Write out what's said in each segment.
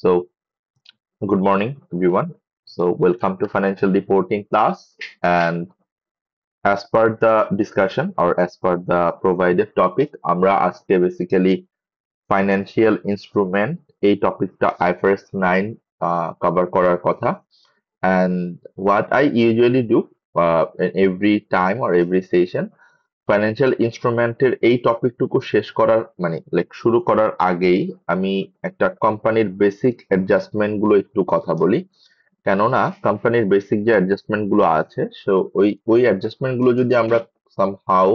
So, good morning, everyone. So, welcome to financial reporting class. And as per the discussion or as per the provided topic, আমরা আজকে basically financial instrument এই টপিকটা IFRS 9 cover করার কথা. And what I usually do in every time or every session, financial ইনস্ট্রুমেন্টের এই টপিকটুকু শেষ করার মানে লাইক শুরু করার আগেই আমি একটা কোম্পানির বেসিক অ্যাডজাস্টমেন্ট গুলো একটু কথা বলি, কেননা কোম্পানির বেসিক যে অ্যাডজাস্টমেন্ট গুলো আছে সো ওই অ্যাডজাস্টমেন্ট গুলো যদি আমরা সামহাউ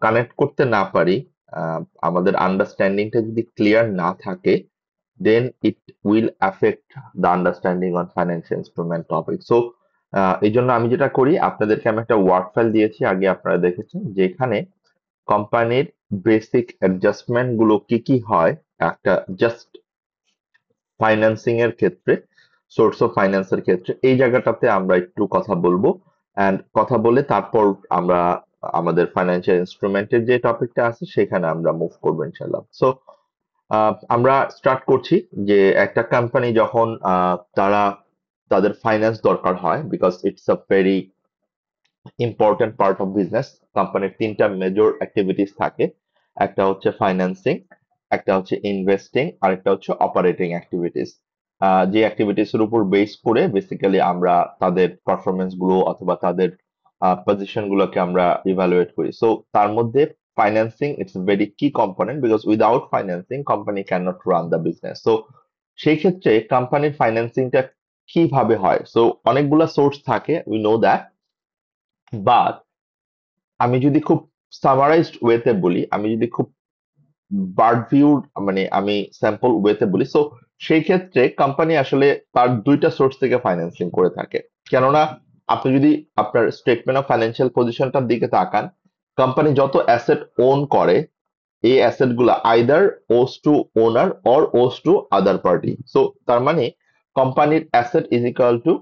কানেক্ট করতে না পারি, আহ, আমাদের আন্ডারস্ট্যান্ডিংটা যদি ক্লিয়ার না থাকে, then it will affect the understanding on financial instrument topic. So এই জন্য আমি যেটা করি, আপনাদেরকে আমি একটা ওয়ার্ড ফাইল দিয়েছি, আগে আপনারা দেখেছেন, যেখানে কোম্পানির বেসিক অ্যাডজাস্টমেন্ট গুলো কি কি হয় একটা জাস্ট ফাইন্যান্সিং এর ক্ষেত্রে, সোর্স অফ ফাইন্যান্সের ক্ষেত্রে এই জায়গাটাতে আমরা একটু কথা বলবো। এন্ড কথা বলে তারপর আমরা আমাদের ফাইন্যান্সিয়াল ইনস্ট্রুমেন্টের যে টপিকটা আছে সেখানে আমরা মুভ করবো ইনশাল্লাহ। সো আমরা স্টার্ট করছি যে একটা কোম্পানি যখন তারা তাদের ফাইন্যান্স দরকার হয়, because it's a very important part of business. কোম্পানির তিনটা মেজর অ্যাক্টিভিটিস থাকে, একটা হচ্ছে ফাইন্যান্সিং, একটা হচ্ছে ইনভেস্টিং, আর একটা হচ্ছে অপারেটিং অ্যাক্টিভিটিস। যে অ্যাক্টিভিটিস এর উপর বেস করে বেসিক্যালি আমরা তাদের পারফরমেন্স গুলো অথবা তাদের পজিশন গুলোকে আমরা ইভালুয়েট করি। সো তার মধ্যে ফাইন্যান্সিং ইটস ভেরি কি component, because without financing company can not run the business. So সেই ক্ষেত্রে কোম্পানির ফাইন্যান্সিংটা কিভাবে হয়? সো অনেকগুলা সোর্স থাকে, উই নো দ্যাট, বাট আমি যদি খুব সামারাইজড ওয়েতে বলি, আমি যদি খুব বার্ড ভিউ মানে আমি স্যাম্পল ওয়েতে বলি, সো সেই ক্ষেত্রে কোম্পানি আসলে তার দুইটা সোর্স থেকে ফাইন্যান্সিং করে থাকে। কেননা আপনি যদি আপনার স্টেটমেন্ট অফ ফাইন্যান্সিয়াল পজিশনটার দিকে তাকান, কোম্পানি যত অ্যাসেট ওন করে, এই অ্যাসেট গুলা either owes to owner or owes to other party. So তার মানে কোম্পানির অ্যাসেট ইজ ইকুয়াল টু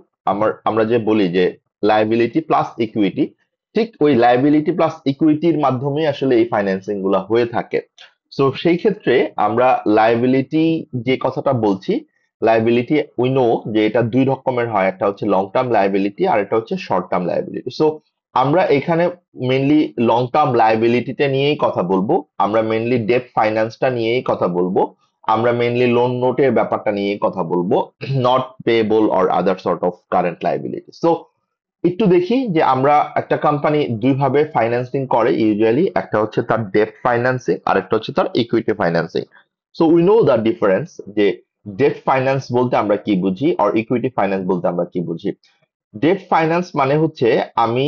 আমরা যে বলি যে লাইবিলিটি প্লাস ইকুইটি, ঠিক ওই লাইবিলিটি প্লাস ইকুইটির মাধ্যমে আসলে এই ফাইন্যান্সিং গুলা হয়ে থাকে। সো সেই ক্ষেত্রে আমরা লাইবিলিটি যে কথাটা বলছি, লাইবিলিটি উই নো যে এটা দুই রকমের হয়, একটা হচ্ছে লং টার্ম লাইবিলিটি আর একটা হচ্ছে শর্ট টার্ম লাইবিলিটি। সো আমরা এখানে মেইনলি লং টার্ম লাইবিলিটিটা নিয়েই কথা বলবো, আমরা মেইনলি ডেট ফাইন্যান্সটা নিয়েই কথা বলবো, আমরা মেইনলি লোন নোটের ব্যাপারটা নিয়েই কথা বলবো, not payable or other sort of current liability. So একটু দেখি যে আমরা একটা কোম্পানি দুইভাবে ফাইন্যান্সিং করে ইউজুয়ালি, একটা হচ্ছে তার ডেট ফাইন্যান্সিং আর একটা হচ্ছে তার equity financing. So we know the difference যে ডেট ফাইন্যান্স বলতে আমরা কি বুঝি আর ইকুইটি ফাইন্যান্স বলতে আমরা কি বুঝি। ডেট ফাইন্যান্স মানে হচ্ছে আমি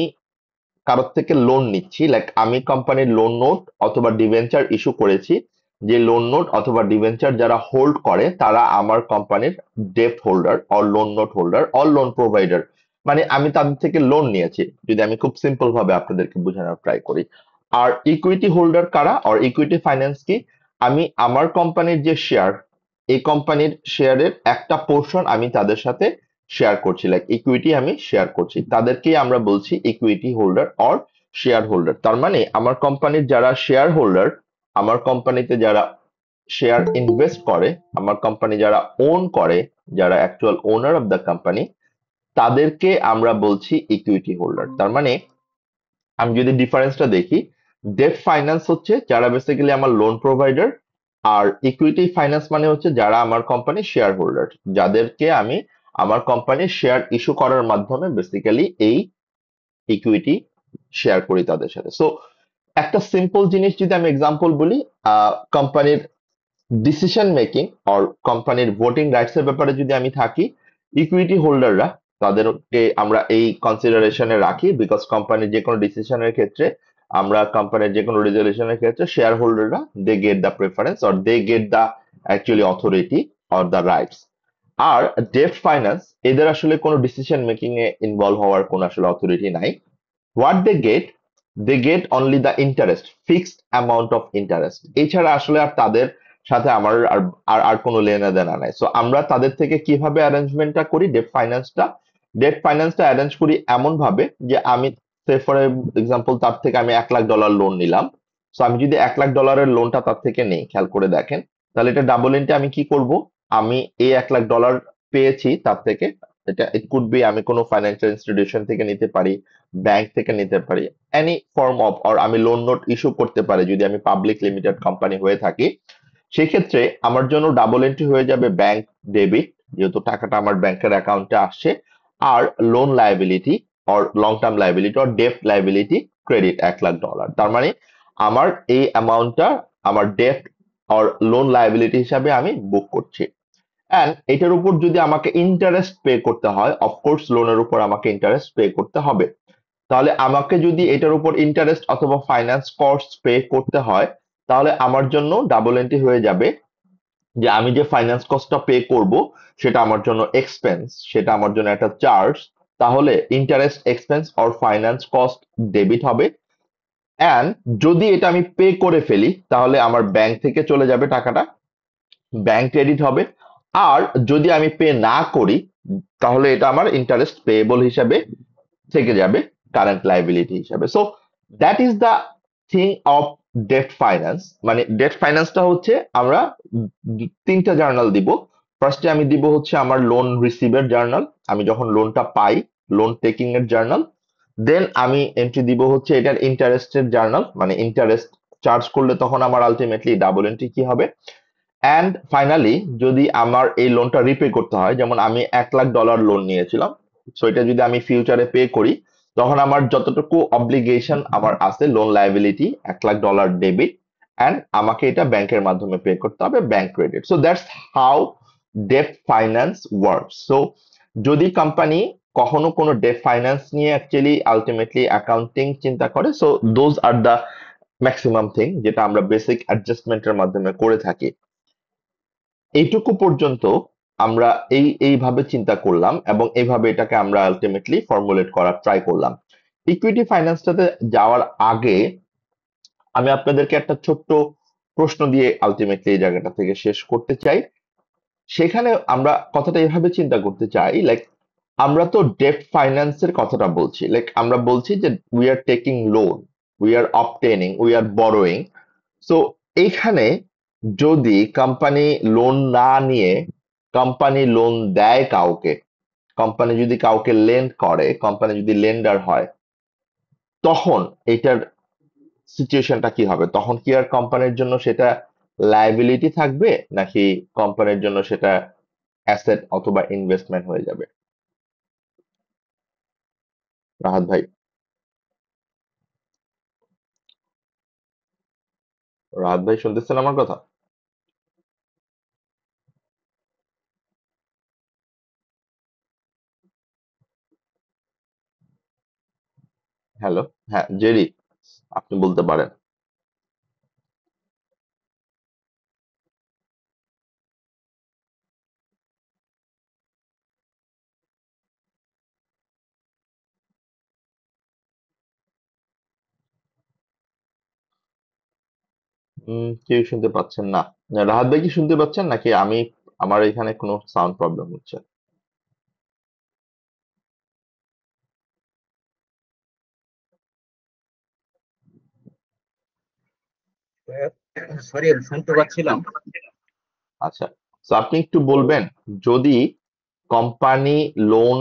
কারোর থেকে লোন নিচ্ছি, লাইক আমি কোম্পানির লোন নোট অথবা ডিবেঞ্চার ইস্যু করেছি, যে লোন নোট অথবা ডিবেঞ্চার যারা হোল্ড করে তারা আমার কোম্পানির debt holder or loan note holder or loan provider, মানে আমি তাদের থেকে লোন নিয়েছি, যদি আমি খুব সিম্পল ভাবে আপনাদেরকে বোঝানোর ট্রাই করি। আর ইকুইটি হোল্ডার কারা আর ইকুইটি ফাইন্যান্স কি? আমি আমার কোম্পানির যে শেয়ার, এই কোম্পানির শেয়ারের একটা পোর্শন আমি তাদের সাথে শেয়ার করছি, লাইক ইকুইটি আমি শেয়ার করছি, তাদেরকেই আমরা বলছি equity holder or share holder. তার মানে আমার কোম্পানির যারা শেয়ার হোল্ডার, আমার কোম্পানিতে যারা শেয়ার ইনভেস্ট করে, আমার কোম্পানি যারা ওন করে, যারা actual owner of the company, তাদেরকে আমরা বলছি ইকুইটি হোল্ডার। তার মানে আমি যদি ডিফারেন্সটা দেখি, ডেট ফাইন্যান্স হচ্ছে যারা বেসিক্যালি আমার লোন প্রোভাইডার, আর ইকুইটি ফাইন্যান্স মানে হচ্ছে যারা আমার কোম্পানির শেয়ার হোল্ডার, যাদেরকে আমি আমার কোম্পানির শেয়ার ইস্যু করার মাধ্যমে বেসিক্যালি এই ইকুইটি শেয়ার করি তাদের সাথে। সো একটা সিম্পল জিনিস যদি আমি এক্সাম্পল বলি, কোম্পানির ডিসিশন মেকিং আর কোম্পানির ভোটিং রাইটস এর ব্যাপারে যদি আমি থাকি, ইকুইটি হোল্ডাররা, তাদেরকে আমরা এই কনসিডারেশনে রাখি, বিকজ কোম্পানির যে কোনো ডিসিশনের ক্ষেত্রে, আমরা কোম্পানির যে কোনো রেজলিউশনের ক্ষেত্রে শেয়ার হোল্ডাররা they get the preference or they get the actually authority or the rights. আর ডেট ফাইন্যান্স, এদের আসলে কোনো ডিসিশন মেকিং এ ইনভলভ হওয়ার কোনো আসলে অথরিটি নাই। What they get only the interest, fixed amount of interest, এছাড়া আসলে আর তাদের সাথে আমার আর আর আর কোনো লেনা দেনা নাই। সো আমরা তাদের থেকে কিভাবে অ্যারেঞ্জমেন্টটা করি, ডেট ফাইন্যান্সটা অ্যারেঞ্জ করি এমন ভাবে যে আমি সে ফর এক্সাম্পল তার থেকে আমি $1,00,000 লোন নিলাম। সো আমি যদি $1,00,000 লোনটা তার থেকে নেই, খেয়াল করে দেখেন, তাহলে এটা ডাবল ইন্টে আমি কি করব, আমি এই $1,00,000 পেয়েছি তার থেকে, এটা ইট কুড বি আমি কোনো ফাইন্যান্সিয়াল ইনস্টিটিউশন থেকে নিতে পারি, ব্যাংক থেকে নিতে পারি, এনি ফর্ম অফ, অর আমি লোন নোট ইস্যু করতে পারি যদি আমি পাবলিক লিমিটেড কোম্পানি হয়ে থাকি। সেক্ষেত্রে আমার জন্য ডাবল এন্ট্রি হয়ে যাবে ব্যাংক ডেবিট, যেহেতু টাকাটা আমার ব্যাংকের অ্যাকাউন্টে আসছে, আর loan liability or long term liability or debt liability credit $1,00,000। তার মানে আমার এই অ্যামাউন্টটা আমার ডেট অর লোন লাইবিলিটি হিসাবে আমি বুক করছি। অ্যান্ড এটার উপর যদি আমাকে ইন্টারেস্ট পে করতে হয়, অফকোর্স লোনের উপর আমাকে ইন্টারেস্ট পে করতে হবে। তাহলে আমাকে যদি এটার উপর ইন্টারেস্ট অথবা ফাইন্যান্স কস্ট পে করতে হয়, তাহলে আমার জন্য ডাবল এন্ট্রি হয়ে যাবে যে আমি যে ফাইন্যান্স কস্টটা পে করব সেটা আমার জন্য এক্সপেন্স, সেটা আমার জন্য একটা চার্জ। তাহলে interest expense or finance cost debit হবে। অ্যান্ড যদি এটা আমি পে করে ফেলি তাহলে আমার ব্যাংক থেকে চলে যাবে টাকাটা, ব্যাংক ক্রেডিট হবে। আর যদি আমি পে না করি তাহলে এটা আমার ইন্টারেস্ট পেয়েবল হিসাবে থেকে যাবে, কারেন্ট লাইবিলিটি হিসাবে। So that is the thing of debt finance. মানে ডেট ফাইন্যান্সটা হচ্ছে আমরা তিনটা জার্নাল দিব। ফার্স্টে আমি দিব হচ্ছে আমার লোন রিসিভের জার্নাল, আমি যখন লোনটা পাই, লোন টেকিং এর জার্নাল। দেন আমি এন্ট্রি দিব হচ্ছে এটার ইন্টারেস্টের জার্নাল, মানে ইন্টারেস্ট চার্জ করলে তখন আমার আলটিমেটলি ডাবল এন্ট্রি কি হবে। অ্যান্ড ফাইনালি যদি আমার এই লোনটা রিপে করতে হয়, যেমন আমি $1,00,000 লোন নিয়েছিলাম, সো এটা যদি আমি ফিউচারে পে করি, তখন আমার যতটুকু অব্লিগেশন আমার আছে লোন লাইবিলিটি $1,00,000 ডেবিট, অ্যান্ড আমাকে এটা ব্যাংকের মাধ্যমে পে করতে হবে, bank credit. So that's how debt finance works. So যদি কোম্পানি কখনো কোনো ডেট ফাইন্যান্স নিয়ে অ্যাকচুয়ালি আলটিমেটলি অ্যাকাউন্টিং চিন্তা করে, so those are the maximum thing যেটা আমরা বেসিক অ্যাডজাস্টমেন্টের মাধ্যমে করে থাকি। এইটুকু পর্যন্ত আমরা এইভাবে চিন্তা করলাম এবং এইভাবে এটাকে আমরা আলটিমেটলি ফর্মুলেট করার ট্রাই করলাম। ইকুইটি ফাইন্যান্সটাতে যাওয়ার আগে আমি আপনাদেরকে একটা ছোট্ট প্রশ্ন দিয়ে আলটিমেটলি এই জায়গাটা থেকে শেষ করতে চাই। সেখানে আমরা কথাটা এভাবে চিন্তা করতে চাই, লাইক আমরা তো ডেট ফাইন্যান্সের কথাটা বলছি, লাইক আমরা বলছি যে we are taking loan, we are obtaining, we are borrowing. So এইখানে যদি কোম্পানি লোন না নিয়ে কোম্পানি লোন দেয় কাউকে, কোম্পানি যদি কাউকে লেন্ড করে, কোম্পানি যদি লেন্ডার হয়, তখন এটার সিচুয়েশনটা কি হবে? তখন কি আর কোম্পানির জন্য সেটা লায়াবিলিটি থাকবে, নাকি কোম্পানির জন্য সেটা অ্যাসেট অথবা ইনভেস্টমেন্ট হয়ে যাবে? রাহাত ভাই, রাহাত ভাই শুনতেছেন আমার কথা? হ্যালো, হ্যাঁ জেরি, আপনি বলতে পারেন। কেউ শুনতে পাচ্ছেন না? রাহাত ভাই কি শুনতে পাচ্ছেন, নাকি আমি, আমার এখানে কোনো সাউন্ড প্রবলেম হচ্ছে? সরি, শুনতে পাচ্ছিলাম। আচ্ছা, তো আপনি একটু বলবেন, যদি কোম্পানি লোন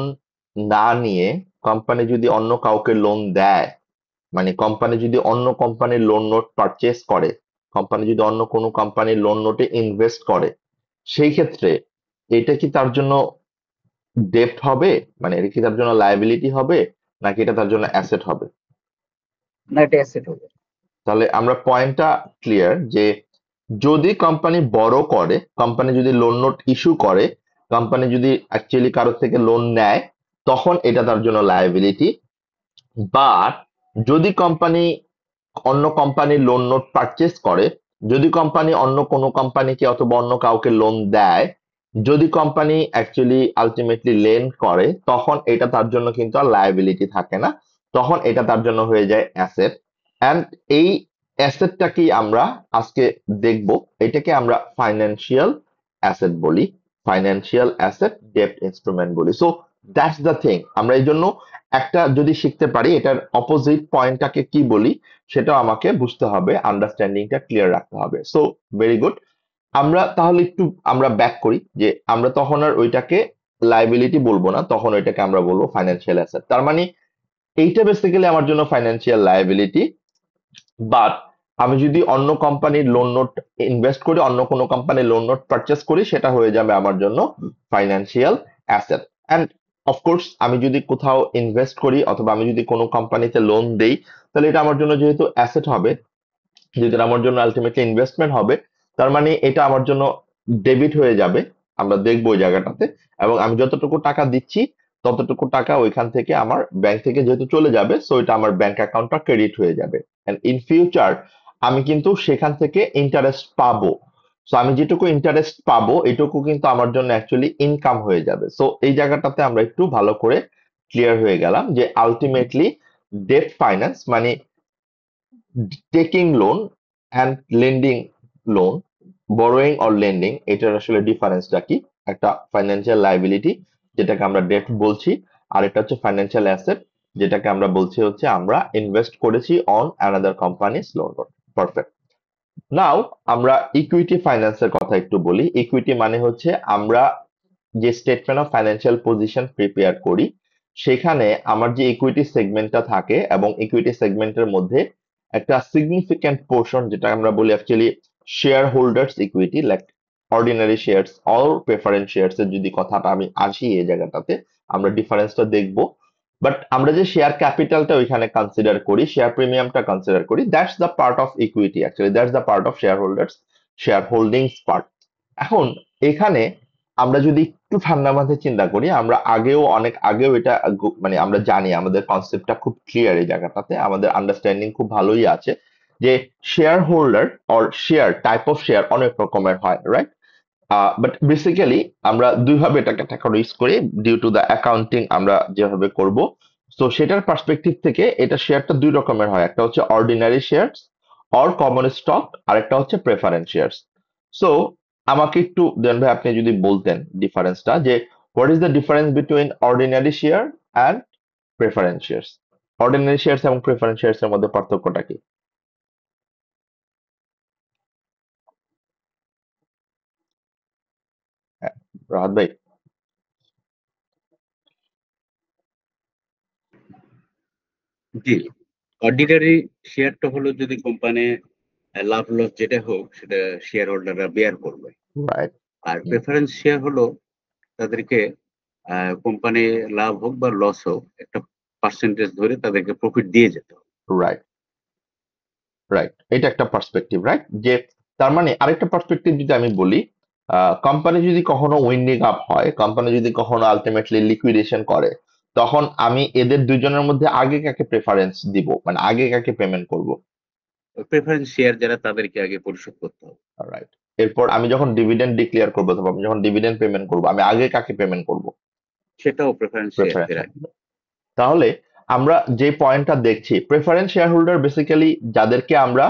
না নিয়ে কোম্পানি যদি অন্য কাউকে লোন দেয়, মানে কোম্পানি যদি অন্য কোম্পানির লোন নোট পারচেজ করে, কোম্পানি যদি অন্য কোনো কোম্পানির লোন নোটে ইনভেস্ট করে, সেই ক্ষেত্রে এটা কি তার জন্য ডেপ্ট হবে, মানে এটা কি তার জন্য লায়াবিলিটি হবে, নাকি এটা তার জন্য অ্যাসেট হবে? না, এটা অ্যাসেট হবে। তাহলে আমরা পয়েন্টটা ক্লিয়ার যে যদি কোম্পানি বড় করে, কোম্পানি যদি লোন নোট ইস্যু করে, কোম্পানি যদি অ্যাকচুয়ালি কারোর থেকে লোন নেয়, তখন এটা তার জন্য লায়াবিলিটি। বাট যদি কোম্পানি অন্য কোম্পানির লোন নোট পারচেজ করে, যদি কোম্পানি অন্য কোনো কোম্পানিকে অথবা অন্য কাউকে লোন দেয়, যদি কোম্পানি অ্যাকচুয়ালি আলটিমেটলি লেন্ড করে, তখন এটা তার জন্য কিন্তু আর লায়াবিলিটি থাকে না, তখন এটা তার জন্য হয়ে যায় অ্যাসেট। অ্যান্ড এই অ্যাসেটটাকেই আমরা আজকে দেখব, এটাকে আমরা ফাইন্যান্সিয়াল অ্যাসেট বলি, ফাইন্যান্সিয়াল অ্যাসেট ডেপ্ট ইনস্ট্রুমেন্ট বলি। সো দ্যাটস দ্য থিং, আমরা এই জন্য একটা যদি শিখতে পারি এটার অপোজিট পয়েন্টটাকে কি বলি, সেটাও আমাকে বুঝতে হবে, আন্ডারস্ট্যান্ডিংটা ক্লিয়ার রাখতে হবে। So very good. আমরা তাহলে একটু আমরা ব্যাক করি যে আমরা তখন আর ওইটাকে লাইবিলিটি বলবো না, তখন ওইটাকে আমরা বলবো ফাইন্যান্সিয়াল অ্যাসেট। তার মানে এইটা বেসিক্যালি আমার জন্য ফাইন্যান্সিয়াল লায়াবিলিটি। বাট আমি যদি অন্য কোম্পানির লোন নোট ইনভেস্ট করি, অন্য কোনো কোম্পানির লোন নোট পারচেস করি, সেটা হয়ে যাবে আমার জন্য ফাইন্যান্সিয়াল অ্যাসেট। অ্যান্ড অফকোর্স আমি যদি কোথাও ইনভেস্ট করি অথবা আমি যদি কোনো কোম্পানিতে লোন দেই, তাহলে এটা আমার জন্য যেহেতু অ্যাসেট হবে, যেটা আমার জন্য আলটিমেটলি ইনভেস্টমেন্ট হবে, তার মানে এটা আমার জন্য ডেবিট হয়ে যাবে, আমরা দেখবো ওই জায়গাটাতে। এবং আমি যতটুকু টাকা দিচ্ছি ততটুকু টাকা ওইখান থেকে আমার ব্যাংক থেকে যেহেতু চলে যাবে, সো এটা আমার ব্যাংক অ্যাকাউন্টটা ক্রেডিট হয়ে যাবে। এন্ড ইন ফিউচার আমি কিন্তু সেখান থেকে ইন্টারেস্ট পাবো। সো আমি যেটুকু ইন্টারেস্ট পাবো এটুকু কিন্তু আমার জন্য অ্যাকচুয়ালি ইনকাম হয়ে যাবে। সো এই জায়গাটাতে আমরা একটু ভালো করে ক্লিয়ার হয়ে গেলাম যে আলটিমেটলি ডেট ফাইন্যান্স মানে taking loan and lending loan, borrowing or lending, এটার আসলে ডিফারেন্সটা কি? একটা ফাইন্যান্সিয়াল লায়াবিলিটি যেটাকে আমরা ডেট বলছি, আর এটা হচ্ছে ফাইন্যান্সিয়াল অ্যাসেট যেটাকে আমরা বলছি হচ্ছে আমরা ইনভেস্ট করেছি on another companies loan. Perfect. Now আমরা ইকুইটি ফাইন্যান্সের কথা একটু বলি। ইকুইটি মানে হচ্ছে আমরা যে statement of financial position prepare করি, সেখানে আমার যে ইকুইটি সেগমেন্টটা থাকে এবং ইকুইটি সেগমেন্টের মধ্যে একটা সিগনিফিক্যান্ট পোর্শন যেটা আমরা বলি actually share holders equity, like ordinary shares or preference shares এর যদি কথাটা আমি আসি এই জায়গাটাতে আমরা ডিফারেন্সটা দেখবো। বাট আমরা যে শেয়ার ক্যাপিটালটা ওইখানে কনসিডার করি, শেয়ার প্রিমিয়ামটা কনসিডার করি, that's the part of equity, actually that's the part of share holders, share holdings part. এখন এখানে আমরা যদি একটু ঠান্ডা মাথায় চিন্তা করি, আমরা আগেও অনেক আগেও এটা মানে আমরা জানি, আমাদের কনসেপ্টটা খুব ক্লিয়ার এই জায়গাটাতে, আমাদের আন্ডারস্ট্যান্ডিং খুব ভালোই আছে যে share holder or share type of share অনেক রকমের হয়, রাইট? বাট বেসিক্যালি আমরা দুইভাবে এটাকে ক্যাটাগরাইজ করি ডিউ টু দ্য অ্যাকাউন্টিং আমরা যেভাবে করব। তো সেটার পার্সপেক্টিভ থেকে এটা শেয়ারটা দুই রকমের হয়, একটা হচ্ছে ordinary shares or common stock, আর একটা হচ্ছে প্রেফারেন্স শেয়ারস। সো আমাকে একটু দেন ভাই আপনি যদি বলতেন ডিফারেন্সটা, যে what is the difference between ordinary share and preference shares, ordinary shares এবং প্রেফারেন্স শেয়ারস এর মধ্যে পার্থক্যটা কি? হ্যাঁ, রাহাত ভাই। জি, অর্ডিনারি শেয়ারটা হলো যদি কোম্পানি লাভ লস যেটা হোক সেটা শেয়ার হোল্ডাররা বেয়ার করবে। রাইট। আর প্রেফারেন্স শেয়ার হলো তাদেরকে কোম্পানি লাভ হোক বা লস হোক একটা পার্সেন্টেজ ধরে তাদেরকে প্রফিট দিয়ে যেতে হবে। রাইট। রাইট, এটা একটা পার্সপেক্টিভ, রাইট? যে তার মানে আরেকটা পার্সপেক্টিভ যদি আমি বলি, কোম্পানি যদি কখনো উইন্ডিং আপ হয়, কোম্পানি যদি কখনো আলটিমেটলি লিকুইডেশন করে, তখন আমি এদের দুইজনের মধ্যে আগে কাকে প্রেফারেন্স দিব, মানে আগে কাকে পেমেন্ট করব? প্রেফারেন্স শেয়ার যারা তাদেরকে আগে পরিশোধ করতে হবে। রাইট। এরপর আমি যখন ডিভিডেন্ড ডিক্লেয়ার করবো অথবা আমি যখন ডিভিডেন্ড পেমেন্ট করবো, আমি আগে কাকে পেমেন্ট করব? সেটাও প্রেফারেন্স প্রেফারেন্স। শেয়ারদের আগে। তাহলে আমরা যে পয়েন্টটা দেখছি, প্রেফারেন্স শেয়ার হোল্ডার বেসিক্যালি যাদেরকে আমরা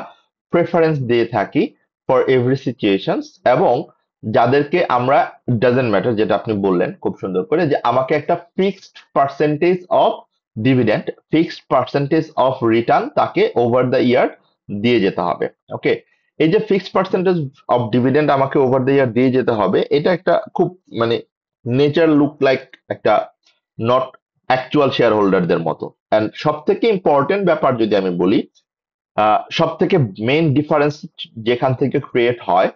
প্রেফারেন্স দিয়ে থাকি ফর এভরি সিচুয়েশনস, এবং যাদেরকে আমরা ডাজেন্ট ম্যাটার, যেটা আপনি বললেন খুব সুন্দর করে, যে আমাকে একটা fixed percentage of dividend, fixed percentage of return তাকে ওভার দ্য ইয়ার দিয়ে যেতে হবে। ওকে, এই যে ফিক্সড পার্সেন্টেজ অফ ডিভিডেন্ড আমাকে ওভার দ্য ইয়ার দিয়ে যেতে হবে, এটা একটা খুব মানে নেচার লুক লাইক একটা নট অ্যাকচুয়াল শেয়ার হোল্ডারদের মতো। অ্যান্ড সব থেকে ইম্পর্টেন্ট ব্যাপার যদি আমি বলি, সব থেকে মেইন ডিফারেন্স যেখান থেকে ক্রিয়েট হয়,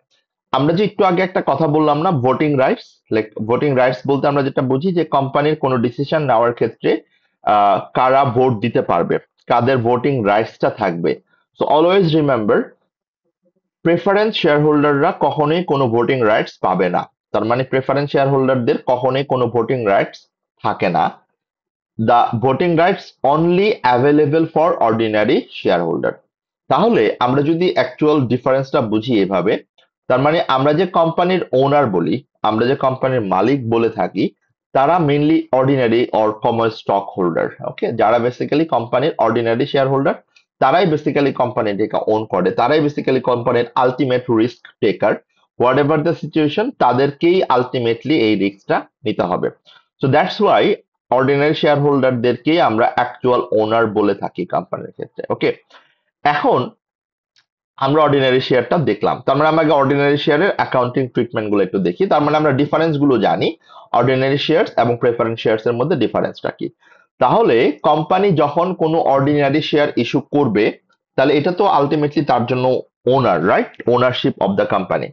আমরা যে একটু আগে একটা কথা বললাম না, voting rights, like voting rights বলতে আমরা যেটা বুঝি যে কোম্পানির কোনো ডিসিশন নেওয়ার ক্ষেত্রে কারা ভোট দিতে পারবে, কাদের ভোটিং রাইটসটা থাকবে। So always remember, preference share হোল্ডাররা কখনোই কোনো ভোটিং রাইটস পাবে না। তার মানে প্রেফারেন্স শেয়ার হোল্ডারদের কখনোই কোনো ভোটিং রাইটস থাকে না। The voting rights only available for ordinary share holder. তাহলে আমরা যদি অ্যাকচুয়াল ডিফারেন্সটা বুঝি এভাবে, তার মানে আমরা যে কোম্পানির ওনার বলি, আমরা যে কোম্পানির মালিক বলে থাকি, তারা mainly ordinary or common stock holder. Okay, যারা বেসিক্যালি কোম্পানির অর্ডিনারি শেয়ার হোল্ডার, তারাই বেসিক্যালি কোম্পানিটাকে ওন করে, তারাই বেসিক্যালি কোম্পানির ultimate risk taker. Whatever the situation, তাদেরকেই আলটিমেটলি এই রিস্কটা নিতে হবে। So that's why ordinary share হোল্ডারদেরকেই আমরা অ্যাকচুয়াল ওনার বলে থাকি কোম্পানির ক্ষেত্রে। ওকে, এখন আমরা অর্ডিনারি শেয়ারটা দেখলাম, তার মানে আমরা আগে অর্ডিনারি শেয়ারের অ্যাকাউন্টিং ট্রিটমেন্ট গুলো একটু দেখি। তার মানে আমরা ডিফারেন্স গুলো জানি, অর্ডিনারি শেয়ার এবং প্রেফারেন্স শেয়ার্স এর মধ্যে ডিফারেন্সটা কি। তাহলে কোম্পানি যখন কোনো অর্ডিনারি শেয়ার ইস্যু করবে, তাহলে এটা তো আলটিমেটলি তার জন্য owner, right, ownership of the company.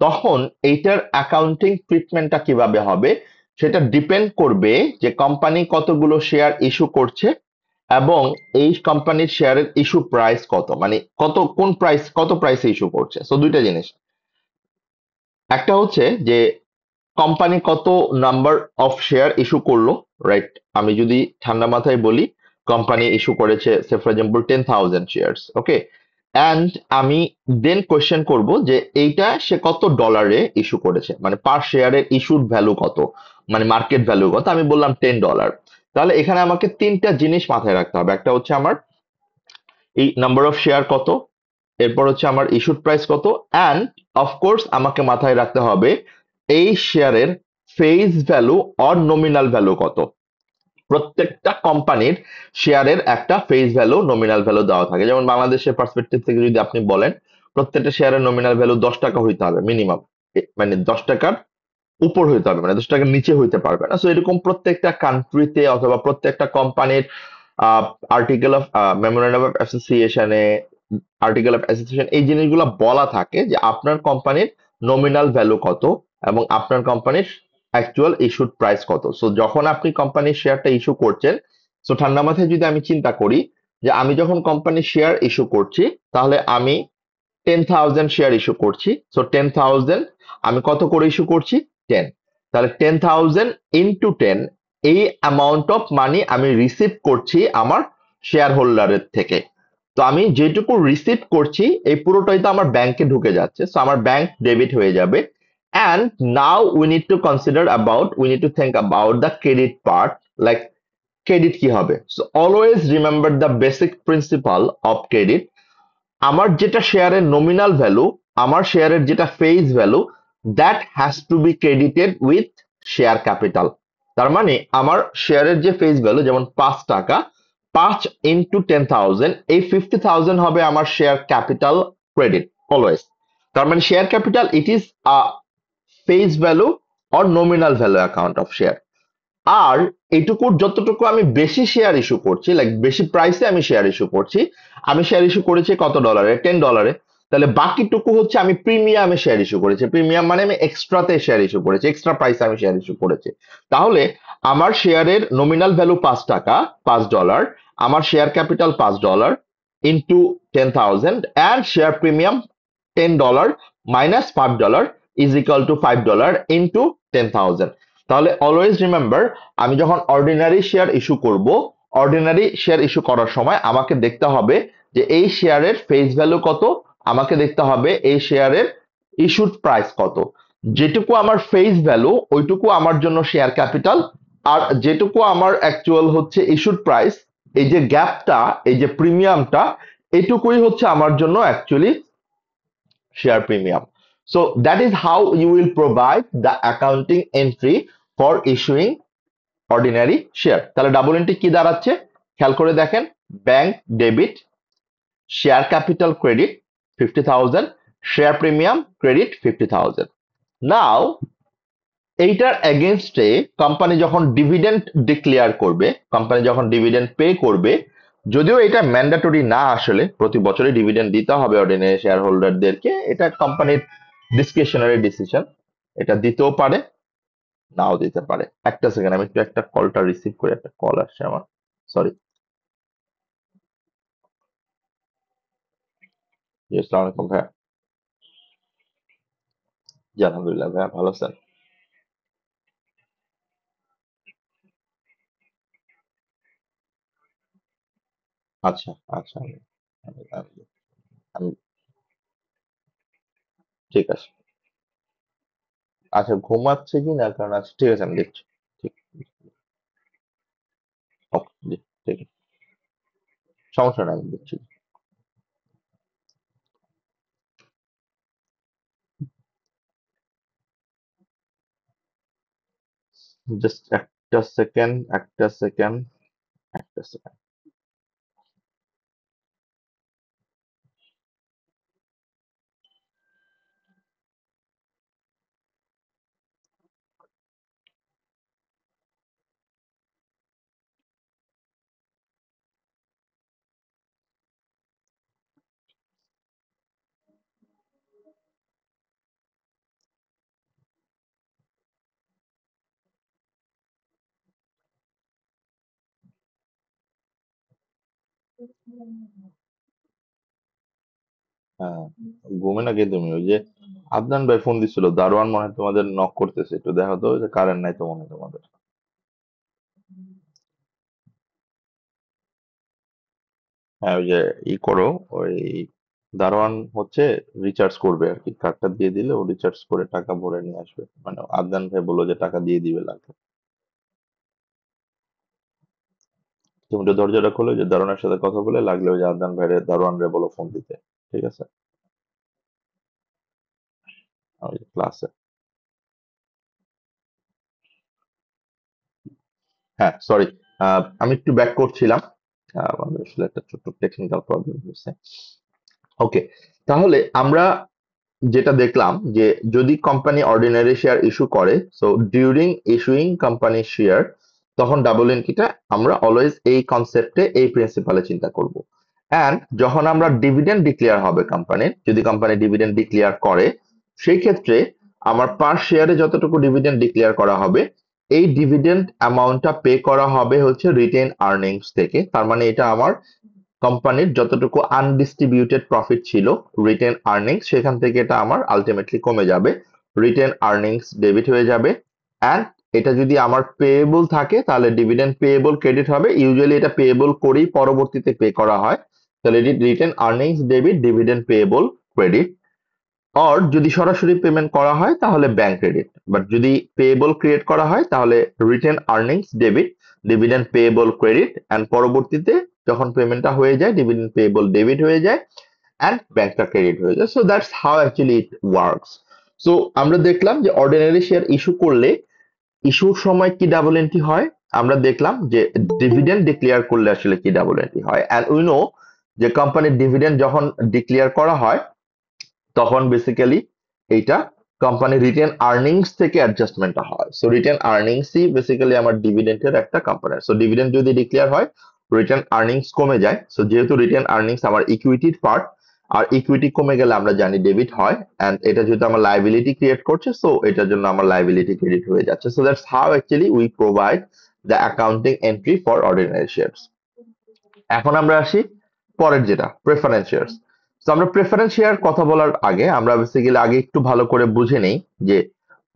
তখন এইটার অ্যাকাউন্টিং ট্রিটমেন্টটা কিভাবে হবে সেটা ডিপেন্ড করবে যে কোম্পানি কতগুলো শেয়ার ইস্যু করছে এবং এই কোম্পানির শেয়ারের ইস্যু প্রাইস কত, মানে কত, কোন প্রাইস, কত প্রাইসে ইস্যু করছে। সো দুইটা জিনিস, একটা হচ্ছে যে কোম্পানি কত নাম্বার অফ শেয়ার ইস্যু করলো, রাইট। আমি যদি ঠান্ডা মাথায় বলি, কোম্পানি ইস্যু করেছে say for example 10,000 shares, okay. And আমি দেন কোয়েশ্চেন করব যে এইটা সে কত ডলারে ইস্যু করেছে, মানে পার শেয়ারের ইস্যুড ভ্যালু কত, মানে মার্কেট ভ্যালু কত। আমি বললাম $10। তাহলে এখানে আমাকে তিনটা জিনিস মাথায় রাখতে হবে। একটা হচ্ছে আমার এই নাম্বার অফ শেয়ার কত, এরপর হচ্ছে আমার ইস্যুড প্রাইস কত, অ্যান্ড অফকোর্স আমাকে মাথায় রাখতে হবে এই শেয়ারের face value or nominal value কত। প্রত্যেকটা কোম্পানির শেয়ারের একটা ফেস ভ্যালু, নমিনাল ভ্যালু দেওয়া থাকে। যেমন বাংলাদেশের পার্সপেক্টিভ থেকে যদি আপনি বলেন, প্রত্যেকটা শেয়ারের নমিনাল ভ্যালু 10 টাকা হইতে হবে মিনিমাম, মানে 10 টাকার উপর হইতে হবে, মানে 10 টাকার নিচে হইতে পারবে না। সো এরকম প্রত্যেকটা কান্ট্রিতে অথবা প্রত্যেকটা কোম্পানির আর্টিকেল অফ মেমোরেন্ডাম অফ অ্যাসোসিয়েশনে, আর্টিকেল অফ অ্যাসোসিয়েশন, এই জিনিসগুলো বলা থাকে যে আপনার কোম্পানির নমিনাল ভ্যালু কত এবং আপনার কোম্পানির অ্যাকচুয়াল ইস্যুড প্রাইস কত। সো যখন আপনি কোম্পানির শেয়ারটা ইস্যু করছেন, সো ঠান্ডা মাথায় যদি আমি চিন্তা করি যে আমি যখন কোম্পানির শেয়ার ইস্যু করছি, তাহলে আমি 10,000 শেয়ার ইস্যু করছি। সো 10,000 আমি কত করে ইস্যু করছি, 10। তাহলে 10,000 ইন্টু 10, এই অ্যামাউন্ট অফ মানি আমি রিসিভ করছি আমার শেয়ার হোল্ডারের থেকে। তো আমি যেটুকু রিসিভ করছি এই পুরোটাই তো আমার ব্যাংকে ঢুকে যাচ্ছে, সো আমার ব্যাংক ডেবিট হয়ে যাবে। And now we need to think about the credit part, like credit কি হবে। So always remember the basic principal of credit. আমার যেটা শেয়ারের নমিনাল ভ্যালু, আমার শেয়ারের যেটা face value, that has to B credited with share capital. তার মানে আমার শেয়ারের যে ফেস ভ্যালু, যেমন 5 টাকা, 5 ইন্টু 10,000, এই 50,000 হবে আমার শেয়ার ক্যাপিটাল ক্রেডিট অলওয়েজ। তার মানে share capital it is a face value or nominal value account of share. আর এটুকুর যতটুকু আমি বেশি শেয়ার ইস্যু করছি, লাইক বেশি প্রাইসে আমি শেয়ার ইস্যু করছি, আমি শেয়ার ইস্যু করেছি কত ডলারে, $10, তাহলে বাকিটুকু হচ্ছে আমি প্রিমিয়ামে শেয়ার ইস্যু করেছি। প্রিমিয়াম মানে আমি এক্সট্রাতে শেয়ার ইস্যু করেছি, এক্সট্রা প্রাইসে আমি শেয়ার ইস্যু করেছি। তাহলে আমার শেয়ারের নমিনাল ভ্যালু 5 টাকা, $5, আমার share capital $5 into 10,000, and share premium $10 minus $5 is equal to $5 into 10,000। তাহলে অলওয়েজ রিমেম্বার, আমি যখন অর্ডিনারি শেয়ার ইস্যু করব, অর্ডিনারি শেয়ার ইস্যু করার সময় আমাকে দেখতে হবে যে এই শেয়ারের ফেস ভ্যালু কত, আমাকে দেখতে হবে এই শেয়ারের ইস্যুড প্রাইস কত। যেটুকু আমার ফেস ভ্যালু ওইটুকু আমার জন্য শেয়ার ক্যাপিটাল, আর যেটুকু আমার অ্যাকচুয়াল হচ্ছে ইস্যুড প্রাইস, এই যে গ্যাপটা, এই যে প্রিমিয়ামটা, এটুকুই হচ্ছে আমার জন্য actually share premium. So that is how you will provide the accounting entry for issuing ordinary share. তাহলে ডাবল এন্ট্রি কি দাঁড়াচ্ছে খেয়াল করে দেখেন, bank debit, share capital credit 50,000, share premium credit 50,000। নাও এইটার এগেনস্টে কোম্পানি যখন ডিভিডেন্ড ডিক্লেয়ার করবে, কোম্পানি যখন ডিভিডেন্ড পে করবে, যদিও এটা ম্যান্ডেটরি না, আসলে প্রতি বছরই ডিভিডেন্ড দিতে হবে অর্ডিনারি শেয়ার হোল্ডারদেরকে, এটা কোম্পানির ডিসক্রিশনারি ডিসিশন, এটা দিতেও পারে নাও দিতে পারে। একটা সেকেন্ড, আমি একটু একটা কলটা রিসিভ করে, একটা কল আসছে আমার, সরি। জি, আসসালামু আলাইকুম ভাইয়া। জি আলহামদুলিল্লাহ ভাইয়া, ভালো আছেন? আচ্ছা আচ্ছা, আমি ঠিক আছে। আচ্ছা, ঘুমাচ্ছে কি না, কারণ আচ্ছা ঠিক আছে আমি দেখছি। ঠিক, ওকে, জি, ঠিক আছে, সমস্যা নাই, আমি দেখছি। জাস্ট একটা সেকেন্ড, একটা সেকেন্ড, একটা সেকেন্ড। হ্যাঁ, ঘুমে নাকি তুমি? ওই যে আদনান ভাই ফোন দিছিল, দারোয়ান মনে হয় তোমাদের নক করতেছে, একটু দেখো তো, যে কারেন্ট নাই তো মনে হয় তোমাদের। হ্যাঁ, ওই যে করো, ওই দারোয়ান হচ্ছে রিচার্জ করবে আর কি, কার্ডটা দিয়ে দিলে ও রিচার্জ করে টাকা ভরে নিয়ে আসবে, মানে আদনান ভাই বললো যে টাকা দিয়ে দিবে লাগবে। তুমি তো দরজাটা খোলো, যে দারোয়ানের সাথে কথা বলে, লাগলে ওই যে আদনান ভাইয়ের দারোয়ান রে বলো ফোন দিতে। ঠিক আছে? ওই ক্লাসে। হ্যাঁ, সরি, আমি একটু ব্যাক করছিলাম। আমাদের আসলে একটা ছোট্ট টেকনিক্যাল প্রবলেম হয়েছে। ওকে, তাহলে আমরা যেটা দেখলাম যে যদি কোম্পানি অর্ডিনারি শেয়ার ইস্যু করে, so during issuing company share, তখন ডাবল এন্ট্রিটা আমরা অলওয়েজ এই কনসেপ্টে, এই প্রিন্সিপালে চিন্তা করব। অ্যান্ড যখন আমরা ডিভিডেন্ড ডিক্লেয়ার হবে কোম্পানির, যদি কোম্পানি ডিভিডেন্ড ডিক্লেয়ার করে, সেই ক্ষেত্রে আমার পার শেয়ারে যতটুকু ডিভিডেন্ড ডিক্লেয়ার করা হবে, এই ডিভিডেন্ড অ্যামাউন্টটা পে করা হবে হচ্ছে রিটেন আর্নিংস থেকে। তার মানে এটা আমার কোম্পানির যতটুকু আনডিস্ট্রিবিউটেড প্রফিট ছিল, রিটেন আর্নিংস, সেখান থেকে এটা আমার আলটিমেটলি কমে যাবে, রিটেন আর্নিংস ডেবিট হয়ে যাবে। অ্যান্ড এটা যদি আমার পেয়েবল থাকে, তাহলে ডিভিডেন্ড পেয়েবল ক্রেডিট হবে। ইউজুয়ালি এটা পেয়েবল করেই পরবর্তীতে পে করা হয়, তাহলে এটি written earnings debit, dividend payable credit. Or যদি সরাসরি পেমেন্ট করা হয় তাহলে ব্যাংক ক্রেডিট, বাট যদি পেয়েবল ক্রিয়েট করা হয় তাহলে written earnings debit, dividend payable credit, and পরবর্তীতে যখন পেমেন্টটা হয়ে যায়, ডিভিডেন্ড পেয়েবল ডেবিট হয়ে যায়, অ্যান্ড ব্যাংকটা ক্রেডিট হয়ে যায়। So that's how actually it works. So আমরা দেখলাম যে অর্ডিনারি শেয়ার ইস্যু করলে ইস্যুর সময় কি ডাবল এন্ট্রি হয়, আমরা দেখলাম যে ডিভিডেন্ড ডিক্লেয়ার করলে আসলে কি ডাবল এন্ট্রি হয়। অ্যান্ড উই নো যে কোম্পানির ডিভিডেন্ড যখন ডিক্লেয়ার করা হয়, তখন বেসিক্যালি এইটা কোম্পানি রিটেন আর্নিংস থেকে অ্যাডজাস্টমেন্টটা হয়। সো রিটেন আর্নিংসই বেসিক্যালি আমার ডিভিডেন্ডের একটা কম্পোনেন্ট। সো ডিভিডেন্ড যদি ডিক্লেয়ার হয়, রিটেন আর্নিংস কমে যায়। সো যেহেতু রিটেন আর্নিংস আমার ইকুইটির পার্ট, আর ইকুইটি কমে গেলে আমরা জানি ডেবিট হয়, এন্ড এটা যেহেতু আমার লাইবিলিটি ক্রিয়েট করছে, সো এটার জন্য আমার লাইবিলিটি ক্রেডিট হয়ে যাচ্ছে। So that's how actually we provide the accounting entry for ordinary shares. এখন আমরা আসি পরের, যেটা প্রেফারেন্স শেয়ারস। তো আমরা প্রেফারেন্স শেয়ার কথা বলার আগে আমরা বেসিক্যালি আগে একটু ভালো করে বুঝে নেই যে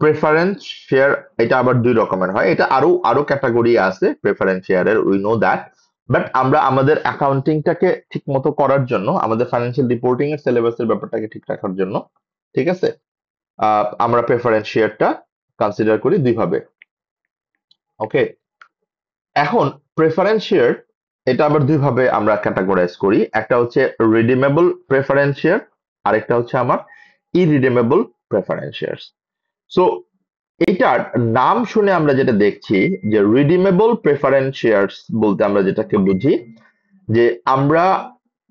প্রেফারেন্স শেয়ার এটা আবার দুই রকমের হয়। এটা আরো আরো ক্যাটাগরি আছে প্রেফারেন্স শেয়ারের, উই নো দ্যাট। বাট আমরা আমাদের অ্যাকাউন্টিংটাকে ঠিক মতো করার জন্য, আমাদের ফাইন্যান্সিয়াল রিপোর্টিং এর সিলেবাসের ব্যাপারটাকে ঠিক রাখার জন্য, ঠিক আছে, আমরা প্রেফারেন্স শেয়ারটা কনসিডার করি দুই ভাবে। ওকে, এখন প্রেফারেন্স শেয়ার এটা আবার দুই ভাবে আমরা ক্যাটাগরাইজ করি। একটা হচ্ছে রিডিমেবল প্রেফারেন্স শেয়ার, আরেকটা হচ্ছে আমার ইরিডিমেবল প্রেফারেন্স শেয়ারস। সো এইটার নাম শুনে আমরা যেটা দেখছি যে রিডিমেবল প্রেফারেন্স শেয়ারস বলতে আমরা যেটাকে বুঝি যে আমরা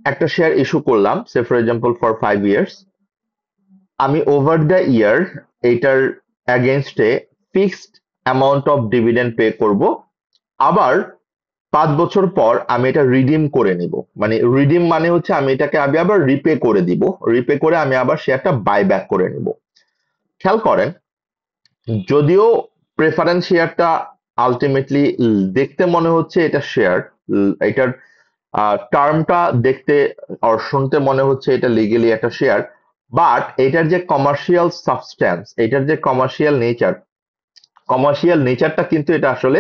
একটা শেয়ার ইস্যু করলাম, say for example for 5 years, আমি ওভার দ্য ইয়ার এইটার অ্যাগেনস্টে fixed amount of dividend pay করব। আবার 5 বছর পর আমি এটা রিডিম করে নিব। মানে রিডিম মানে হচ্ছে আমি এটাকে আমি আবার রিপে করে দিব, রিপে করে আমি আবার শেয়ারটা বাই ব্যাক করে নিব। খেয়াল করেন, যদিও প্রেফারেন্স শেয়ারটা আলটিমেটলি দেখতে মনে হচ্ছে এটা শেয়ার, এটার টার্মটা দেখতে আর শুনতে মনে হচ্ছে এটা লিগেলি একটা শেয়ার, বাট এটার যে কমার্শিয়াল সাবস্ট্যান্স, এটার যে কমার্শিয়াল নেচারটা কিন্তু এটা আসলে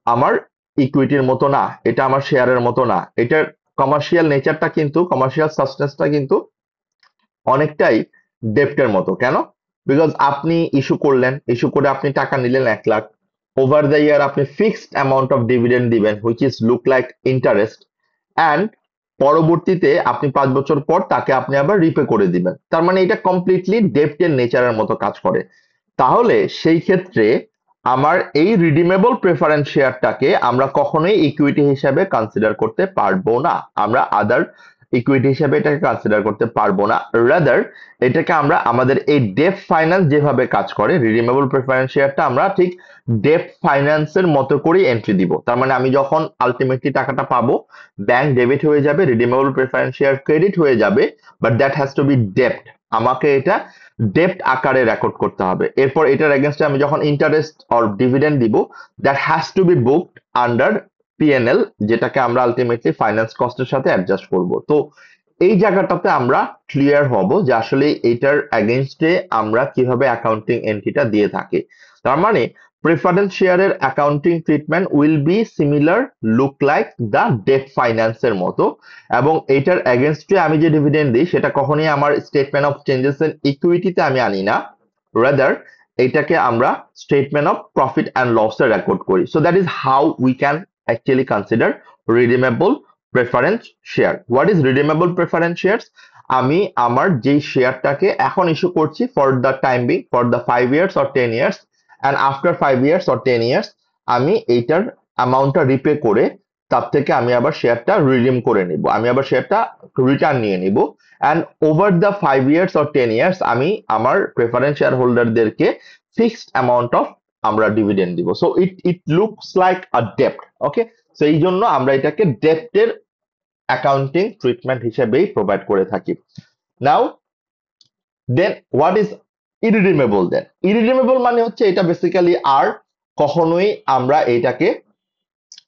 আমার ইকুইটির মতো না, এটা আমার শেয়ারের মতো না। এটার কমার্শিয়াল নেচারটা কিন্তু, কমার্শিয়াল সাবস্টেন্সটা কিন্তু অনেকটাই ডেপ্টের মতো। কেন? বিকজ আপনি ইস্যু করলেন, ইস্যু করে আপনি টাকা নিলেন 1 লাখ, ওভার দ্য ইয়ার আপনি ফিক্সড অ্যামাউন্ট অফ ডিভিডেন্ড দিবেন, which is look like interest, and পরবর্তীতে আপনি 5 বছর পর তাকে আপনি আবার রিপে করে দিবেন। তার মানে এটা কমপ্লিটলি ডেপ্টের নেচারের মতো কাজ করে। তাহলে সেই ক্ষেত্রে আমার এই রিডিমেবল প্রেফারেন্স শেয়ারটাকে আমরা কখনোই ইকুইটি হিসাবে কনসিডার করতে পারবো না, আমরা আদার ইকুইটি হিসাবে এটাকে কনসিডার করতে পারবো না। রাদার এটাকে আমরা আমাদের এই ডেপ ফাইন্যান্স যেভাবে কাজ করে, রিডিমেবল প্রেফারেন্স শেয়ারটা আমরা ঠিক ডেপ ফাইন্যান্সের মতো করেই এন্ট্রি দিব। তার মানে আমি যখন আলটিমেটলি টাকাটা পাবো, ব্যাংক ডেবিট হয়ে যাবে, রিডিমেবল প্রেফারেন্স শেয়ার ক্রেডিট হয়ে যাবে, but that has to B ডেপ্ট। আমাকে এটা ডেপ্ট আকারে রেকর্ড করতে হবে। এরপর এটার এগেনস্টে আমি যখন ইন্টারেস্ট অর ডিভিডেন্ড দিব, that has to be booked under PNL, যেটাকে আমরা আলটিমেটলি ফাইন্যান্স কস্টের সাথে অ্যাডজাস্ট করব। তো এই জায়গাটাতে আমরা ক্লিয়ার হব যে আসলে এটার এগেইনস্টে আমরা কিভাবে অ্যাকাউন্টিং এন্ট্রিটা দিয়ে থাকি। তার মানে প্রেফারেন্স শেয়ারের accounting treatment will be similar, look like the debt ফাইন্যান্সের মতো, এবং এটার এগেইনস্টে আমি যে ডিভিডেন্ড দিই সেটা কখনোই আমার স্টেটমেন্ট অফ চেঞ্জেস ইন ইকুইটিতে আমি আনি না, রাদার এটাকে আমরা স্টেটমেন্ট অফ প্রফিট অ্যান্ড লসে রেকর্ড করি। So that is how we can actually consider redeemable preference share. What is redeemable preference shares? আমি আমার যেই শেয়ারটাকে এখন ইস্যু করছি for the time being, for the 5 years or 10 years, and after 5 years or 10 years আমি এইটার অ্যামাউন্টটা repay করে তার থেকে আমি আবার শেয়ারটা রিডিম করে নিব, আমি আবার শেয়ারটা রিটার্ন নিয়ে নিব, and over the 5 years or 10 years আমি আমার প্রেফারেন্স শেয়ার হোল্ডারদেরকে ফিক্সড অ্যামাউন্ট অফ আমরা ডিভিডেন্ড দিব। So it looks like a ডেপ্ট। ওকে, সো এই জন্য আমরা এটাকে ডেপ্টের অ্যাকাউন্টিং ট্রিটমেন্ট হিসেবেই প্রোভাইড করে থাকি। নাও দেন হোয়াট ইজ ইরিডিমেবল? দেন ইরিডিমেবল মানে হচ্ছে এটা বেসিক্যালি আর কখনোই আমরা এটাকে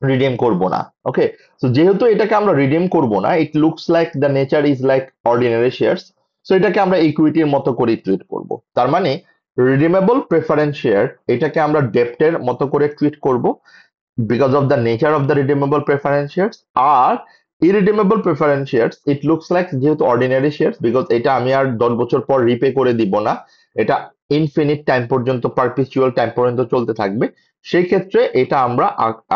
রিডিম করব না। ওকে, সো যেহেতু এটাকে আমরা রিডিম করব না, ইট looks like the nature is like ordinary shares, so এটাকে আমরা ইকুইটির মতো করে ট্রিট করব। তার মানে রিডিমেবল প্রেফারেন্স শেয়ার এটাকে আমরা ডেপ্টের মতো করে ট্রিট করব because of the nature of the redeemable preference shares, R irredeemable preference shares it looks like যেহেতু ordinary shares, because এটা আমি আর 10 বছর পর রিপে করে দিব না, এটা ইনফিনিট টাইম পর্যন্ত, পারপিচুয়াল টাইম পর্যন্ত চলতে থাকবে, সেই ক্ষেত্রে এটা আমরা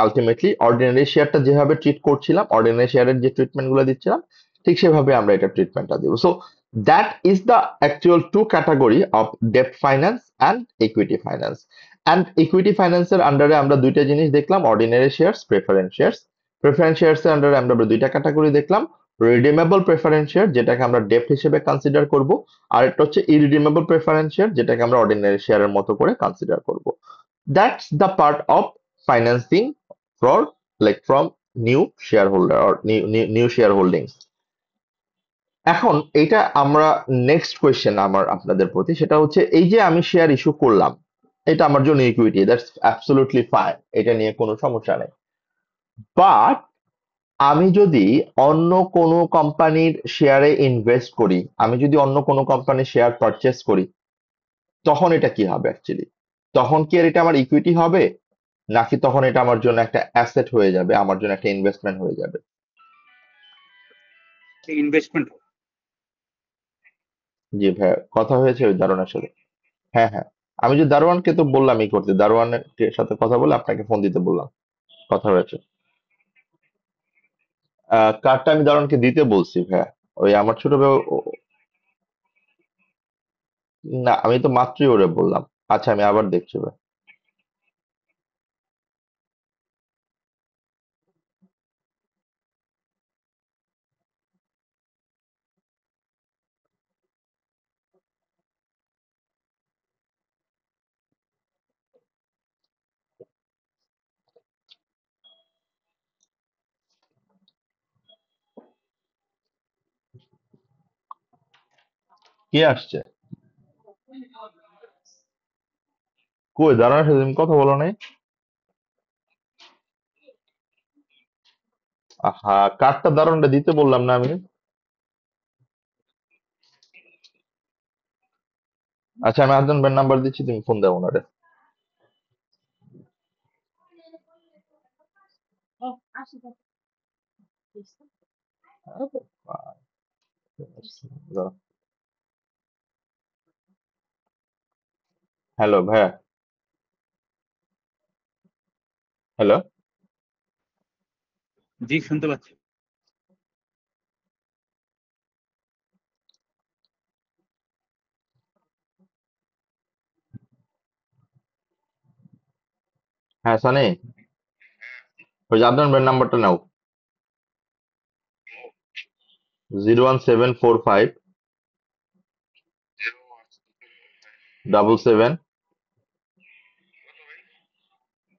আলটিমেটলি অর্ডিনারি শেয়ারটা যেভাবে ট্রিট করছিলাম, অর্ডিনারি শেয়ারের যে ট্রিটমেন্ট গুলো দিচ্ছিলাম ঠিক সেভাবে আমরা এটা ট্রিটমেন্টটা দিব। So that is the actual two category of ডেপ্ট finance and equity finance. And equity ফাইন্যান্সের আন্ডারে আমরা দুইটা জিনিস দেখলাম, ordinary shares, preference shares. Preference shares এর আন্ডারে আমরা দুইটা ক্যাটাগরি দেখলাম, রিডিমেবল প্রেফারেন্স শেয়ার যেটাকে আমরা ডেপ্ট হিসেবে কনসিডার করব, আর একটা হচ্ছে ইরিডিমেবল প্রেফারেন্স শেয়ার যেটাকে আমরা অর্ডিনারি শেয়ারের মতো করে কনসিডার করব। That's the part of financing for like from new share holder or new share holdings. এখন এটা আমরা নেক্সট কোয়েশ্চেন আমার আপনাদের প্রতি, সেটা হচ্ছে এই যে আমি শেয়ার ইস্যু করলাম এটা আমার জন্য ইকুইটি, দ্যাটস অ্যাবসলিউটলি ফাইন, এটা নিয়ে কোনো সমস্যা নেই। বাট আমি যদি অন্য কোনো কোম্পানির শেয়ারে ইনভেস্ট করি, আমি যদি অন্য কোনো কোম্পানির শেয়ার পারচেস করি, তখন এটা কি হবে অ্যাকচুয়ালি? তখন কি আর এটা আমার ইকুইটি হবে, নাকি তখন এটা আমার জন্য একটা অ্যাসেট হয়ে যাবে, আমার জন্য একটা ইনভেস্টমেন্ট হয়ে যাবে? ইনভেস্টমেন্ট। জি ভাইয়া, কথা হয়েছে ওই দারোয়ানের সাথে। হ্যাঁ হ্যাঁ, আমি যে দারোয়ানকে তো বললামই করতে, দারোয়ানের সাথে কথা বলে আপনাকে ফোন দিতে বললাম, কথা হয়েছে। কার্ডটা আমি দারোয়ানকে দিতে বলছি ভাইয়া, ওই আমার ছোট ভাই না, আমি তো মাত্রই ওরে বললাম। আচ্ছা, আমি আবার দেখছি ভাই। কে আসছে? কই দারোয়ানের সাথে তুমি কথা বলো নাই? আহা, কার্ডটা দারোয়ানটা দিতে বললাম না আমি? আচ্ছা, আমি আদনান ভাইয়ের নাম্বার দিচ্ছি, তুমি ফোন দাও ওনারে। হ্যালো ভাইয়া। হ্যালো। জি, শুনতে পাচ্ছি। হ্যাঁ সানি, ওই যে আদনান ভাইয়ের নাম্বারটা নাও, 01745 77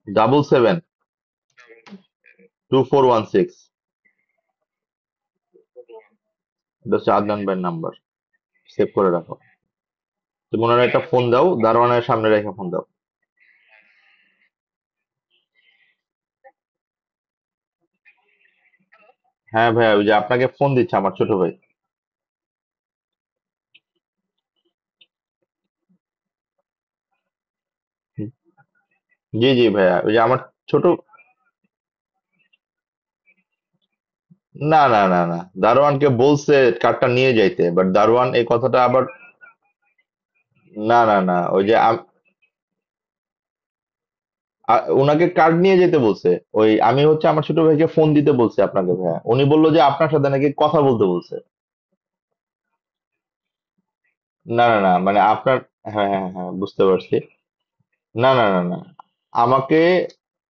77 2416। এটা হচ্ছে আদনান ভাইয়ের নাম্বার, সেভ করে রাখো। তুমি ওনার একটা ফোন দাও, দারোয়ানের সামনে রেখে ফোন দাও। হ্যাঁ ভাইয়া, ওই যে আপনাকে ফোন দিচ্ছে আমার ছোট ভাই। জি জি ভাইয়া, ওই যে আমার ছোট। না না না না, দারোয়ানকে বলছে কার্ডটা নিয়ে যাইতে, বাট দারোয়ান এই কথাটা আবার। না না না, ওই যে ওনাকে কার্ড নিয়ে যেতে বলছে। ওই আমি হচ্ছে আমার ছোট ভাইকে ফোন দিতে বলছে আপনাকে ভাইয়া, উনি বললো যে আপনার সাথে নাকি কথা বলতে বলছে। না না না, মানে আপনার। হ্যাঁ হ্যাঁ হ্যাঁ, বুঝতে পারছি। না না না না, আমাকে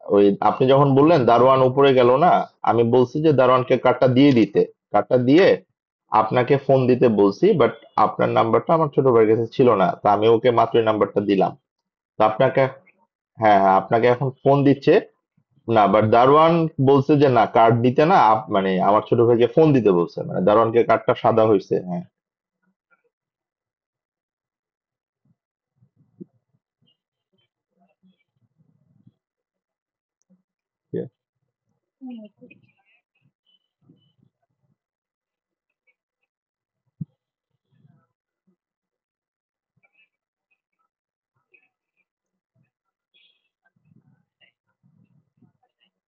ওই আপনি যখন বললেন দারোয়ান উপরে গেল না, আমি বলছি যে দারোয়ানকে কার্ডটা দিয়ে দিতে। কার্ডটা দিয়ে আপনাকে ফোন দিতে বলছি, বাট আপনার নাম্বারটা আমার ছোট ভাইয়ের কাছে ছিল না, তা আমি ওকে মাত্র নাম্বারটা দিলাম। তা আপনাকে। হ্যাঁ হ্যাঁ, আপনাকে এখন ফোন দিচ্ছে। না, বাট দারোয়ান বলছে যে না, কার্ড দিতে না, মানে আমার ছোট ভাইকে ফোন দিতে বলছে, মানে দারোয়ানকে কার্ডটা সাদা হয়েছে। হ্যাঁ। Yeah.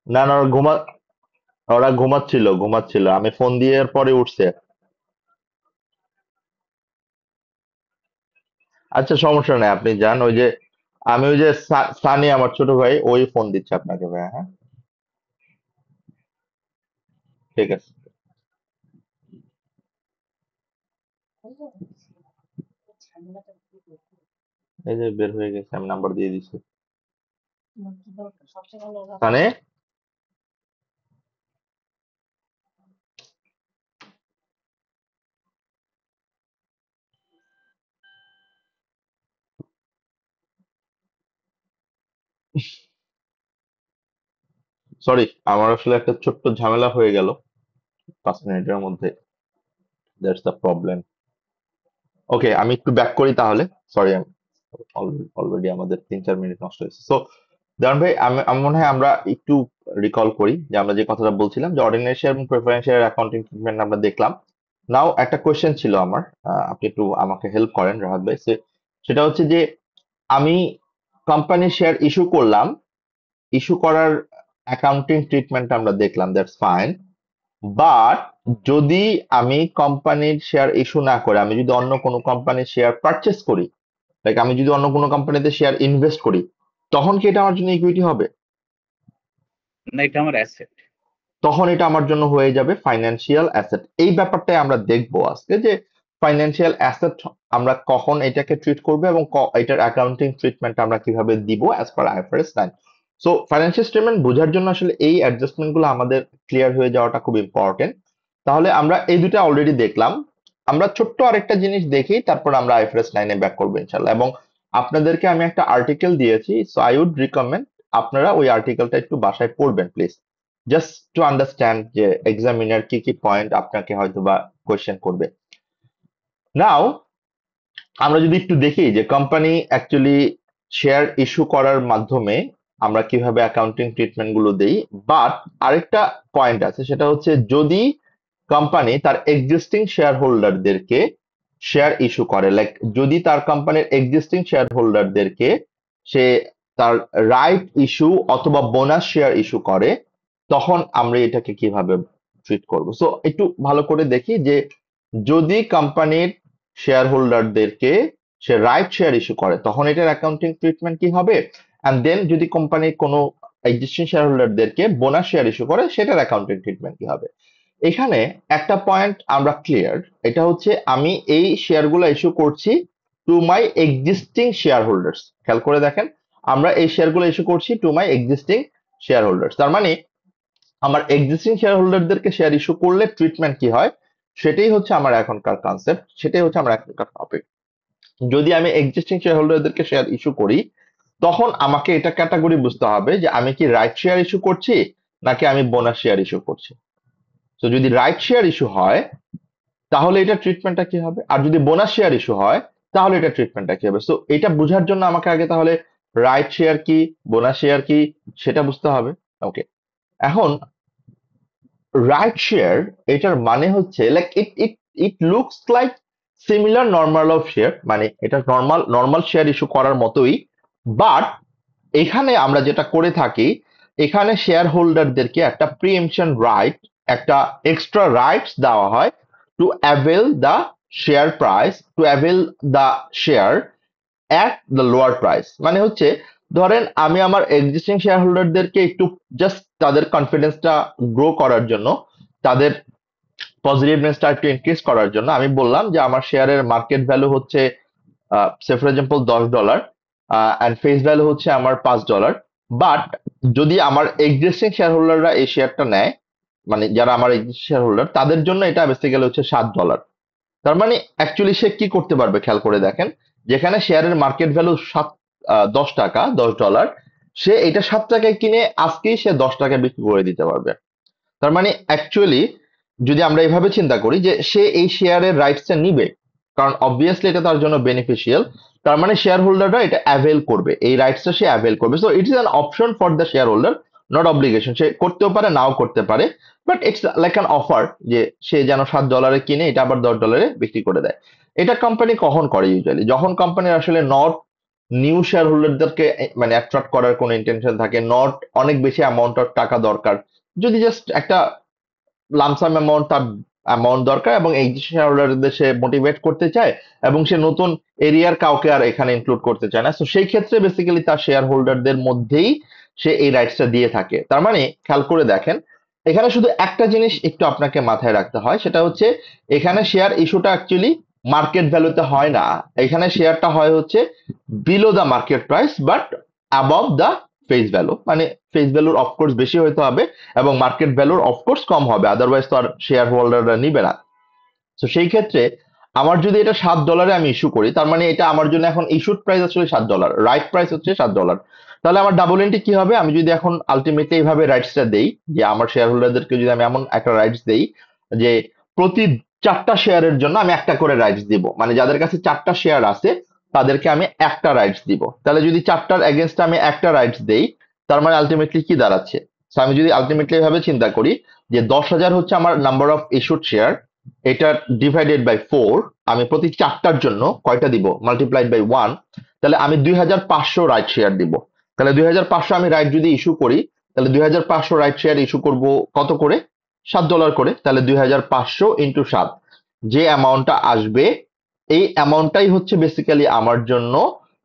না না, ওরা ঘুমাচ্ছিল ঘুমাচ্ছিল, আমি ফোন দিয়ে এর পরে উঠছে। আচ্ছা, সমস্যা নেই, আপনি যান। ওই যে আমি ওই যে সানি, আমার ছোট ভাই, ওই ফোন দিচ্ছে আপনাকে ভাই। হ্যাঁ, ঠিক আছে। এই যে বের হয়ে গেছে, আমি নাম্বার দিয়ে দিচ্ছি। সানি। সরি, আমার আসলে একটা ছোট্ট ঝামেলা হয়ে গেল 5 মিনিটের মধ্যে। That's the problem. ওকে, আমি একটু ব্যাক করি তাহলে। সরি, অলরেডি আমাদের 3-4 মিনিট নষ্ট হয়েছে। সো দারুন ভাই, আমি মনে হয় আমরা একটু রিকল করি যে আমরা যে কথাটা বলছিলাম, যে অর্ডিনারি শেয়ার এবং প্রেফারেন্স শেয়ার অ্যাকাউন্টিং ট্রিটমেন্ট আমরা দেখলাম। নাও একটা কোয়েশ্চেন ছিল আমার, আপনি একটু আমাকে হেল্প করেন রাহাত ভাই। সেটা হচ্ছে যে আমি কোম্পানির শেয়ার ইস্যু করলাম, ইস্যু করার অ্যাকাউন্টিং ট্রিটমেন্ট আমরা দেখলাম, দ্যাটস ফাইন। বাট যদি আমি কোম্পানির শেয়ার ইস্যু না করে আমি যদি অন্য কোনো কোম্পানির শেয়ার পারচেস করি, লাইক আমি যদি অন্য কোনো কোম্পানিতে শেয়ার ইনভেস্ট করি, তখন কি এটা আমার জন্য ইকুইটি হবে? না, এটা আমার অ্যাসেট। তখন এটা আমার জন্য হয়ে যাবে ফাইন্যান্সিয়াল অ্যাসেট। এই ব্যাপারটাই আমরা দেখবো আজকে, যে ফাইন্যান্সিয়াল অ্যাসেট আমরা কখন এটাকে ট্রিট করবো, এবং এটার অ্যাকাউন্টিং ট্রিটমেন্ট আমরা কিভাবে দিব as per IFRS 9। So financial statement বোঝার জন্য আসলে এই অ্যাডজাস্টমেন্ট গুলো আমাদের ক্লিয়ার হয়ে যাওয়াটা খুব ইম্পর্টেন্ট। তাহলে আমরা এই দুটা অলরেডি দেখলাম। আমরা ছোট্ট আরেকটা জিনিস দেখি, তারপর আমরা IFRS 9-এ ব্যাক করবো ইনশাল্লাহ। এবং আপনাদেরকে আমি একটা আর্টিকেল দিয়েছি, সো আই উড রিকমেন্ড আপনারা ওই আর্টিকেলটা একটু বাসায় পড়বেন প্লিজ, জাস্ট টু আন্ডারস্ট্যান্ড যে এক্সামিনার কি কি পয়েন্ট আপনাকে হয়তো বা কোয়েশ্চেন করবে। নাও আমরা যদি একটু দেখি যে কোম্পানি অ্যাকচুয়ালি শেয়ার ইস্যু করার মাধ্যমে আমরা কিভাবে অ্যাকাউন্টিং ট্রিটমেন্ট গুলো দেই। বাট আরেকটা পয়েন্ট আছে, সেটা হচ্ছে যদি কোম্পানি তার এক্সিস্টিং শেয়ার হোল্ডারদেরকে শেয়ার ইস্যু করে, লাইক যদি তার কোম্পানির এক্সিস্টিং শেয়ার হোল্ডারদেরকে সে তার রাইট ইস্যু অথবা বোনাস শেয়ার ইস্যু করে, তখন আমরা এটাকে কিভাবে ট্রিট করব। সো একটু ভালো করে দেখি যে যদি কোম্পানির শেয়ার হোল্ডারদেরকে সে রাইট শেয়ার ইস্যু করে, তখন এটার অ্যাকাউন্টিং ট্রিটমেন্ট কি হবে। অ্যান্ড দেন যদি কোম্পানির কোনো এক্সিস্টিং শেয়ার হোল্ডারদেরকে বোনাস শেয়ার ইস্যু করে, সেটার অ্যাকাউন্টিং ট্রিটমেন্ট কি হবে। এখানে একটা পয়েন্ট আমরা ক্লিয়ার, এটা হচ্ছে আমি এই শেয়ারগুলো ইস্যু করছি to my existing share holders. খেয়াল করে দেখেন, আমরা এই শেয়ারগুলো ইস্যু করছি to my existing share holders. তার মানে আমার এক্সিস্টিং শেয়ার হোল্ডারদেরকে শেয়ার ইস্যু করলে ট্রিটমেন্ট কি হয়, সেটাই হচ্ছে আমার এখনকার কনসেপ্ট, সেটাই হচ্ছে আমার এখনকার টপিক। যদি আমি এক্সিস্টিং শেয়ার হোল্ডারদেরকে শেয়ার ইস্যু করি, তখন আমাকে এটা ক্যাটাগরি বুঝতে হবে যে আমি কি রাইট শেয়ার ইস্যু করছি নাকি আমি বোনাস শেয়ার ইস্যু করছি। তো যদি রাইট শেয়ার ইস্যু হয়, তাহলে এটা ট্রিটমেন্টটা কি হবে, আর যদি বোনাস শেয়ার ইস্যু হয়, তাহলে এটা ট্রিটমেন্টটা কি হবে। সো এটা বোঝার জন্য আমাকে আগে তাহলে রাইট শেয়ার কি, বোনাস শেয়ার কি, সেটা বুঝতে হবে। ওকে। এখন রাইট শেয়ার, এটার মানে হচ্ছে like it it it looks like similar normal of share, মানে এটা নর্মাল নর্মাল শেয়ার ইস্যু করার মতোই, বাট এখানে আমরা যেটা করে থাকি, এখানে শেয়ার হোল্ডারদেরকে একটা প্রিএমশন রাইট, একটা এক্সট্রা রাইটস দেওয়া হয় two avail the share price, two avail the share at the lower price. মানে হচ্ছে ধরেন আমি আমার এক্সিস্টিং শেয়ার হোল্ডারদেরকে একটু জাস্ট তাদের কনফিডেন্সটা গ্রো করার জন্য, তাদের পজিটিভনেসটা একটু ইনক্রিজ করার জন্য আমি বললাম যে আমার শেয়ারের মার্কেট ভ্যালু হচ্ছে say for example $10, and face value হচ্ছে আমার $5। বাট যদি আমার এক্সিস্টিং শেয়ার হোল্ডাররা এই শেয়ারটা নেয়, মানে যারা আমার এক্সিস্টিং শেয়ার হোল্ডার, তাদের জন্য এটা বেসিক্যালি হচ্ছে $7। তার মানে অ্যাকচুয়ালি সে কি করতে পারবে খেয়াল করে দেখেন, যেখানে শেয়ারের মার্কেট ভ্যালু 10 টাকা, $10, সে এটা 7 টাকায় কিনে আজকেই সে 10 টাকায় বিক্রি করে দিতে পারবে। তার মানে অ্যাকচুয়ালি যদি আমরা এভাবে চিন্তা করি যে সে এই শেয়ারের রাইটসটা নিবে, কারণ অবভিয়াসলি এটা তার জন্য বেনিফিশিয়াল, তার মানে শেয়ার হোল্ডাররা এটা অ্যাভেল করবে, এই রাইটসটা সে অ্যাভেল করবে। So it is an option for the share holder, not obligation. সে করতেও পারে, নাও করতে পারে, but it's like an offer যে সে যেন $7 কিনে এটা আবার $10 বিক্রি করে দেয়। এটা কোম্পানি কখন করে ইউজুয়ালি, যখন কোম্পানির আসলে নট নিউ শেয়ার হোল্ডারদেরকে মানে অ্যাট্রাক্ট করার কোনো ইন্টেনশন থাকে, নট অনেক বেশি অ্যামাউন্ট অফ টাকা দরকার, যদি জাস্ট একটা লামসাম অ্যামাউন্ট তার অ্যামাউন্ট দরকার এবং এই শেয়ার হোল্ডারদের সে মোটিভেট করতে চায় এবং সে নতুন এরিয়ার কাউকে আর এখানে ইনক্লুড করতে চায় না, তো সেই ক্ষেত্রে বেসিক্যালি তার শেয়ার হোল্ডারদের মধ্যেই সে এই রাইটসটা দিয়ে থাকে। তার মানে খেয়াল করে দেখেন, এখানে শুধু একটা জিনিস একটু আপনাকে মাথায় রাখতে হয়, সেটা হচ্ছে এখানে শেয়ার ইস্যুটা অ্যাকচুয়ালি মার্কেট ভ্যালুতে হয় না, এখানে শেয়ারটা হয় হচ্ছে below the market price but above the face value. মানে ফেস ভ্যালুর অফকোর্স বেশি হইতে হবে এবং মার্কেট ভ্যালুর অফকোর্স কম হবে, আদারওয়াইজ তো আর শেয়ার হোল্ডাররা নিবে না। তো সেই ক্ষেত্রে আমার যদি এটা $7 আমি ইস্যু করি, তার মানে এটা আমার জন্য এখন ইস্যুড প্রাইস আসলে $7, রাইট প্রাইস হচ্ছে $7। তাহলে আমার ডাবল এন্ট্রি কি হবে, আমি যদি এখন আলটিমেটলি এইভাবে রাইটসটা দেই, যে আমার শেয়ার হোল্ডারদেরকে যদি আমি এমন একটা রাইটস দেই যে প্রতি 4টা শেয়ারের জন্য আমি একটা করে রাইটস দিব, মানে যাদের কাছে 4টা শেয়ার আছে তাদেরকে আমি একটা রাইটস দিব। তাহলে যদি 4টার এগেনস্ট আমি একটা রাইটস দেই, তার মানে আলটিমেটলি কি দাঁড়াচ্ছে, তো আমি যদি আলটিমেটলি এভাবে চিন্তা করি যে 10,000 হচ্ছে আমার নাম্বার অফ ইস্যুড শেয়ার, এটা ডিভাইডেড বাই 4, আমি প্রতি 4টার জন্য কয়টা দিব, মাল্টিপ্লাইড বাই 1, তাহলে আমি 2,500 রাইট শেয়ার দিব। তাহলে 2,500 আমি রাইট যদি ইস্যু করি, তাহলে 2,500 রাইট শেয়ার ইস্যু করব কত করে, $7 করে। তাহলে 2,500 ইন্টু 7, যে অ্যামাউন্টটা আসবে এই অ্যামাউন্টটাই হচ্ছে বেসিক্যালি আমার জন্য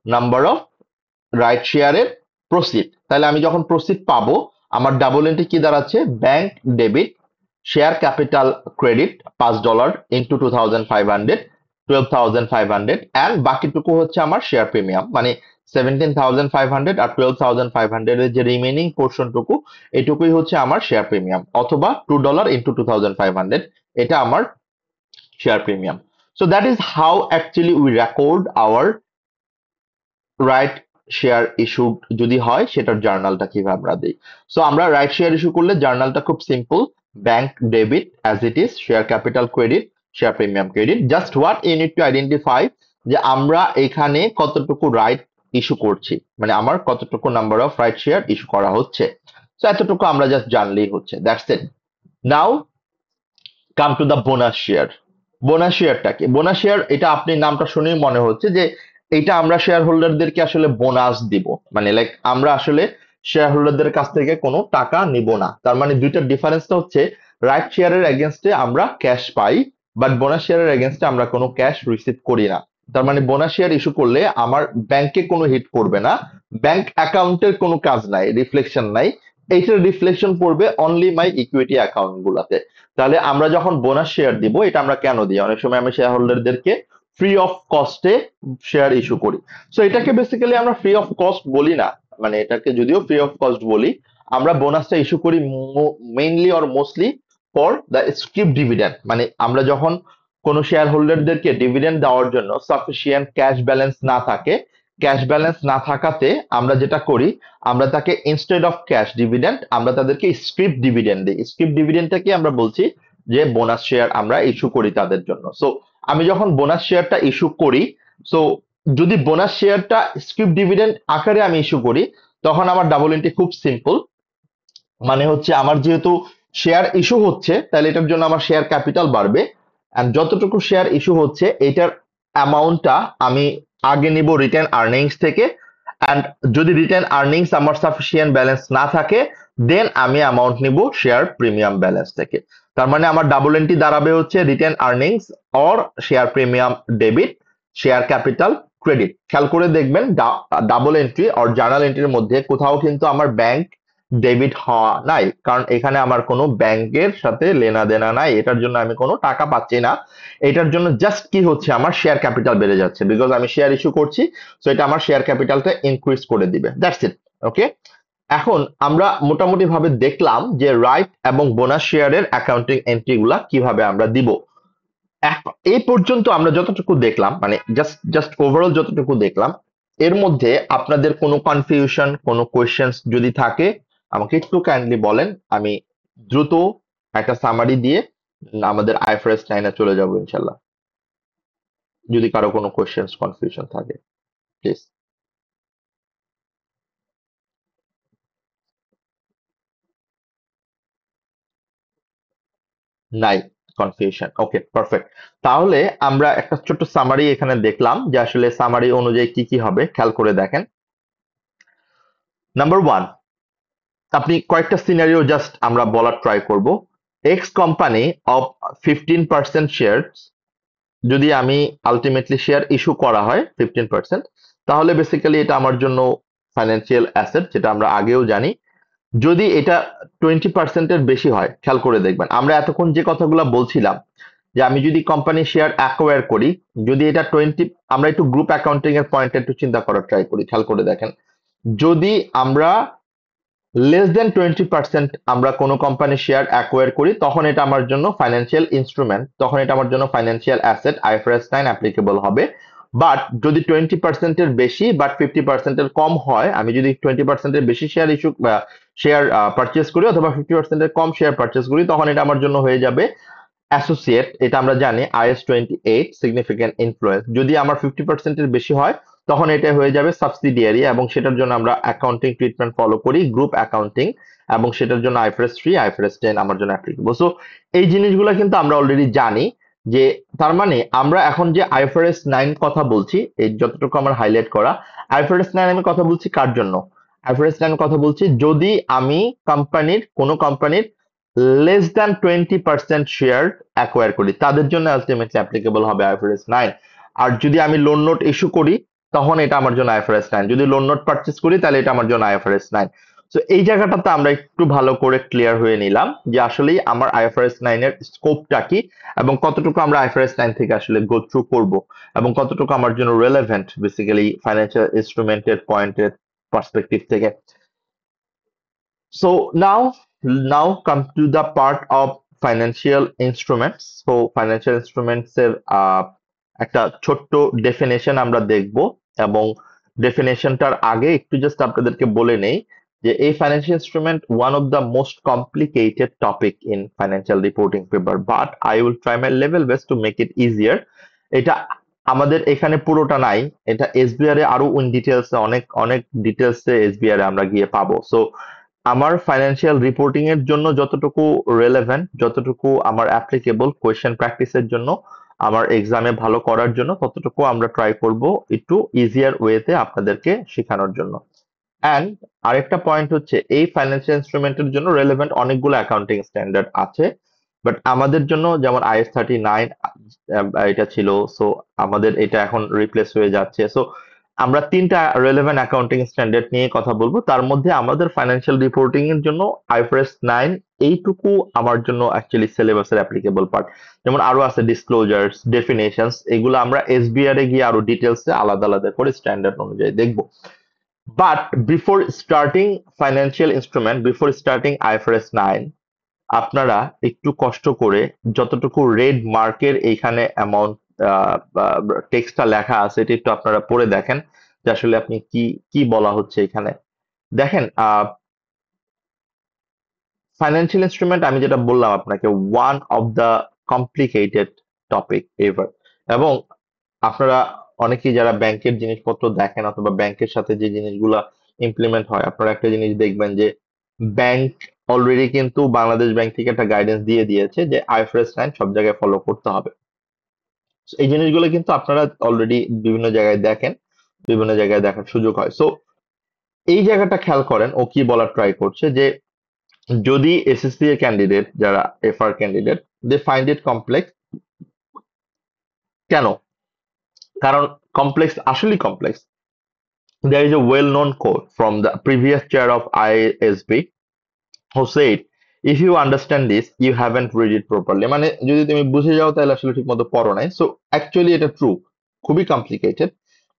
নাম্বার অফ রাইট শেয়ারের প্রসিড। তাহলে আমি যখন প্রসিড পাবো, আমার ডাবল এন্ট্রি কি দাঁড়াচ্ছে, bank debit share capital credit $5 into 2,500, 12,500, and বাকিটুকু হচ্ছে আমার শেয়ার প্রিমিয়াম, মানে 17,500 আর 12,500 এর যে রিমেনিং পোর্শনটুকু, এটুকুই হচ্ছে আমার শেয়ার প্রিমিয়াম, অথবা $2 ইন্টু 2,500, এটা আমার share premium. So that is how actually we record our right share issue যদি হয় সেটার জার্নালটা কিভাবে আমরা দিই। সো আমরা রাইট শেয়ার ইস্যু করলে জার্নালটা খুব simple, bank debit as it is, share capital credit, share premium credit, just what you need to identify যে আমরা এখানে কতটুকু রাইট ইস্যু করছি, মানে আমার কতটুকু number of right share issue করা হচ্ছে। সো এতটুকু আমরা জাস্ট জানলেই হচ্ছে, that's it. Now come to the bonus share. Bonus শেয়ারটা কি, বোনাস শেয়ার এটা আপনি নামটা শুনেই মনে হচ্ছে যে এটা আমরা শেয়ার হোল্ডারদেরকে আসলে বোনাস দিব, মানে লাইক আমরা আসলে শেয়ার হোল্ডারদের কাছ থেকে কোনো টাকা নিব না। তার মানে দুইটার ডিফারেন্সটা হচ্ছে রাইট শেয়ারের এগেনস্টে আমরা ক্যাশ পাই, বাট বোনাস শেয়ারের এগেনস্টে আমরা কোনো ক্যাশ রিসিভ করি না। তার মানে বোনাস শেয়ার ইস্যু করলে আমার ব্যাংকে কোনো হিট করবে না, ব্যাংক অ্যাকাউন্টের কোনো কাজ নাই, রিফ্লেকশন নাই, এইটার রিফ্লেকশন পড়বে অনলি মাই ইকুইটি অ্যাকাউন্ট গুলাতে। তাহলে আমরা যখন বোনাস শেয়ার দিব, এটা আমরা কেন দিই, অনেক সময় আমি শেয়ার হোল্ডারদেরকে ফ্রি অফ কস্টে শেয়ার ইস্যু করি। সো এটাকে বেসিক্যালি আমরা ফ্রি অফ কস্ট বলি না, মানে এটাকে যদিও ফ্রি অফ কস্ট বলি, আমরা বোনাসটা ইস্যু করি mainly or mostly for the script dividend. মানে আমরা যখন কোনো শেয়ার হোল্ডারদেরকে ডিভিডেন্ড দেওয়ার জন্য সাফিসিয়েন্ট ক্যাশ ব্যালেন্স না থাকে, ক্যাশ ব্যালেন্স না থাকাতে আমরা যেটা করি, আমরা তাকে ইনস্টেড অফ ক্যাশ ডিভিডেন্ড আমরা তাদেরকে স্ক্রিপ ডিভিডেন্ড দিই। স্ক্রিপ ডিভিডেন্ডটাকে আমরা বলছি যে বোনাস শেয়ার আমরা ইস্যু করি তাদের জন্য। সো আমি যখন বোনাস শেয়ারটা ইস্যু করি, সো যদি বোনাস শেয়ারটা স্ক্রিপ ডিভিডেন্ড আকারে আমি ইস্যু করি, তখন আমার ডাবল এন্ট্রি খুব সিম্পল, মানে হচ্ছে আমার যেহেতু শেয়ার ইস্যু হচ্ছে তাহলে এটার জন্য আমার শেয়ার ক্যাপিটাল বাড়বে, এন্ড যতটুকু শেয়ার ইস্যু হচ্ছে এটার অ্যামাউন্টটা আমি আগে নিব রিটেন আর্নিংস থেকে, এন্ড যদি রিটেন আর্নিংস আমার সাফিসিয়েন্ট ব্যালেন্স না থাকে দেন আমি অ্যামাউন্ট নিব শেয়ার প্রিমিয়াম ব্যালেন্স থেকে। তার মানে আমার ডাবল এন্ট্রি দাঁড়াবে হচ্ছে written earnings or share premium debit, share capital credit. খেয়াল করে দেখবেন ডাবল এন্ট্রি অর জার্নাল এন্ট্রির মধ্যে কোথাও কিন্তু আমার ব্যাংক ডেবিট হওয়া নাই, কারণ এখানে আমার কোনো ব্যাংকের সাথে লেনা দেনা নাই, এটার জন্য আমি কোনো টাকা পাচ্ছি না। এটার জন্য জাস্ট কি হচ্ছে আমার শেয়ার ক্যাপিটাল বেড়ে যাচ্ছে, বিকজ আমি শেয়ার ইস্যু করছি, সো এটা আমার শেয়ার ক্যাপিটালটা ইনক্রিজ করে দিবে, দ্যাটস ইট। ওকে, এখন আমরা মোটামুটি ভাবে দেখলাম যে রাইট এবং বোনাস শেয়ারের অ্যাকাউন্টিং এন্ট্রি গুলা কিভাবে আমরা দিব। এই পর্যন্ত আমরা যতটুকু দেখলাম, মানে জাস্ট জাস্ট ওভারঅল যতটুকু দেখলাম, এর মধ্যে আপনাদের কোনো কনফিউশন, কোনো কোয়েশ্চেন্স যদি থাকে আমাকে একটু কাইন্ডলি বলেন, আমি দ্রুত একটা সামারি দিয়ে আমাদের আইএফআরএস 9 এ চলে যাব ইনশাল্লাহ, যদি কারো কোনো কোয়েশ্চেন্স কনফিউশন থাকে প্লিজ। নাই কনফিউশন, ওকে পারফেক্ট। তাহলে আমরা একটা ছোট্ট সামারি এখানে দেখলাম যে আসলে সামারি অনুযায়ী কি কি হবে, খেয়াল করে দেখেন। নাম্বার ওয়ান, আপনি কয়েকটা সিনারিও জাস্ট আমরা বলার ট্রাই করব। এক্স কোম্পানি অফ 15% শেয়ার, যদি আমি আলটিমেটলি শেয়ার ইস্যু করা হয় 15%, তাহলে বেসিক্যালি এটা আমার জন্য ফাইন্যান্সিয়াল অ্যাসেট, যেটা আমরা আগেও জানি। যদি এটা 20%-এর বেশি হয়, খেয়াল করে দেখবেন আমরা এতক্ষণ যে কথাগুলো বলছিলাম যে আমি যদি কোম্পানি শেয়ার অ্যাকোয়ার করি, যদি এটা 20, আমরা একটু গ্রুপ অ্যাকাউন্টিং এর পয়েন্ট একটু চিন্তা করার ট্রাই করি, খেয়াল করে দেখেন। যদি আমরা লেস দেন 20% আমরা কোনো কোম্পানি শেয়ার অ্যাকোয়ার করি, তখন এটা আমার জন্য ফাইন্যান্সিয়াল ইনস্ট্রুমেন্ট, তখন এটা আমার জন্য ফাইন্যান্সিয়াল অ্যাসেট, আইএফআরএস 9 অ্যাপ্লিকেবল হবে। বাট যদি 20%-এর বেশি বাট 50%-এর কম হয়, আমি যদি 20%-এর বেশি শেয়ার ইস্যু শেয়ার পারচেস করি অথবা 50%-এর কম শেয়ার পারচেস করি, তখন এটা আমার জন্য হয়ে যাবে অ্যাসোসিয়েট। এটা আমরা জানি IAS 28 সিগনিফিকেন্ট ইনফ্লুয়েন্স। যদি আমার 50%-এর বেশি হয় তখন এটা হয়ে যাবে সাবসিডিয়ারি, এবং সেটার জন্য আমরা অ্যাকাউন্টিং ট্রিটমেন্ট ফলো করি গ্রুপ অ্যাকাউন্টিং, এবং সেটার জন্য আইফআরএস 3 আইফআরএস 10 আমার জন্য অ্যাপ্লিকেবল। সো এই জিনিসগুলো কিন্তু আমরা অলরেডি জানি, যে তার মানে আমরা এখন যে আইফআরএস 9 কথা বলছি, এই যতটুকু আমার হাইলাইট করা, আইফআরএস 9 আমি কথা বলছি কার জন্য? আইফআরএস 9 কথা বলছি যদি আমি কোনো কোম্পানির লেস দ্যান 20% শেয়ার অ্যাকোয়ার করি, তাদের জন্য আলটিমেটলি অ্যাপ্লিকেবল হবে আইফআরএস 9। আর যদি আমি লোন নোট ইস্যু করি তখন এটা আমার জন্য আইএফআরএস 9, যদি লোন নোট পারচেজ করি তাহলে এটা আমার জন্য আইএফআরএস 9। সো এই জায়গাটাতে আমরা একটু ভালো করে ক্লিয়ার হয়ে নিলাম যে আসলেই আমার আইএফআরএস 9 এর স্কোপটা কি, এবং কতটুকু আমরা আইএফআরএস 9 থেকে আসলে গো থ্রু করব, এবং কতটুকু আমার জন্য রেলেভেন্ট বেসিক্যালি ফাইন্যান্সিয়াল ইনস্ট্রুমেন্টের পয়েন্টের পার্সপেক্টিভ থেকে। So now come to the part of financial instruments. So financial instruments এর একটা ছোট্ট ডেফিনেশন আমরা দেখব, এবং ডেফিনেশনটার আগে একটু জাস্ট আপনাদেরকে বলে নেই যে এই financial instrument one of the most complicated topic in financial reporting paper, but I will try my level best to make it easier. এটা আমাদের এখানে পুরোটা নাই, এটা এসবিআর এ আরো ইন ডিটেলস, অনেক অনেক ডিটেলস এসবিআর এ আমরা গিয়ে পাবো। সো আমার ফাইন্যান্সিয়াল রিপোর্টিং এর জন্য যতটুকু রেলেভেন্ট, যতটুকু আমার অ্যাপ্লিকেবল কোয়েশ্চেন প্র্যাকটিসের জন্য, আমার এক্সামে ভালো করার জন্য, ততটুকু আমরা ট্রাই করব একটু ইজিয়ার ওয়েতে আপনাদেরকে শেখানোর জন্য। অ্যান্ড আরেকটা পয়েন্ট হচ্ছে এই ফাইন্যান্সিয়াল ইনস্ট্রুমেন্টের জন্য রেলেভেন্ট অনেকগুলো অ্যাকাউন্টিং স্ট্যান্ডার্ড আছে, বাট আমাদের জন্য যেমন IAS 39 এটা ছিল, সো আমাদের এটা এখন রিপ্লেস হয়ে যাচ্ছে। সো আমরা তিনটা রেলেভেন্ট অ্যাকাউন্টিং স্ট্যান্ডার্ড নিয়ে কথা বলবো, তার মধ্যে আমাদের ফাইন্যান্সিয়াল রিপোর্টিং এর জন্য আইফআরএস 9 এইটুকু আমার জন্য অ্যাকচুয়ালি সিলেবাসের অ্যাপ্লিকেবল পার্ট। যেমন আরো আছে ডিসক্লোজারস, ডেফিনেশনস, এগুলো আমরা এসবিআর এ গিয়ে আরো ডিটেলসে আলাদা আলাদা করে স্ট্যান্ডার্ড অনুযায়ী দেখবো। But before starting financial instrument, before starting IFRS 9, আপনারা একটু কষ্ট করে যতটুকু রেড মার্কের এইখানে অ্যামাউন্ট টেক্সটটা লেখা আছে এটা একটু আপনারা পড়ে দেখেন যে আসলে আপনি কি কি বলা হচ্ছে এখানে। দেখেন, ফাইন্যান্সিয়াল ইনস্ট্রুমেন্ট আমি যেটা বললাম আপনাকে, one of the complicated topic ever. এবং আপনারা অনেকেই যারা ব্যাংকের জিনিসপত্র দেখেন অথবা ব্যাংকের সাথে যে জিনিসগুলা ইমপ্লিমেন্ট হয়, আপনারা একটা জিনিস দেখবেন যে ব্যাংক অলরেডি কিন্তু বাংলাদেশ ব্যাংক থেকে একটা গাইডেন্স দিয়ে দিয়েছে যে আইএফআরএস 9 সব জায়গায় ফলো করতে হবে। এই জিনিসগুলো কিন্তু আপনারা অলরেডি বিভিন্ন জায়গায় দেখেন, বিভিন্ন জায়গায় দেখার সুযোগ হয়। সো এই জায়গাটা খেয়াল করেন ও কি বলার ট্রাই করছে যে যদি এসএসসি এর ক্যান্ডিডেট যারা FR candidate they find it complex. কেন? কারণ কমপ্লেক্স আসলেই complex. There is a well-known quote from the previous chair of ISB who said, if you understand this, you haven't read it properly. মানে যদি তুমি বুঝে যাও তাহলে আসলে ঠিকমতো পড়ো নাই। সো অ্যাকচুয়ালি এটা ট্রু, খুবই কমপ্লিকেটেড,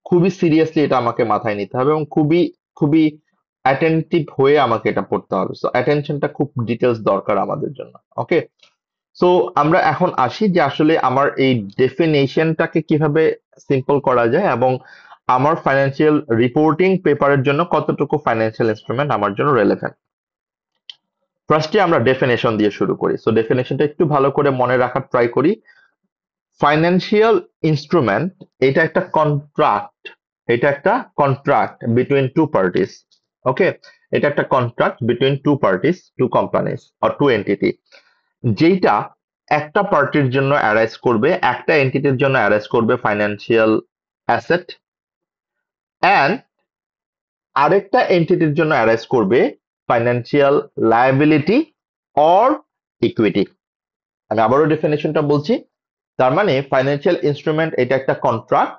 খুবই সিরিয়াসলি এটা আমাকে মাথায় নিতে হবে এবং খুবই খুবই অ্যাটেন্টিভ হয়ে আমাকে এটা পড়তে হবে। সো অ্যাটেনশনটা খুব ডিটেলস দরকার আমাদের জন্য। ওকে, সো আমরা এখন আসি যে আসলে আমার এই ডেফিনেশনটাকে কিভাবে সিম্পল করা যায় এবং আমার ফাইন্যান্সিয়াল রিপোর্টিং পেপারের জন্য কতটুকু ফাইন্যান্সিয়াল ইনস্ট্রুমেন্ট আমার জন্য রেলেভেন্ট। ফার্স্টে আমরা ডেফিনেশন দিয়ে শুরু করি। সো ডেফিনেশনটা একটু ভালো করে মনে রাখার ট্রাই করি। ফাইন্যান্সিয়াল ইনস্ট্রুমেন্ট এটা একটা কন্ট্রাক্ট, এটা একটা contract between two parties. Okay, এটা একটা contract between two parties, two companies or two entity, যেটা একটা পার্টির জন্য অ্যারাইজ করবে, একটা এন্টিটির জন্য অ্যারাইজ করবে ফাইন্যান্সিয়াল অ্যাসেট, অ্যান্ড আরেকটা এন্টিটির জন্য অ্যারাইজ করবে ফাইন্যান্সিয়াল লায়াবিলিটি অর ইকুইটি। আমি আবারও ডেফিনেশনটা বলছি। তার মানে ফাইন্যান্সিয়াল ইনস্ট্রুমেন্ট এটা একটা কন্ট্রাক্ট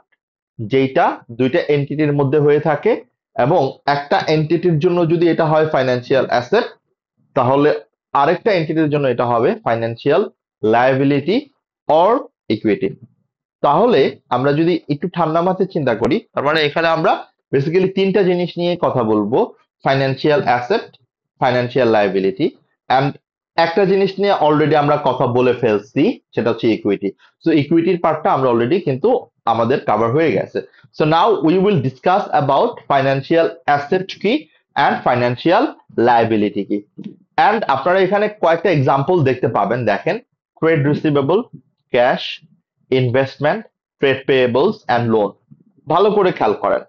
যেটা দুইটা এন্টিটির মধ্যে হয়ে থাকে এবং একটা এন্টিটির জন্য যদি এটা হয় ফাইন্যান্সিয়াল অ্যাসেট, তাহলে আরেকটা এন্টিটির জন্য এটা হবে ফাইন্যান্সিয়াল লায়াবিলিটি অর ইকুইটি। তাহলে আমরা যদি একটু ঠান্ডা মাথায় চিন্তা করি, তার মানে এখানে আমরা বেসিক্যালি তিনটা জিনিস নিয়ে কথা বলবো, financial asset, financial liability, and একটা জিনিস নিয়ে অলরেডি আমরা কথা বলে ফেলছি, সেটা হচ্ছে ইকুইটি। সো ইকুইটির পার্টটা আমরা অলরেডি কিন্তু আমাদের কভার হয়ে গেছে। So now we will discuss about financial asset কি অ্যান্ড ফাইন্যান্সিয়াল লায়াবিলিটি কি। অ্যান্ড আপনারা এখানে কয়েকটা এক্সাম্পল দেখতে পাবেন। দেখেন, trade receivable, cash, investment, trade payables and loan. ভালো করে খেয়াল করেন।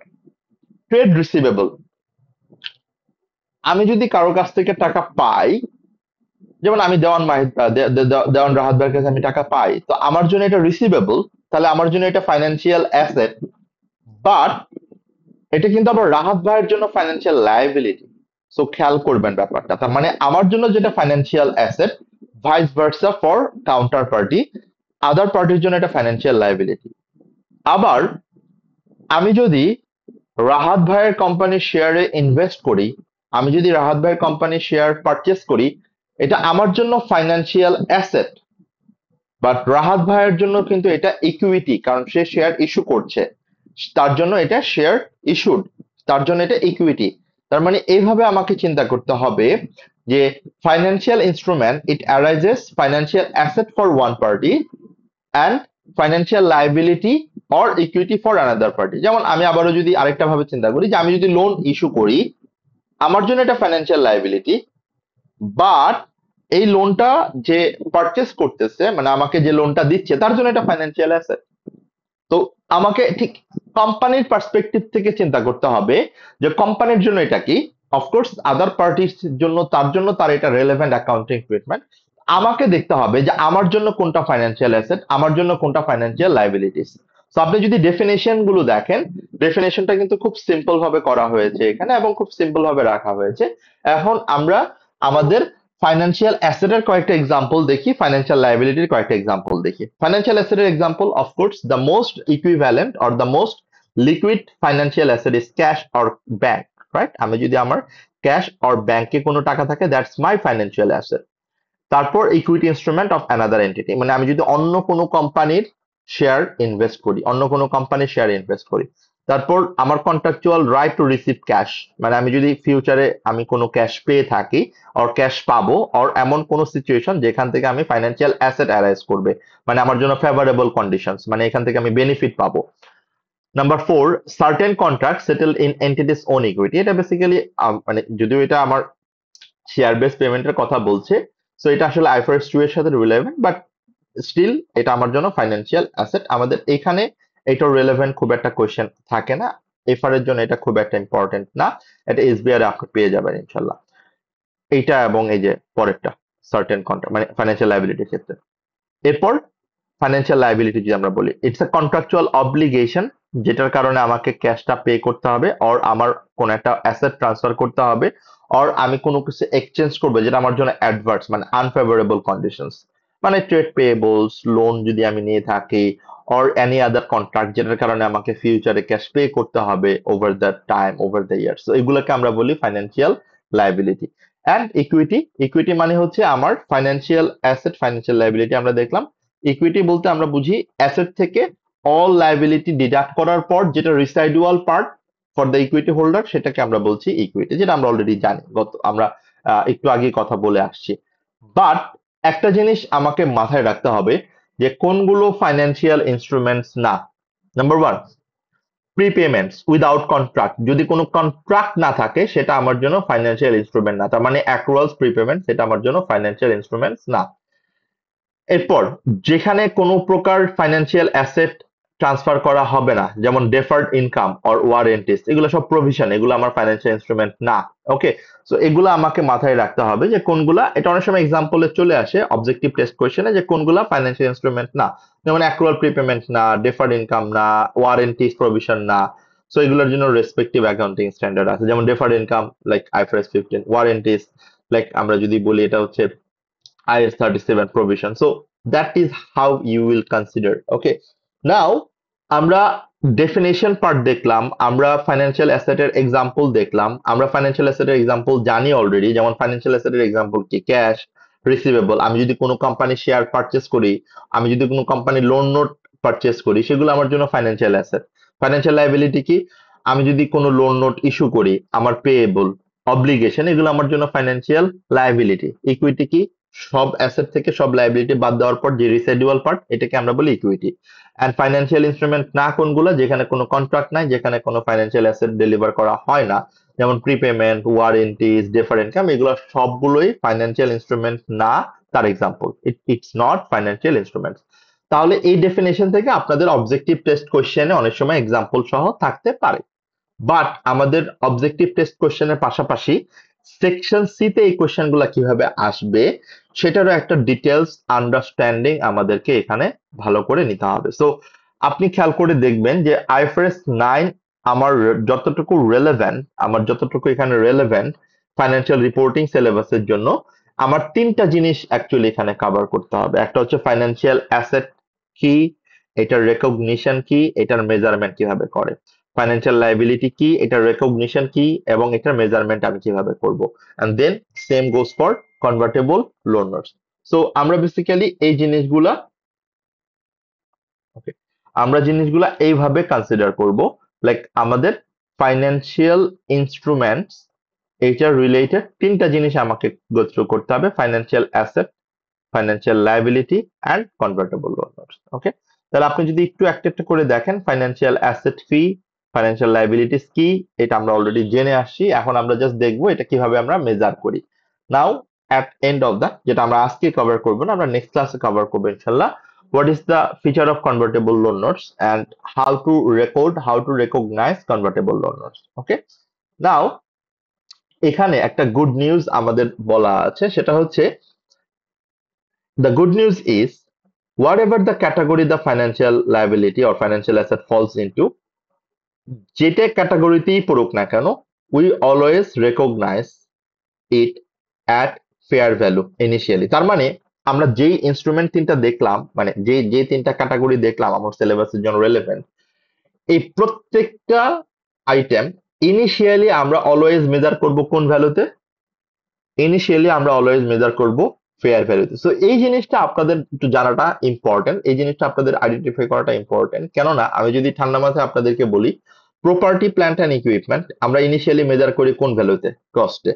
ট্রেড রিসিভেবল, আমি যদি কারো কাছ থেকে টাকা পাই, যেমন আমি দেওয়ান মাহিদ দেওয়ান রাহাত ভাইয়ের কাছে আমি টাকা পাই, তো আমার জন্য এটা রিসিভেবল, তাহলে আমার জন্য এটা ফাইন্যান্সিয়াল অ্যাসেট, বাট এটা কিন্তু আবার রাহাত ভাইয়ের জন্য ফাইন্যান্সিয়াল লায়াবিলিটি। সো খেয়াল করবেন ব্যাপারটা। তার মানে আমার জন্য যেটা financial asset, vice versa for counter party, other পার্টির জন্য এটা ফাইন্যান্সিয়াল লায়াবিলিটি। আবার আমি যদি রাহাত ভাইয়ের কোম্পানির শেয়ারে ইনভেস্ট করি, আমি যদি রাহাত ভাইয়ের কোম্পানির শেয়ার পারচেস করি, এটা আমার জন্য ফাইন্যান্সিয়াল অ্যাসেট, বাট রাহাত ভাইয়ের জন্য কিন্তু এটা ইকুইটি, কারণ সে শেয়ার ইস্যু করছে, তার জন্য এটা শেয়ার ইস্যুড, তার জন্য এটা ইকুইটি। তার মানে এইভাবে আমাকে চিন্তা করতে হবে যে financial instrument it arises financial asset for one party and financial liability or equity for another party. যেমন আমি আবারও যদি আরেকটা ভাবে চিন্তা করি যে আমি যদি লোন ইস্যু করি, আমার জন্য এটা ফাইন্যান্সিয়াল লায়াবিলিটি, বাট এই লোনটা যে পারচেস করতেছে, মানে আমাকে যে লোনটা দিচ্ছে, তার জন্য এটা ফাইন্যান্সিয়াল অ্যাসেট। তো আমাকে ঠিক কোম্পানির পার্সপেক্টিভ থেকে চিন্তা করতে হবে যে কোম্পানির জন্য এটা কি, অফকোর্স আদার পার্টির জন্য, তার জন্য তার এটা রেলেভেন্ট অ্যাকাউন্টিং ট্রিটমেন্ট। আমাকে দেখতে হবে যে আমার জন্য কোনটা ফাইন্যান্সিয়াল অ্যাসেট, আমার জন্য কোনটা ফাইন্যান্সিয়াল লায়াবিলিটিস। তো আপনি যদি ডেফিনেশন গুলো দেখেন, ডেফিনেশনটা কিন্তু খুব সিম্পল ভাবে করা হয়েছে এখানে এবং খুব সিম্পল ভাবে রাখা হয়েছে। এখন আমরা আমাদের ফাইন্যান্সিয়াল অ্যাসেটের কয়েকটা এক্সাম্পল দেখি, ফাইন্যান্সিয়াল লায়াবিলিটির কয়েকটা এক্সাম্পল দেখি। ফাইন্যান্সিয়াল অ্যাসেটের example, of course the most equivalent or the most liquid financial asset is cash or bank, right? আমি যদি আমার ক্যাশ অর ব্যাংকে কোনো টাকা থাকে, দ্যাটস মাই ফাইন্যান্সিয়াল অ্যাসেট। তারপর equity instrument of another entity, মানে আমি যদি অন্য কোনো কোম্পানির শেয়ার ইনভেস্ট করি, অন্য কোনো কোম্পানির শেয়ার ইনভেস্ট করি। তারপর আমার contractual right to receive cash, মানে আমি যদি ফিউচারে আমি কোনো ক্যাশ পেয়ে থাকি অর ক্যাশ পাবো, অর এমন কোনো সিচুয়েশন যেখান থেকে আমি ফাইন্যান্সিয়াল অ্যাসেট অ্যারাইজ করবে, মানে আমার জন্য ফেভারেবল কন্ডিশনস, মানে এখান থেকে আমি বেনিফিট পাবো। Number 4, certain contract settle in entities own equity. এটা বেসিক্যালি মানে যদিও এটা আমার শেয়ার বেস পেমেন্টের কথা বলছে, সো এটা আসলে আইফআরএস 2 এর সাথে রিলেভেন্ট, বাট স্টিল এটা আমার জন্য ফাইন্যান্সিয়াল অ্যাসেট। আমাদের এখানে এটার রিলেভেন্ট খুব একটা কোয়েশ্চেন থাকে না, এফআর এর জন্য এটা খুব একটা ইম্পর্টেন্ট না, এটা এসবিআই আপনি পেয়ে যাবেন ইনশাল্লাহ। এইটা এবং এই যে পরেরটা সার্টেন কন্ট্রাক্ট মানে ফাইন্যান্সিয়াল লায়াবিলিটির ক্ষেত্রে। এরপর ফাইন্যান্সিয়াল লায়াবিলিটি যদি আমরা বলি, ইটস আ কন্ট্রাকচুয়াল অব্লিগেশন, যেটার কারণে আমাকে ক্যাশটা পে করতে হবে, অর আমার কোন একটা অ্যাসেট ট্রান্সফার করতে হবে, অর আমি কোনো কিছু এক্সচেঞ্জ করবো যেটা আমার জন্য অ্যাডভার্স মানে আনফেভারেবল কন্ডিশনস, মানে ট্রেড পেয়েবলস, লোন যদি আমি নিয়ে থাকি, অর এনি আদার কন্ট্রাক্ট যেটার কারণে আমাকে ফিউচারে ক্যাশ পে করতে হবে over the time, over the year. So এগুলোকে আমরা বলি financial liability. And equity, equity মানে হচ্ছে আমার ফাইন্যান্সিয়াল অ্যাসেট, ফাইন্যান্সিয়াল লায়াবিলিটি আমরা দেখলাম। ইকুইটি বলতে আমরা বুঝি অ্যাসেট থেকে অল লায়াবিলিটি ডিডাক্ট করার পর যেটা residual part for the equity holder, সেটাকে আমরা বলছি ইকুইটি, যেটা আমরা অলরেডি জানি, আমরা একটু আগে কথা বলে আসছি। বাট একটা জিনিস আমাকে মাথায় রাখতে হবে যে কোনগুলো ফাইন্যান্সিয়াল ইনস্ট্রুমেন্টস না। নাম্বার ওয়ান, প্রিপেমেন্টস উইদাউট কন্ট্রাক্ট, যদি কোনো কন্ট্রাক্ট না থাকে সেটা আমার জন্য ফাইন্যান্সিয়াল ইনস্ট্রুমেন্ট না, তার মানে অ্যাক্রুয়ালস প্রিপেমেন্ট সেটা আমার জন্য ফাইন্যান্সিয়াল ইনস্ট্রুমেন্টস না। এরপর যেখানে কোনো প্রকার ফাইন্যান্সিয়াল অ্যাসেট ট্রান্সফার করা হবে না, যেমন ডেফার্ড ইনকাম অর ওয়ারেন্টিস, এগুলো সব প্রভিশন, এগুলো আমার ফাইন্যান্সিয়াল ইনস্ট্রুমেন্ট না। ওকে, সো এগুলো আমাকে মাথায় রাখতে হবে যে কোনগুলা, এটা অনেক সময় এক্সাম্পলে চলে আসে অবজেক্টিভ টেস্ট কোয়েশ্চেনে যে কোনগুলা ফাইন্যান্সিয়াল ইনস্ট্রুমেন্ট না, যেমন অ্যাক্রুয়াল প্রিপেমেন্ট না, ডেফার্ড ইনকাম না, ওয়ারেন্টিস প্রভিশন না। সো এগুলোর জন্য রেসপেক্টিভ অ্যাকাউন্টিং স্ট্যান্ডার্ড আছে, যেমন deferred income like IFRS 15, warranties like আমরা যদি বলি এটা হচ্ছে IS 37 provision. So that is how you will consider. Okay. Now আমরা ডেফিনেশন পার্ট দেখলাম, আমরা ফাইন্যান্সিয়াল অ্যাসেটের এক্সাম্পল দেখলাম, আমরা ফাইন্যান্সিয়াল অ্যাসেটের এক্সাম্পল জানি অলরেডি, যেমন ফাইন্যান্সিয়াল অ্যাসেটের এক্সাম্পল কি, ক্যাশ, রিসিভেবল, আমি যদি কোনো কোম্পানি শেয়ার পারচেস করি, আমি যদি কোনো কোম্পানি লোন নোট পারচেস করি, সেগুলো আমার জন্য ফাইন্যান্সিয়াল অ্যাসেট। ফাইন্যান্সিয়াল লায়াবিলিটি কি, আমি যদি কোনো লোন নোট ইস্যু করি, আমার পেয়েবল, অব্লিগেশন, এগুলো আমার জন্য ফাইন্যান্সিয়াল লায়াবিলিটি। ইকুইটি কি, সব অ্যাসেট থেকে সব লায়াবিলিটি বাদ দেওয়ার পর যে রিসাইডুয়াল পার্ট, এটাকে আমরা বলি ইকুইটি। অ্যান্ড ফাইন্যান্সিয়াল ইনস্ট্রুমেন্ট না কোনগুলো, যেখানে কোনো কন্ট্রাক্ট নাই, যেখানে কোনো ফাইন্যান্সিয়াল অ্যাসেট ডেলিভার করা হয় না, যেমন প্রিপেমেন্ট, ওয়ারেন্টিজ, ডেফার ইনকাম, এগুলো সবগুলোই ফাইন্যান্সিয়াল ইনস্ট্রুমেন্ট না, তার example. It's not financial instrument. তাহলে এই ডেফিনেশন থেকে আপনাদের অবজেক্টিভ টেস্ট কোশ্চেনে অনেক সময় এক্সাম্পল সহ থাকতে পারে। বাট আমাদের অবজেক্টিভ টেস্ট কোশ্চেনের পাশাপাশি সেকশন সি তে এই কোশ্চেন গুলা কিভাবে আসবে সেটারও একটা ডিটেলস আন্ডারস্ট্যান্ডিং আমাদেরকে এখানে ভালো করে নিতে হবে। সো আপনি খেয়াল করে দেখবেন যে আইএফআরএস 9 আমার যতটুকু রেলেভেন্ট, আমার যতটুকু এখানে রেলেভেন্ট ফাইন্যান্সিয়াল রিপোর্টিং সিলেবাসের জন্য, আমার তিনটা জিনিস অ্যাকচুয়ালি এখানে কভার করতে হবে। একটা হচ্ছে ফাইন্যান্সিয়াল অ্যাসেট কি, এটার রেকগনিশন কি, এটার মেজারমেন্ট কিভাবে করে, ফাইন্যান্সিয়াল লায়াবিলিটি কি, এটার রেকগনিশন কি, এবং এটার মেজারমেন্ট আমি কিভাবে করব। And then same goes for convertible loan notes. So আমরা বেসিক্যালি এই জিনিসগুলা, ওকে, আমরা জিনিসগুলা এইভাবে কনসিডার করব, লাইক আমাদের ফাইন্যান্সিয়াল ইনস্ট্রুমেন্টস এইটার রিলেটেড তিনটা জিনিস আমাকে গো থ্রু করতে হবে: financial asset, financial liability and convertible loan notes. Okay, তাহলে আপনি যদি একটু একটা একটা করে দেখেন, ফাইন্যান্সিয়াল অ্যাসেট কি, ফাইন্যান্সিয়াল লায়াবিলিটিস কি, এটা আমরা অলরেডি জেনে আসছি। এখন আমরা জাস্ট দেখবো এটা কিভাবে আমরা মেজার করি। Now at end of the, যেটা আমরা আজকে কভার করবো না, আমরা নেক্সট ক্লাসে কভার করবো ইনশাল্লাহ, what is the feature of convertible loan notes and how to record, how to recognize convertible loan notes. Okay, now এখানে একটা গুড নিউজ আমাদের বলা আছে, সেটা হচ্ছে the good news is whatever the category the financial liability or financial asset falls into, যেটা ক্যাটাগরিতেই পড়ুক না কেন, we always recognize it at fair value initially। তার মানে আমরা যেই ইনস্ট্রুমেন্ট তিনটা দেখলাম, মানে যে যে তিনটা ক্যাটাগরি দেখলাম আমার সিলেবাসের জন্য রেলেভেন্ট, এই প্রত্যেকটা আইটেম ইনিশিয়ালি আমরা অলওয়েজ মেজার করব কোন ভ্যালুতে, ইনিশিয়ালি আমরা অলওয়েজ মেজার করব ফেয়ার ভ্যালুতে। সো এই জিনিসটা আপনাদের একটু জানাটা ইম্পর্টেন্ট, এই জিনিসটা আপনাদের আইডেন্টিফাই করাটা ইম্পর্টেন্ট। কেননা আমি যদি ঠান্ডা মাথায় আপনাদেরকে বলি, প্রপার্টি, প্ল্যান্ট অ্যান্ড ইকুইপমেন্ট আমরা ইনিশিয়ালি মেজার করি কোন ভ্যালুতে, কস্টে।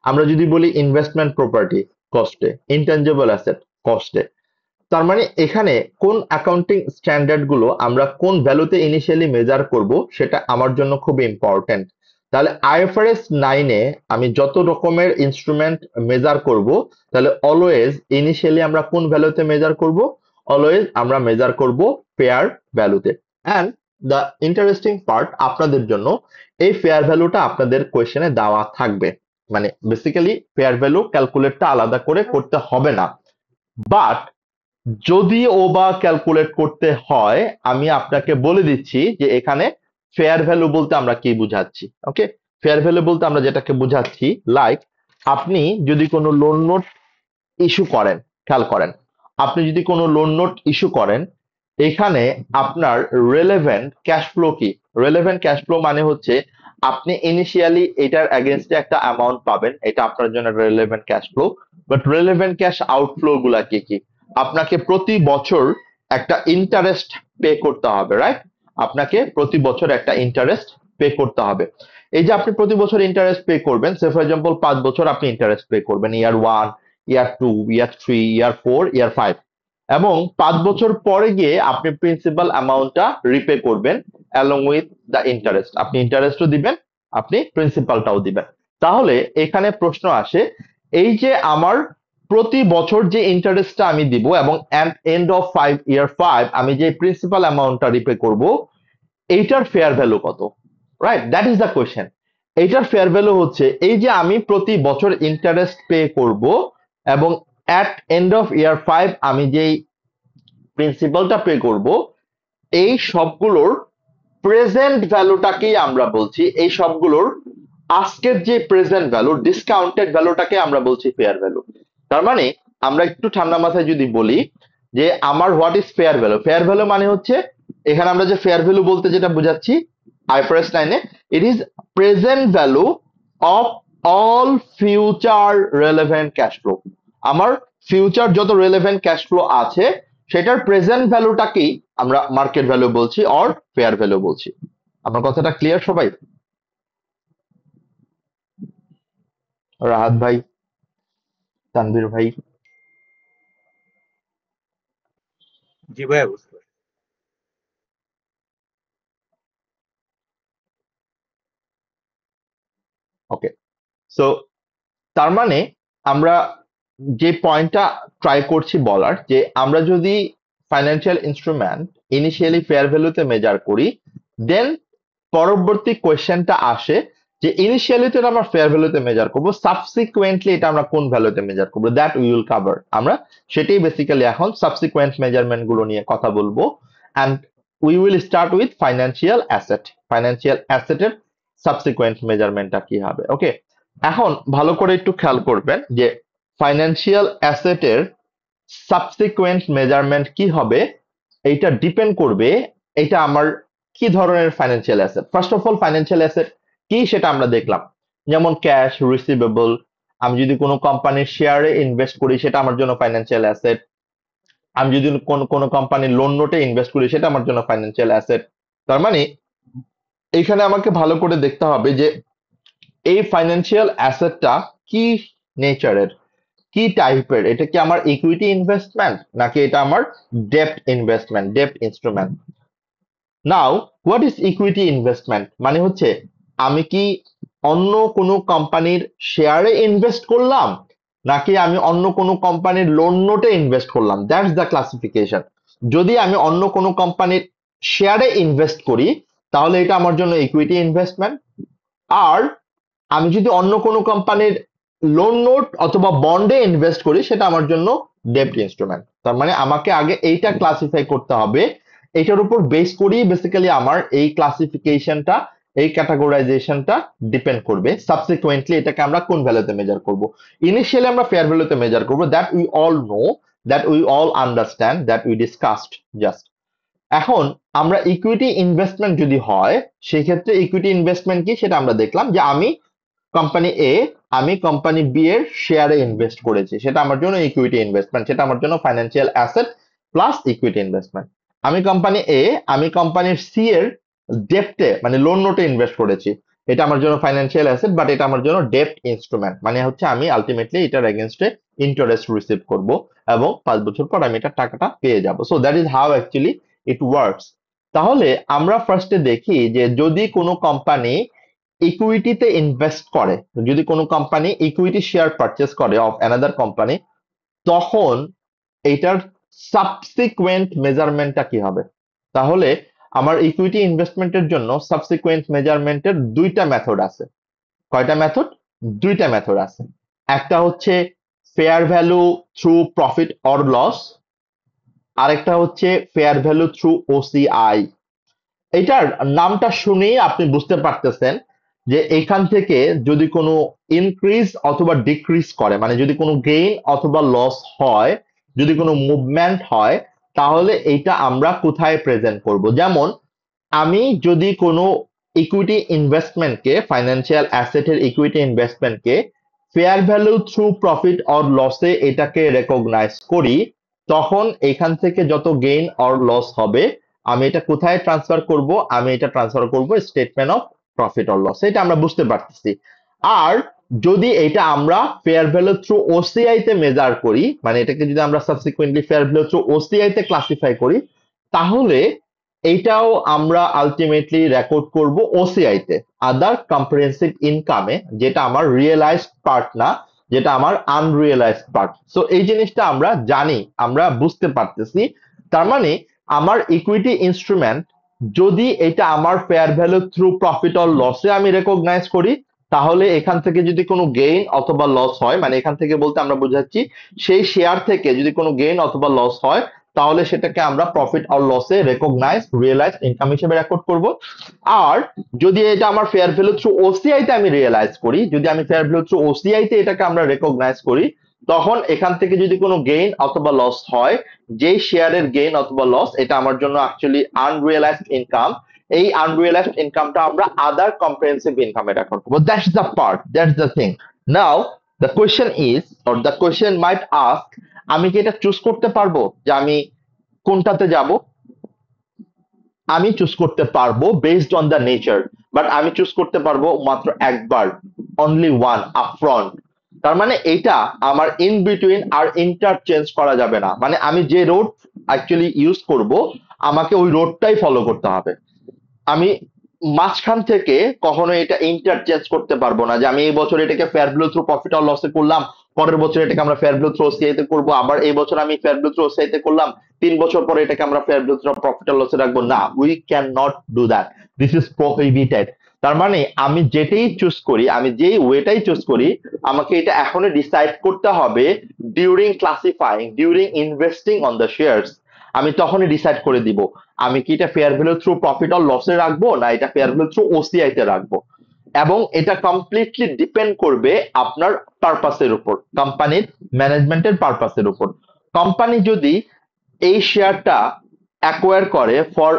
আমরা যদি বলি ইনভেস্টমেন্ট প্রপার্টি, কস্টে। ইনটেনজিবল অ্যাসেট, কস্টে। তার মানে এখানে কোন অ্যাকাউন্টিং স্ট্যান্ডার্ড গুলো আমরা কোন ভ্যালুতে ইনিশিয়ালি মেজার করব সেটা আমার জন্য খুব ইম্পর্টেন্ট। তাহলে আইএফআরএস 9 আমি যত রকমের ইনস্ট্রুমেন্ট মেজার করব, তাহলে অলওয়েজ ইনিশিয়ালি আমরা কোন ভ্যালুতে মেজার করব, অলওয়েজ আমরা মেজার করব ফেয়ার ভ্যালুতে। অ্যান্ড দ্য ইন্টারেস্টিং পার্ট আপনাদের জন্য, এই ফেয়ার ভ্যালুটা আপনাদের কোয়েশ্চেনে দেওয়া থাকবে। মানে বেসিক্যালি ফেয়ার ভ্যালু ক্যালকুলেটটা আলাদা করে করতে হবে না, বাট যদি ও বা ক্যালকুলেট করতে হয় আমি আপনাকে বলে দিচ্ছি যে এখানে ফেয়ার ভ্যালু বলতে আমরা কি বুঝাচ্ছি। ওকে, ফেয়ার ভ্যালু বলতে আমরা যেটাকে বুঝাচ্ছি, লাইক আপনি যদি কোনো লোন নোট ইস্যু করেন, খেয়াল করেন, আপনি যদি কোনো লোন নোট ইস্যু করেন, এখানে আপনার রেলেভেন্ট ক্যাশ ফ্লো কি? রেলেভেন্ট ক্যাশ ফ্লো মানে হচ্ছে আপনি ইনিশিয়ালি এটার এগেনস্টে একটা অ্যামাউন্ট পাবেন, এটা আপনার জন্য relevant cash flow. But relevant cash outflow গুলা কি কি? আপনাকে প্রতি বছর একটা ইন্টারেস্ট পে করতে হবে, রাইট? আপনাকে প্রতি বছর একটা ইন্টারেস্ট পে করতে হবে। এই যে আপনি প্রতি বছর ইন্টারেস্ট পে করবেন, সে ফর এক্সাম্পল 5 বছর আপনি ইন্টারেস্ট পে করবেন, ইয়ার 1, ইয়ার 2, ইয়ার 3, ইয়ার 4, ইয়ার 5, এবং 5 বছর পরে গিয়ে আপনি প্রিন্সিপাল অ্যামাউন্টটা রিপে করবেন অ্যালং উইথ দ্য ইন্টারেস্ট। আপনি ইন্টারেস্টও দিবেন, আপনি প্রিন্সিপালটাও দিবেন। তাহলে এখানে প্রশ্ন আসে, এই যে আমার প্রতি বছর যে ইন্টারেস্টটা আমি দিব এবং এন্ড অফ ইয়ার 5 আমি যে প্রিন্সিপাল অ্যামাউন্টটা রিপে করব, এইটার ফেয়ার ভ্যালু কত? Right, that is the question. এইটার ফেয়ার ভ্যালু হচ্ছে এই যে আমি প্রতি বছর ইন্টারেস্ট পে করব এবং অ্যাট এন্ড অফ ইয়ার 5 আমি যেই প্রিন্সিপালটা পে করব, এই সবগুলোর প্রেজেন্ট ভ্যালুটাকেই আমরা বলছি, এই সবগুলোর আজকের যে প্রেজেন্ট ভ্যালু, ডিসকাউন্টেড ভ্যালুটাকে আমরা বলছি ফেয়ার ভ্যালু। তার মানে আমরা একটু ঠান্ডা মাথায় যদি বলি যে আমার what is fair value, fair value মানে হচ্ছে এখানে আমরা যে ফেয়ার ভ্যালু বলতে যেটা বুঝাচ্ছি আইফারএস 9-এ, it is present value of all future relevant cash flow. আমার ফিউচার যত রেলেভেন্ট ক্যাশ ফ্লো আছে সেটার প্রেজেন্ট ভ্যালুটাকেই আমরা মার্কেট ভ্যালু বলছি অর ফেয়ার ভ্যালু বলছি। আমার কথাটা ক্লিয়ার সবাই? রাহাত ভাই, তানভীর ভাই? জি ভাইয়া, বুঝতে পারছি। ওকে, সো তার মানে আমরা যে পয়েন্টটা ট্রাই করছি বলার, যে আমরা যদি ফাইন্যান্সিয়াল ইনস্ট্রুমেন্ট ইনিশিয়ালি ফেয়ার ভ্যালুতে মেজার করি, দেন পরবর্তী কোয়েশ্চেনটা আসে যে ইনিশিয়ালি তো এটা আমরা ফেয়ার ভ্যালুতে মেজার করবো, সাবসিকুয়েন্টলি এটা আমরা কোন ভ্যালুতে মেজার করবো, দ্যাট উই উইল কভার। আমরা সেটাই বেসিক্যালি এখন সাবসিকুয়েন্ট মেজারমেন্ট গুলো নিয়ে কথা বলবো। And we will start with financial asset. Financial অ্যাসেটের সাবসিকুয়েন্ট মেজারমেন্টটা কি হবে? ওকে, এখন ভালো করে একটু খেয়াল করবেন যে ফাইন্যান্সিয়াল অ্যাসেটের সাবসিকুয়েন্ট মেজারমেন্ট কি হবে, এইটা ডিপেন্ড করবে এটা আমার কি ধরনের financial asset. First of all financial asset কি সেটা আমরা দেখলাম, যেমন ক্যাশ, রিসিভেবল। আমি যদি কোনো কোম্পানির শেয়ারে ইনভেস্ট করি সেটা আমার জন্য ফাইন্যান্সিয়াল অ্যাসেট। আমি যদি কোনো কোম্পানির লোন নোটে ইনভেস্ট করি সেটা আমার জন্য ফাইন্যান্সিয়াল অ্যাসেট। তার মানে এইখানে আমাকে ভালো করে দেখতে হবে যে এই ফাইন্যান্সিয়াল অ্যাসেটটা কি নেচারের, কি টাইপের। এটা কি আমার ইকুইটি ইনভেস্টমেন্ট নাকি এটা আমার ডেপ্ট investment, ডেপ্ট instrument? Now what is equity investment মানে হচ্ছে আমি কি অন্য কোনো কোম্পানির শেয়ারে ইনভেস্ট করলাম নাকি আমি অন্য কোনো কোম্পানির লোন নোটে ইনভেস্ট করলাম, দ্যাটস দ্য ক্লাসিফিকেশন। যদি আমি অন্য কোনো কোম্পানির শেয়ারে ইনভেস্ট করি তাহলে এটা আমার জন্য ইকুইটি ইনভেস্টমেন্ট। আর আমি যদি অন্য কোনো কোম্পানির লোন নোট অথবা বন্ডে ইনভেস্ট করি সেটা আমার জন্য ডেপ্ট ইনস্ট্রুমেন্ট। তার মানে আমাকে আগে এইটা ক্লাসিফাই করতে হবে, এটার উপর বেস করেই বেসিক্যালি আমার এই ক্লাসিফিকেশনটা, এই ক্যাটাগরাইজেশনটা ডিপেন্ড করবে। সাবসিকুয়েন্টলি এটাকে আমরা কোন ভ্যালুতে মেজার করব। ইনিশিয়ালি আমরা ফেয়ার ভ্যালুতে মেজার করব, that we all know, that we all understand, that we discussed just. এখন আমরা ইকুইটি ইনভেস্টমেন্ট যদি হয় সেই ক্ষেত্রে ইকুইটি ইনভেস্টমেন্ট কি সেটা আমরা দেখলাম, যে আমি কোম্পানি এ, আমি কোম্পানি বি এর শেয়ারে ইনভেস্ট করেছি, সেটা আমার জন্য ইকুইটি ইনভেস্টমেন্ট, সেটা আমার জন্য financial asset plus equity investment. আমি কোম্পানি এ, আমি কোম্পানির সি এর ডেপ্টে মানে লোন নোটে ইনভেস্ট করেছি, এটা আমার জন্য ফাইন্যান্সিয়াল অ্যাসেট, বাট এটা আমার জন্য ডেপ্ট ইনস্ট্রুমেন্ট, মানে হচ্ছে আমি আলটিমেটলি এটার এগেনস্টে ইন্টারেস্ট রিসিভ করব এবং 5 বছর পর আমি এটা টাকাটা পেয়ে যাব। So that is how actually it works. তাহলে আমরা ফার্স্টে দেখি যে যদি কোনো কোম্পানি ইকুইটিতে ইনভেস্ট করে, যদি কোনো কোম্পানি ইকুইটি শেয়ার পারচেস করে অফ অ্যানাদার কোম্পানি, তখন এইটার সাবসিকুয়েন্ট মেজারমেন্টটা কি হবে? তাহলে আমার ইকুইটি ইনভেস্টমেন্টের জন্য সাবসিকুয়েন্ট মেজারমেন্টের দুইটা মেথড আছে। কয়টা মেথড? দুইটা মেথড আছে। একটা হচ্ছে fair value through profit or loss, আরেকটা হচ্ছে ফেয়ার ভ্যালু থ্রু ওসিআই। এটার নামটা শুনেই আপনি বুঝতে পারতেছেন যে এখান থেকে যদি কোনো ইনক্রিজ অথবা ডিক্রিজ করে, মানে যদি কোনো গেইন অথবা লস হয়, যদি কোনো মুভমেন্ট হয়, তাহলে এইটা আমরা কোথায় প্রেজেন্ট করব। যেমন আমি যদি কোনো ইকুইটি ইনভেস্টমেন্টকে, ফাইন্যান্সিয়াল অ্যাসেটের ইকুইটি ইনভেস্টমেন্টকে fair value through profit or লসে এটাকে রেকগনাইজ করি, তখন এখান থেকে যত গেইন অর লস হবে আমি এটা কোথায় ট্রান্সফার করব? আমি এটা ট্রান্সফার করব statement of profit or loss. এটা আমরা বুঝতে পারতেছি। আর যদি এটা আমরা ফেয়ার ভ্যালু থ্রু ওসিআই তে মেজার করি, মানে এটাকে যদি আমরা subsequently fair value through OCI তে ক্লাসিফাই করি, তাহলে এইটাও আমরা আলটিমেটলি রেকর্ড করব ওসিআই তে, আদার কম্প্রিহেনসিভ ইনকামে, যেটা আমার রিয়েলাইজড পার্ট না, যেটা আমার আনরিয়েলাইজড পার্ট। সো এই জিনিসটা আমরা জানি, আমরা বুঝতে পারতেছি। তার মানে আমার ইকুইটি ইনস্ট্রুমেন্ট যদি এটা আমার fair value through profit or লসে আমি রেকগনাইজ করি, তাহলে এখান থেকে যদি কোনো গেইন অথবা লস হয়, মানে এখান থেকে বলতে আমরা বোঝাচ্ছি সেই শেয়ার থেকে যদি কোনো গেইন অথবা লস হয়, তাহলে সেটাকে আমরা প্রফিট আর লসে রেকগনাইজ রিয়েলাইজ ইনকাম হিসেবে রেকর্ড করব। আর যদি এটা আমার ফেয়ার ভ্যালু থ্রু ওসিআই তে আমি রিয়েলাইজ করি, যদি আমি ফেয়ার ভ্যালু থ্রু ওসিআই তে এটাকে আমরা রেকগনাইজ করি, তখন এখান থেকে যদি কোনো গেইন অথবা লস হয়, যেই শেয়ারের গেইন অথবা লস এটা আমার জন্য অ্যাকচুয়ালি আনরিয়েলাইজড ইনকাম, এই আনরিয়েলাইজড ইনকামটা আমরা আদার কম্প্রিহেনসিভ ইনকামে রেকর্ড করব। That's the part, that's the thing. Now the question is, or the question might ask, আমি কি এটা চুজ করতে পারবো যে আমি কোনটাতে যাব? আমি চুজ করতে পারবো based on the nature, but আমি চুজ করতে পারবো মাত্র একবার, অনলি ওয়ান আপফ্রন্ট। তার মানে এটা আমার ইন বিটুইন আর ইন্টারচেঞ্জ করা যাবে না, মানে আমি যে রোড অ্যাকচুয়ালি ইউজ করব আমাকে ওই রোডটাই ফলো করতে হবে। আমি মাঝখান থেকে কখনো এটা ইন্টারচেঞ্জ করতে পারবো না যে আমি এই বছর এটাকে ফেয়ার ভ্যালু থ্রু প্রফিট আর লসে করলাম, পরের বছর এটাকে আমরা ফেয়ার ভ্যালু থ্রু ওসিআই তে করবো, আবার এই বছর আমি ফেয়ার ভ্যালু থ্রু ওসিআই তে করলাম, 3 বছর পরে এটাকে আমরা ফেয়ার ভ্যালু থ্রু প্রফিট আর লসে রাখবো না। We can not do that, this is prohibited. তার মানে আমি যেটাই চুজ করি, আমি যেই ওয়েটাই চুজ করি, আমাকে এটা এখনই ডিসাইড করতে হবে during ক্লাসিফাইং, during investing on the shares. আমি তখনই ডিসাইড করে দিব আমি কি এটা fair value through profit or লসে রাখবো না এটা ফেয়ার ভ্যালু থ্রু ওসিআই তে রাখবো। এবং এটা কমপ্লিটলি ডিপেন্ড করবে আপনার পারপাসের উপর, কোম্পানির ম্যানেজমেন্টের পারপাসের উপর। কোম্পানি যদি এই শেয়ারটা অ্যাকোয়ার করে for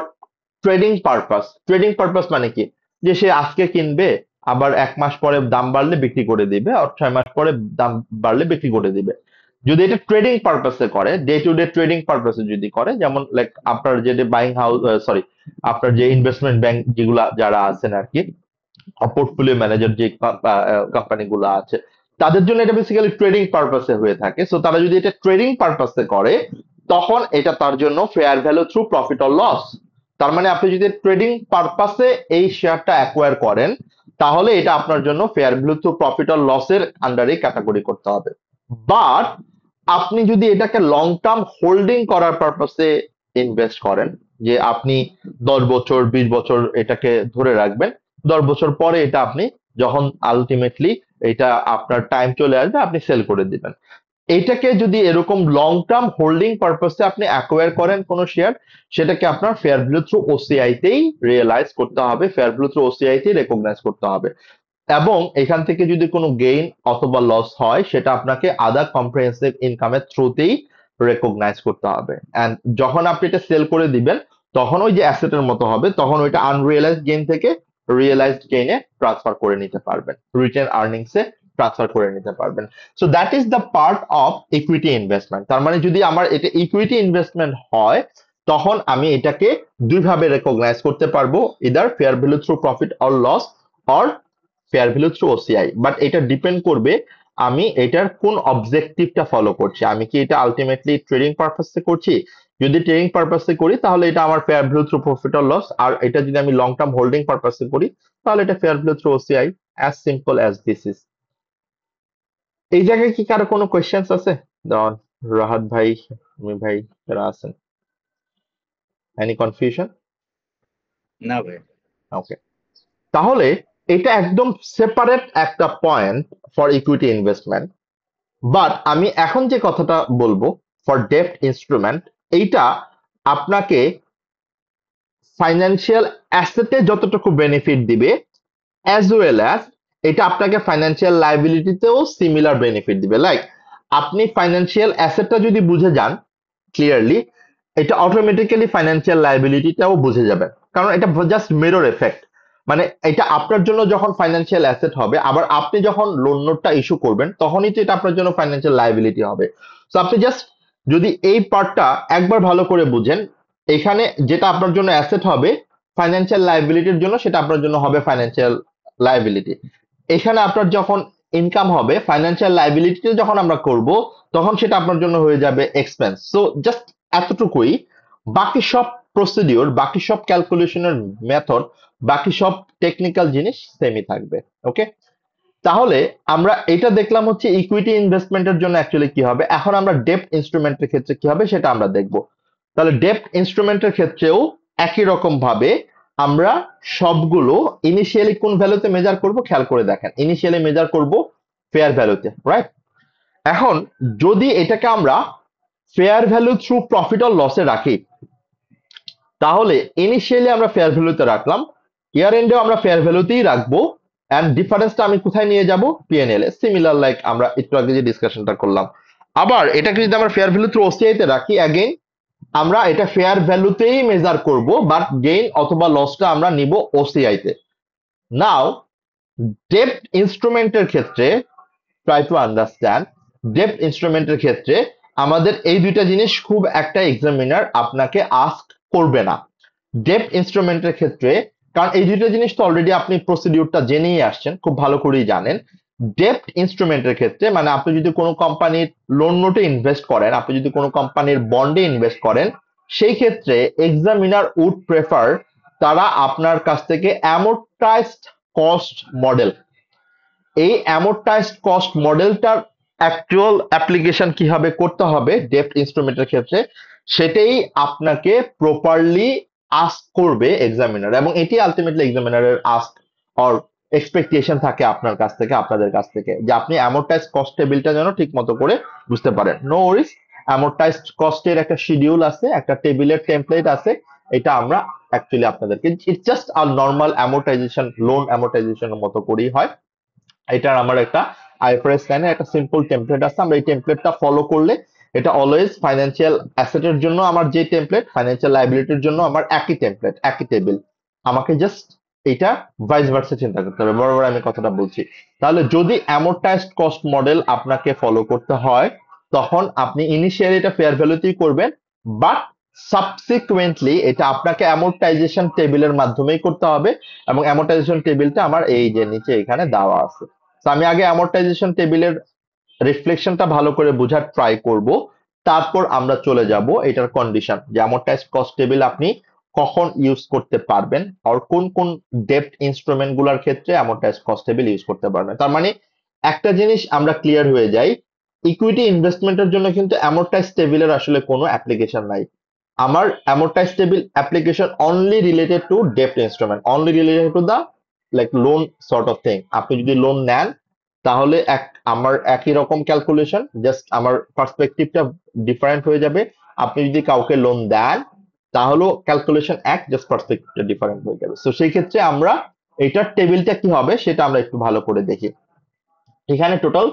trading purpose, trading purpose মানে কি, যে সে আজকে কিনবে, আবার 1 মাস পরে দাম বাড়লে বিক্রি করে দিবে, আর 6 মাস পরে দাম বাড়লে বিক্রি করে দিবে। যদি এটা ট্রেডিং পারপাসে করে, ডে টু ডে ট্রেডিং পারপাসে যদি করে, যেমন লাইক আপনার যে বাইং হাউস, সরি, আপনার যে ইনভেস্টমেন্ট ব্যাংক যেগুলা যারা আছেন আর কি, পোর্টফোলিও ম্যানেজার যে কোম্পানিগুলো আছে, তাদের জন্য এটা বেসিক্যালি ট্রেডিং পারপাসে হয়ে থাকে। সো তারা যদি এটা ট্রেডিং পারপাসে করে, তখন এটা তার জন্য fair value through profit or loss. তার মানে আপনি যদি ট্রেডিং পারপাসে এই শেয়ারটা অ্যাকোয়ার করেন, তাহলে এটা আপনার জন্য fair value through profit or লসের আন্ডারে ক্যাটাগরি করতে হবে। বাট আপনি যদি এটাকে লং টার্ম হোল্ডিং করার পারপাসে ইনভেস্ট করেন, যে আপনি 10 বছর 20 বছর এটাকে ধরে রাখবেন, 10 বছর পরে এটা আপনি যখন আলটিমেটলি এটা আপনার টাইম চলে আসবে আপনি সেল করে দিবেন, এইটাকে যদি এরকম লং টার্ম হোল্ডিং পারপাসে আপনি অ্যাকোয়ার করেন কোনো শেয়ার, সেটাকে আপনার ফেয়ার ভ্যালু থ্রু ওসিআই তেই রিয়েলাইজ করতে হবে, ফেয়ার ভ্যালু থ্রু ওসিআই তেই রেকগনাইজ করতে হবে। এবং এখান থেকে যদি কোনো গেইন অথবা লস হয়, সেটা আপনাকে আদার কম্প্রিহেনসিভ ইনকামের থ্রুতেই রেকগনাইজ করতে হবে। এন্ড যখন আপনি এটা সেল করে দিবেন, তখন ওই যে অ্যাসেটের মতো হবে, তখন ওইটা আনরিয়েলাইজড গেইন থেকে রিয়েলাইজড গেইনে ট্রান্সফার করে নিতে পারবেন, রিটেন আর্নিংস এ ট্রান্সফার করে নিতে পারবেন। So that is the part of equity investment. তার মানে যদি আমার এটা ইকুইটি ইনভেস্টমেন্ট হয়, তখন আমি এটাকে দুইভাবে রেকগনাইজ করতে পারবো, either fair value through profit or loss, or fair value through OCI. But এটা ডিপেন্ড করবে আমি এটার কোন অবজেক্টিভটা ফলো করছি, আমি কি এটা আলটিমেটলি ট্রেডিং পারপাসে করছি। যদি ট্রেডিং পারপাসে করি তাহলে এটা আমার fair value through profit or loss, আর এটা যদি আমি লং টার্ম হোল্ডিং পারপাসে করি তাহলে এটা fair value through OCI. As simple as this is. এই জায়গায় কি কারো কোনো কোয়েশ্চেন্স আছে? যেমন রাহাত ভাই, আমি ভাই, যারা আছেন, এনি কনফিউশন? না ভাই। ওকে, তাহলে এটা একদম সেপারেট একটা point for equity investment. But আমি এখন যে কথাটা বলবো ফর ডেপ্ট ইনস্ট্রুমেন্ট, এইটা আপনাকে ফাইন্যান্সিয়াল অ্যাসেটে যতটুকু বেনিফিট দিবে, অ্যাজ ওয়েল অ্যাজ এটা আপনাকে ফাইন্যান্সিয়াল লাইবিলিটিতেও সিমিলার বেনিফিট দিবে। লাইক আপনি ফাইন্যান্সিয়াল অ্যাসেটটা যদি বুঝে যান ক্লিয়ারলি, এটা অটোমেটিক্যালি ফাইন্যান্সিয়াল লাইবিলিটিটাও বুঝে যাবেন, কারণ এটা জাস্ট মিরর এফেক্ট। মানে এটা আপনার জন্য যখন ফাইন্যান্সিয়াল অ্যাসেট হবে, আবার আপনি যখন লোন নোটটা ইস্যু করবেন তখনই তো এটা আপনার জন্য ফাইন্যান্সিয়াল লাইবিলিটি হবে। তো আপনি জাস্ট যদি এই পার্টটা একবার ভালো করে বুঝেন, এখানে যেটা আপনার জন্য অ্যাসেট হবে ফাইন্যান্সিয়াল লাইবিলিটির জন্য, সেটা আপনার জন্য হবে ফাইন্যান্সিয়াল লাইবিলিটি। এখানে আপনার যখন ইনকাম হবে ফাইন্যান্সিয়াল লাইবিলিটি যখন আমরা করব, তখন সেটা আপনার জন্য হয়ে যাবে এক্সপেন্স। সো জাস্ট এতটুকুই। বাকি সব প্রসিডিওর, বাকি সব ক্যালকুলেশনের মেথড, বাকি সব টেকনিক্যাল জিনিস সেমই থাকবে। ওকে, তাহলে আমরা এটা দেখলাম হচ্ছে ইকুইটি ইনভেস্টমেন্টের জন্য অ্যাকচুয়ালি কি হবে। এখন আমরা ডেপ্ট ইনস্ট্রুমেন্টের ক্ষেত্রে কি হবে সেটা আমরা দেখব। তাহলে ডেপ্ট ইনস্ট্রুমেন্টের ক্ষেত্রেও একই রকম ভাবে আমরা সবগুলো ইনিশিয়ালি কোন ভ্যালুতে মেজার করব, খেয়াল করে দেখেন। ইনিশিয়ালি মেজার করব ফেয়ার ভ্যালুতে, রাইট? এখন যদি এটাকে আমরা fair value through profit or লসে রাখি, তাহলে ইনিশিয়ালি আমরা ফেয়ার ভ্যালুতে রাখলাম, ইয়ার এন্ডেও আমরা ফেয়ার ভ্যালুতেই রাখবো, এন্ড ডিফারেন্সটা আমি কোথায় নিয়ে যাব, পিএনএল এ। সিমিলার লাইক আমরা একটু আগে যে ডিসকাশনটা করলাম। আবার এটাকে যদি আমরা ফেয়ার ভ্যালু থ্রু ওসিআই তে রাখি, অ্যাগেইন আমরা এটা ফেয়ার ভ্যালুতেই মেজার করব, বাট গেইন অথবা লসটা আমরা নিব ওসিআই তে। নাও ডেপ্ট ইনস্ট্রুমেন্টের ক্ষেত্রে ট্রাই টু আন্ডারস্ট্যান্ড, ডেপ্ট ইনস্ট্রুমেন্টের ক্ষেত্রে আমাদের এই দুইটা জিনিস খুব একটা এক্সামিনার আপনাকে আস্ক করবে না ডেপ্ট ইনস্ট্রুমেন্টের ক্ষেত্রে, কারণ এই দুইটা জিনিস তো অলরেডি আপনি প্রসিডিউরটা জেনেই আসছেন, খুব ভালো করেই জানেন। ডেপ্ট ইনস্ট্রুমেন্টের ক্ষেত্রে মানে আপনি যদি কোনো কোম্পানির লোন নোটে ইনভেস্ট করেন, আপনি যদি কোনো কোম্পানির বন্ডে ইনভেস্ট করেন, সেই ক্ষেত্রে এক্সামিনার উড প্রেফার তারা আপনার কাছ থেকে অ্যামোর্টাইজড কস্ট মডেল, এই অ্যামোর্টাইজড কস্ট মডেলটার অ্যাকচুয়াল অ্যাপ্লিকেশন কিভাবে করতে হবে ডেপ্ট ইনস্ট্রুমেন্টের ক্ষেত্রে, সেটাই আপনাকে প্রপারলি আস্ক করবে এক্সামিনার, এবং এটি আলটিমেটলি এক্সামিনারের আস্ক অর এক্সপেকটেশন থাকে আপনার কাছ থেকে, আপনাদের কাছ থেকে, যে আপনি অ্যামোর্টাইজ কস্ট টেবিলটা যেন ঠিক মতো করে বুঝতে পারেন। নো ওয়ারিস, অ্যামোর্টাইজড কস্টের একটা শিডিউল আছে, একটা টেবিলের টেমপ্লেট আছে, এটা আমরা অ্যাকচুয়ালি আপনাদেরকে, ইটস জাস্ট আর নর্মাল অ্যামোর্টাইজেশন, লোন অ্যামোর্টাইজেশনের মতো করেই হয়। এটার আমার একটা আইএফআরএস 9 এর একটা সিম্পল টেমপ্লেট আছে, আমরা এই টেমপ্লেটটা ফলো করলে এটা অলওয়েজ ফাইন্যান্সিয়াল অ্যাসেটের জন্য আমার যে টেমপ্লেট, ফাইন্যান্সিয়াল লাইবিলিটির জন্য আমার একই টেমপ্লেট, একই টেবিল। আমাকে জাস্ট এটা ভাইস ভার্সা চিন্তা করতে হবে, বরাবর আমি কথাটা বলছি। তাহলে যদি অ্যামোর্টাইজড কস্ট মডেল আপনাকে ফলো করতে হয়, তখন আপনি ইনিশিয়ালি এটা ফেয়ার ভ্যালুতেই করবেন, বাট সাবসিকুয়েন্টলি এটা আপনাকে অ্যামোর্টাইজেশন টেবিলের মাধ্যমেই করতে হবে, এবং অ্যামোর্টাইজেশন টেবিলটা আমার এই যে নিচে এখানে দেওয়া আছে। তো আমি আগে অ্যামোর্টাইজেশন টেবিলের রিফ্লেকশনটা ভালো করে বোঝার ট্রাই করব, তারপর আমরা চলে যাব এটার কন্ডিশন, যে অ্যামোর্টাইজড কস্ট টেবিল আপনি কখন ইউজ করতে পারবেন, আর কোন কোন ডেপ্ট ইনস্ট্রুমেন্ট গুলার ক্ষেত্রে অ্যামোর্টাইজড কস্ট টেবিল ইউজ করতে পারবেন। তার মানে একটা জিনিস আমরা ক্লিয়ার হয়ে যাই, ইকুইটি ইনভেস্টমেন্টের জন্য কিন্তু অ্যামোর্টাইজ টেবিলের আসলে কোনো অ্যাপ্লিকেশন নাই। আমার amortise table application only related to ডেপ্ট instrument, only related to the like loan sort of thing. আপনি যদি লোন নেন তাহলে আমার একই রকম ক্যালকুলেশন, জাস্ট আমার পার্সপেক্টিভটা ডিফারেন্ট হয়ে যাবে। আপনি যদি কাউকে লোন দেন তাহলেও ক্যালকুলেশন এক, জাস্ট পার্সপেক্টিভটা ডিফারেন্ট হয়ে যাবে। তো সেই ক্ষেত্রে আমরা এটার টেবিলটা কি হবে সেটা আমরা একটু ভালো করে দেখি। এখানে টোটাল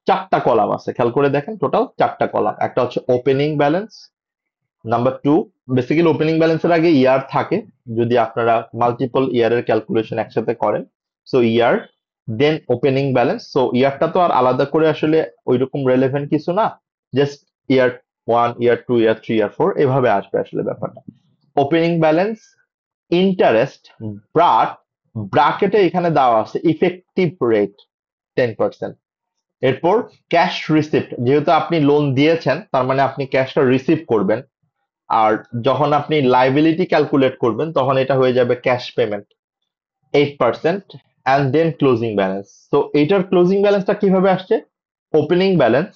4টা কলাম আছে, খেয়াল করে দেখেন, টোটাল 4টা কলাম। একটা হচ্ছে opening balance, number 2, basically opening ব্যালেন্সের আগে ইয়ার থাকে যদি আপনারা মাল্টিপল ইয়ারের ক্যালকুলেশন একসাথে করেন, সো ইয়ার দেন ওপেনিং ব্যালেন্স। সো ইয়ারটা তো আর আলাদা করে আসলে ওইরকম রেলেভেন্ট কিছু না, জাস্ট ইয়ার 1, ইয়ার 2, ইয়ার 3, ইয়ার 4 এভাবে আসবে আসলে ব্যাপারটা। ওপেনিং ব্যালেন্স, ইন্টারেস্ট, ব্রাট, ব্র্যাকেটে এখানে দেওয়া আছে ইফেক্টিভ রেট 10%। এরপর ক্যাশ রিসিপ্ট, যেহেতু আপনি লোন দিয়েছেন তার মানে আপনি ক্যাশটা রিসিভ করবেন, আর যখন আপনি লাইবিলিটি ক্যালকুলেট করবেন তখন এটা হয়ে যাবে cash payment 8%। And then closing balance. তো এটার ক্লোজিং ব্যালেন্সটা কিভাবে আসছে, opening balance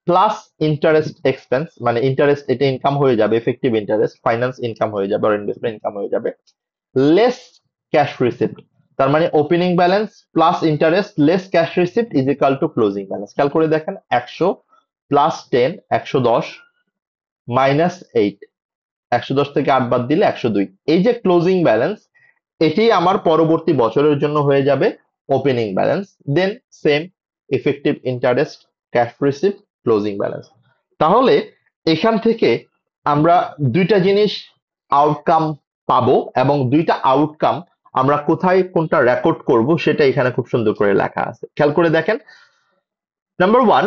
plus interest expense, মানে ইন্টারেস্ট এটা ইনকাম হয়ে যাবে, এফেক্টিভ ইন্টারেস্ট, ফাইন্যান্স ইনকাম হয়ে যাবে, আর ইনভেস্টমেন্ট ইনকাম হয়ে যাবে, লেস ক্যাশ রিসিপ্ট। তার মানে opening balance plus interest less cash receipt is equal to closing balance. খেয়াল করে দেখেন 100 প্লাস 10 110 মাইনাস 8, 110 থেকে 8 বাদ দিলে 102। এই যে ক্লোজিং ব্যালেন্স, এটি আমার পরবর্তী বছরের জন্য হয়ে যাবে opening balance. Then same effective interest cash receipt closing balance. তাহলে এখান থেকে আমরা দুইটা জিনিস আউটকাম পাবো এবং দুইটা আউটকাম আমরা কোথায় কোনটা রেকর্ড করব সেটা এখানে খুব সুন্দর করে লেখা আছে। খেয়াল করে দেখেন, নাম্বার 1,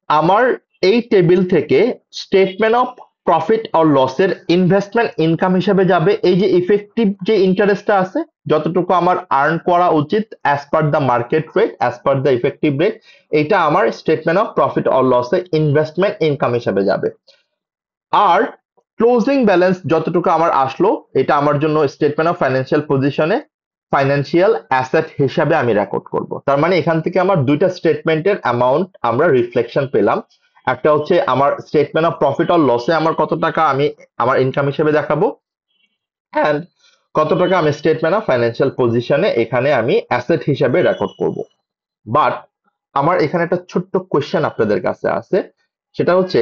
আমার এই টেবিল থেকে স্টেটমেন্ট অফ প্রফিট অর লসের ইনভেস্টমেন্ট ইনকাম হিসেবে যাবে এই যে ইফেক্টিভ যে ইন্টারেস্টটা আছে, যতটুকু আমার আর্ন করা উচিত as per the market rate, as per the effective rate, এটা আমার স্টেটমেন্ট অফ প্রফিট অর লসে ইনভেস্টমেন্ট ইনকাম হিসেবে যাবে। আর ক্লোজিং ব্যালেন্স যতটুকু আমার আসলো, এটা আমার জন্য স্টেটমেন্ট অফ ফাইন্যান্সিয়াল পজিশনে ফাইন্যান্সিয়াল অ্যাসেট হিসাবে আমি রেকর্ড করব। তার মানে এখান থেকে আমার দুইটা স্টেটমেন্টের অ্যামাউন্ট আমরা রিফ্লেকশন পেলাম। একটা হচ্ছে আমার স্টেটমেন্ট অফ প্রফিট অর লসে আমার কত টাকা আমি আমার ইনকাম হিসেবে দেখাবো, অ্যান্ড কত টাকা আমি স্টেটমেন্ট অফ ফাইন্যান্সিয়াল পজিশনে এখানে আমি অ্যাসেট হিসাবে রেকর্ড করব। বাট আমার এখানে একটা ছোট্ট কোয়েশ্চেন আপনাদের কাছে আছে, সেটা হচ্ছে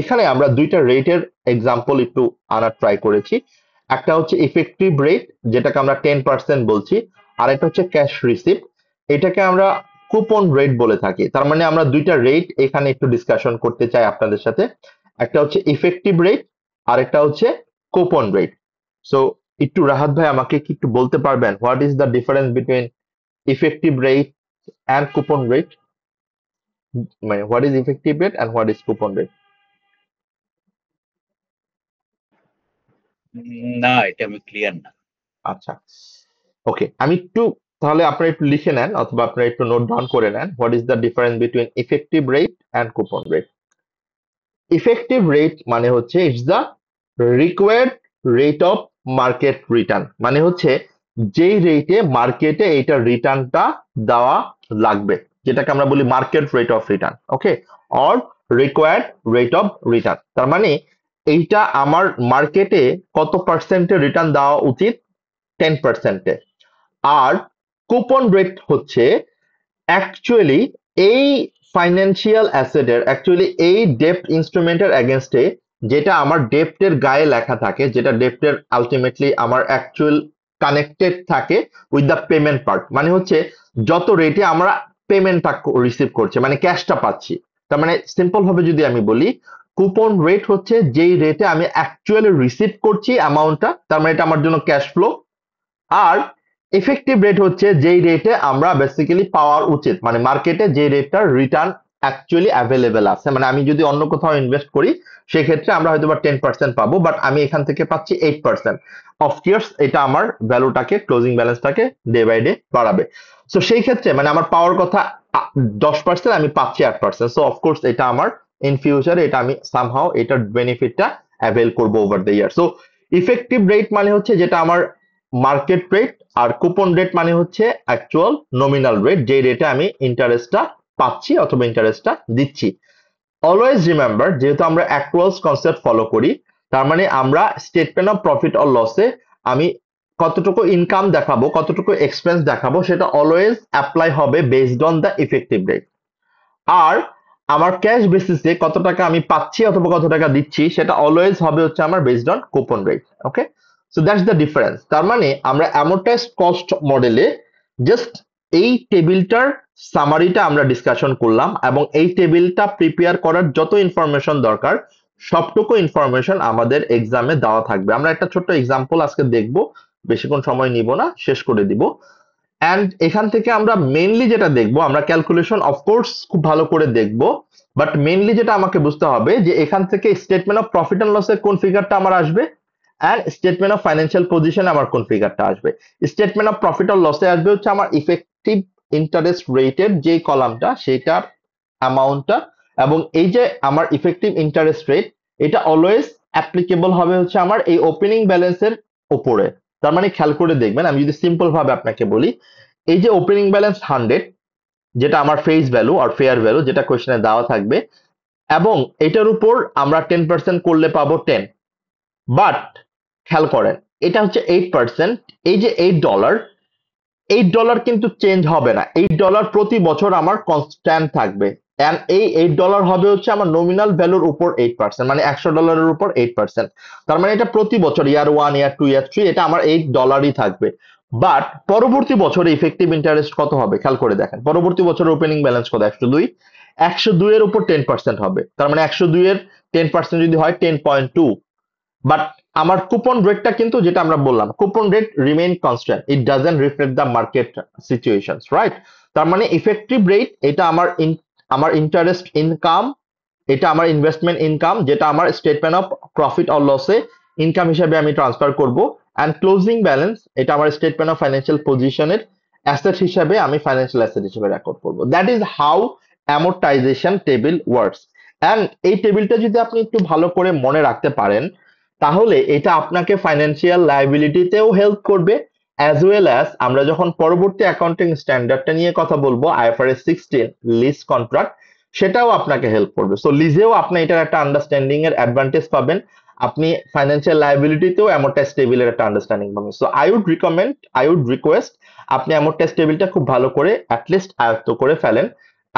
এখানে আমরা দুইটা রেটের এক্সাম্পল একটু আনার ট্রাই করেছি। একটা হচ্ছে ইফেক্টিভ রেট, যেটাকে আমরা 10% বলছি, আর একটা হচ্ছে ক্যাশ রিসিপ্ট, এটাকে আমরা কুপন রেট বলে থাকি। তার মানে আমরা দুইটা রেট এখানে একটু ডিসকাশন করতে চাই আপনাদের সাথে। একটা হচ্ছে ইফেক্টিভ রেট আর একটা হচ্ছে কুপন রেট। সো একটু রাহাত ভাই আমাকে কি একটু বলতে পারবেন what is the difference between effective rate and coupon rate? মানে what is effective rate and what is coupon rate? না, এটা আমি ক্লিয়ার না। আচ্ছা, ওকে, আমি একটু, তাহলে আপনারা একটু লিখে নেন অথবা আপনারা একটু নোট ডাউন করে নেন what is the difference between effective rate and coupon rate. Effective rate মানে হচ্ছে it's the required rate of market return, মানে হচ্ছে যেই রেটে মার্কেটে এইটা রিটার্নটা দেওয়া লাগবে, যেটাকে আমরা বলি market rate of return, okay, or required rate of return. তার মানে এইটা আমার মার্কেটে কত পার্সেন্টে রিটার্ন দেওয়া উচিত, 10%-এ। আর কুপন রেট হচ্ছে অ্যাকচুয়ালি এই ফাইন্যান্সিয়াল অ্যাসেটের, অ্যাকচুয়ালি এই ডেপ্ট ইনস্ট্রুমেন্টের এগেনস্টে যেটা আমার ডেপ্টের গায়ে লেখা থাকে, যেটা ডেপ্টের আলটিমেটলি আমার অ্যাকচুয়াল কানেক্টেড থাকে উইথ দ্য পেমেন্ট পার্ট, মানে হচ্ছে যত রেটে আমরা পেমেন্টটা রিসিভ করছি, মানে ক্যাশটা পাচ্ছি। তার মানে সিম্পল ভাবে যদি আমি বলি, কুপন রেট হচ্ছে যেই রেটে আমি অ্যাকচুয়ালি রিসিভ করছি অ্যামাউন্টটা, তার মানে এটা আমার জন্য ক্যাশ ফ্লো। আর ইফেক্টিভ রেট হচ্ছে যেই রেটে আমরা বেসিক্যালি পাওয়ার উচিত, মানে মার্কেটে যে রেটটার রিটার্ন অ্যাকচুয়ালি অ্যাভেলেবেল আছে। মানে আমি যদি অন্য কোথাও ইনভেস্ট করি সেক্ষেত্রে আমরা হয়তো বা 10% পাবো, বাট আমি এখান থেকে পাচ্ছি 8%। অফকোর্স এটা আমার ভ্যালুটাকে, ক্লোজিং ব্যালেন্সটাকে ডে বাই ডে বাড়াবে। সো সেই ক্ষেত্রে মানে আমার পাওয়ার কথা 10%, আমি পাচ্ছি 8%। সো অফকোর্স এটা আমার ইন ফিউচারে এটা আমি সামহাও এটার বেনিফিটটা অ্যাভেল করবো over the year. So effective rate মানে হচ্ছে যেটা আমার মার্কেট রেট, আর কুপন রেট মানে হচ্ছে অ্যাকচুয়াল নমিনাল রেট, যে রেটে আমি ইন্টারেস্টটা পাচ্ছি অথবা ইন্টারেস্টটা দিচ্ছি। অলওয়েজ রিমেম্বার, যেহেতু আমরা অ্যাক্রুয়ালস কনসেপ্ট ফলো করি, তার মানে আমরা স্টেটমেন্ট অফ প্রফিট অর লসে আমি কতটুকু ইনকাম দেখাবো, কতটুকু এক্সপেন্স দেখাবো, সেটা অলওয়েজ অ্যাপ্লাই হবে based on the effective rate. আর আমার ক্যাশ বেসিসে কত টাকা আমি পাচ্ছি অথবা কত টাকা দিচ্ছি, সেটা অলওয়েজ হবে হচ্ছে আমার based on coupon rate. Okay, so that's the difference. তার মানে আমরা অ্যামোর্টাইজড কস্ট মডেলে জাস্ট এই টেবিলটার সামারিটা আমরা ডিসকাশন করলাম, এবং এই টেবিলটা প্রিপেয়ার করার যত ইনফরমেশন দরকার সবটুকু ইনফরমেশন আমাদের এক্সামে দেওয়া থাকবে। আমরা একটা ছোট্ট এক্সাম্পল আজকে দেখব, বেশিক্ষণ সময় নিব না, শেষ করে দিব। অ্যান্ড এখান থেকে আমরা মেইনলি যেটা দেখবো, আমরা ক্যালকুলেশন অফকোর্স খুব ভালো করে দেখবো, বাট মেইনলি যেটা আমাকে বুঝতে হবে যে এখান থেকে স্টেটমেন্ট অফ প্রফিট অ্যান্ড লসের কোন ফিগারটা আমার আসবে, and statement of financial position আমার কোন ফিগারটা আসবে। স্টেটমেন্ট অফ প্রফিট অ্যান্ড লসে আসবে হচ্ছে আমার ইফেক্টিভ ইন্টারেস্ট রেটের যে কলামটা, সেটার অ্যামাউন্টটা, এবং এই যে আমার ইফেক্টিভ ইন্টারেস্ট রেট, এটা অলওয়েজ অ্যাপ্লিকেবল হবে হচ্ছে আমার এই ওপেনিং ব্যালেন্সের উপরে। তার মানে খেয়াল করে দেখবেন, আমি যদি সিম্পল ভাবে আপনাকে বলি, এই যে ওপেনিং ব্যালেন্স 100, যেটা আমার ফেস ভ্যালু আর ফেয়ার ভ্যালু, যেটা কোয়েশ্চেনে দেওয়া থাকবে, এবং এটার উপর আমরা 10% করলে পাবো 10। বাট খেয়াল করেন, এটা হচ্ছে 8%, এই যে $8, $8 কিন্তু চেঞ্জ হবে না, $8 প্রতি বছর আমার কনস্ট্যান্ট থাকবে। এন্ড এই $8 হবে হচ্ছে আমার নমিনাল ভ্যালুর উপর 8%, মানে $100 উপর 8%। তার মানে এটা প্রতি বছর ইয়ার 1, ইয়ার 2, ইয়ার 3 এটা আমার $8 থাকবে। বাট পরবর্তী বছরে ইফেক্টিভ ইন্টারেস্ট কত হবে খেয়াল করে দেখেন। পরবর্তী বছরের ওপেনিং ব্যালেন্স কত? 102। 102 এর উপর 10% হবে, তার মানে 102 এর 10% যদি হয় 10.2। বাট আমার কুপন রেটটা কিন্তু, যেটা আমরা বললাম, coupon rate remain constant, it doesn't reflect the market situations, right? তার মানে ইফেক্টিভ রেট এটা আমার ইন্টারেস্ট ইনকাম, এটা আমার ইনভেস্টমেন্ট ইনকাম, যেটা আমার স্টেটমেন্ট অফ প্রফিট অর লসে ইনকাম হিসেবে আমি ট্রান্সফার করব। অ্যান্ড ক্লোজিং ব্যালেন্স এটা আমার স্টেটমেন্ট অফ ফাইন্যান্সিয়াল পজিশনের অ্যাসেট হিসেবে আমি ফাইন্যান্সিয়াল অ্যাসেট হিসেবে রেকর্ড করব। That is how amortisation table works. And এই টেবিলটা যদি আপনি একটু ভালো করে মনে রাখতে পারেন, তাহলে এটা আপনাকে ফাইন্যান্সিয়াল লায়াবিলিটিতেও হেল্প করবে, অ্যাজ ওয়েল অ্যাজ আমরা যখন পরবর্তী অ্যাকাউন্টিং স্ট্যান্ডার্ডটা নিয়ে কথা বলবো, IFRS 16 লিজ কন্ট্রাক্ট, সেটাও আপনাকে হেল্প করবে। সো লিজেও আপনি এটার একটা আন্ডারস্ট্যান্ডিং এর অ্যাডভান্টেজ পাবেন, আপনি ফাইন্যান্সিয়াল লায়াবিলিটিতেও অ্যামোর্টাইজ টেবিলের একটা আন্ডারস্ট্যান্ডিং পাবেন। সো আই উড রিকোয়েস্ট আপনি অ্যামোর্টাইজ টেবিলটা খুব ভালো করে অ্যাটলিস্ট আয়ত্ত করে ফেলেন।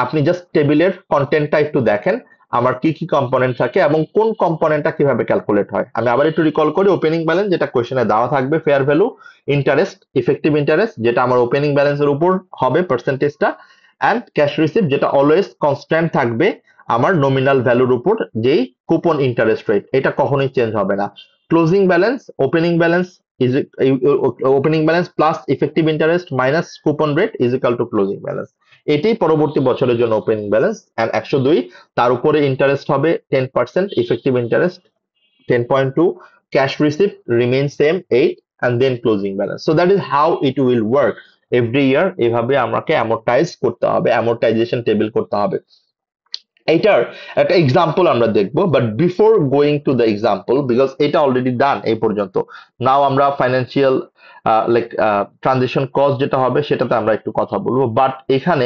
আপনি জাস্ট টেবিলের কন্টেন্টটা একটু দেখেন, আমার কি কি কম্পোনেন্ট থাকে এবং কোন কম্পোনেন্টটা কিভাবে ক্যালকুলেট হয়। আমি আবার একটু রিকল করি, ওপেনিং ব্যালেন্স যেটা কোশ্চেনে দেওয়া থাকবে, fair value, interest, effective interest যেটা আমার ওপেনিং ব্যালেন্সের উপর হবে পার্সেন্টেজটা, অ্যান্ড ক্যাশ রিসিপ্ট যেটা অলওয়েজ কনস্ট্যান্ট থাকবে আমার নমিনাল ভ্যালুর উপর, যেই কুপন ইন্টারেস্ট রেট এটা কখনোই চেঞ্জ হবে না। Closing balance, is opening balance plus effective interest minus coupon rate is equal to closing balance. এটাই পরবর্তী বছরের জন্য ওপেনিং ব্যালেন্স। অ্যান্ড 102 তার উপরে ইন্টারেস্ট হবে 10%, effective interest 10.2, cash receipt remain same 8, and then closing balance. So that is how it will work every year। এভাবে আমাকে অ্যামোর্টাইজ করতে হবে, অ্যামোর্টাইজেশন টেবিল করতে হবে। এটার একটা এক্সাম্পল আমরা দেখবো, but before going to the example, because এটা অলরেডি ডান এই পর্যন্ত, নাও আমরা ফাইন্যান্সিয়াল লাইক ট্রানজিশন কস্ট যেটা হবে সেটাতে আমরা একটু কথা বলবো। বাট এখানে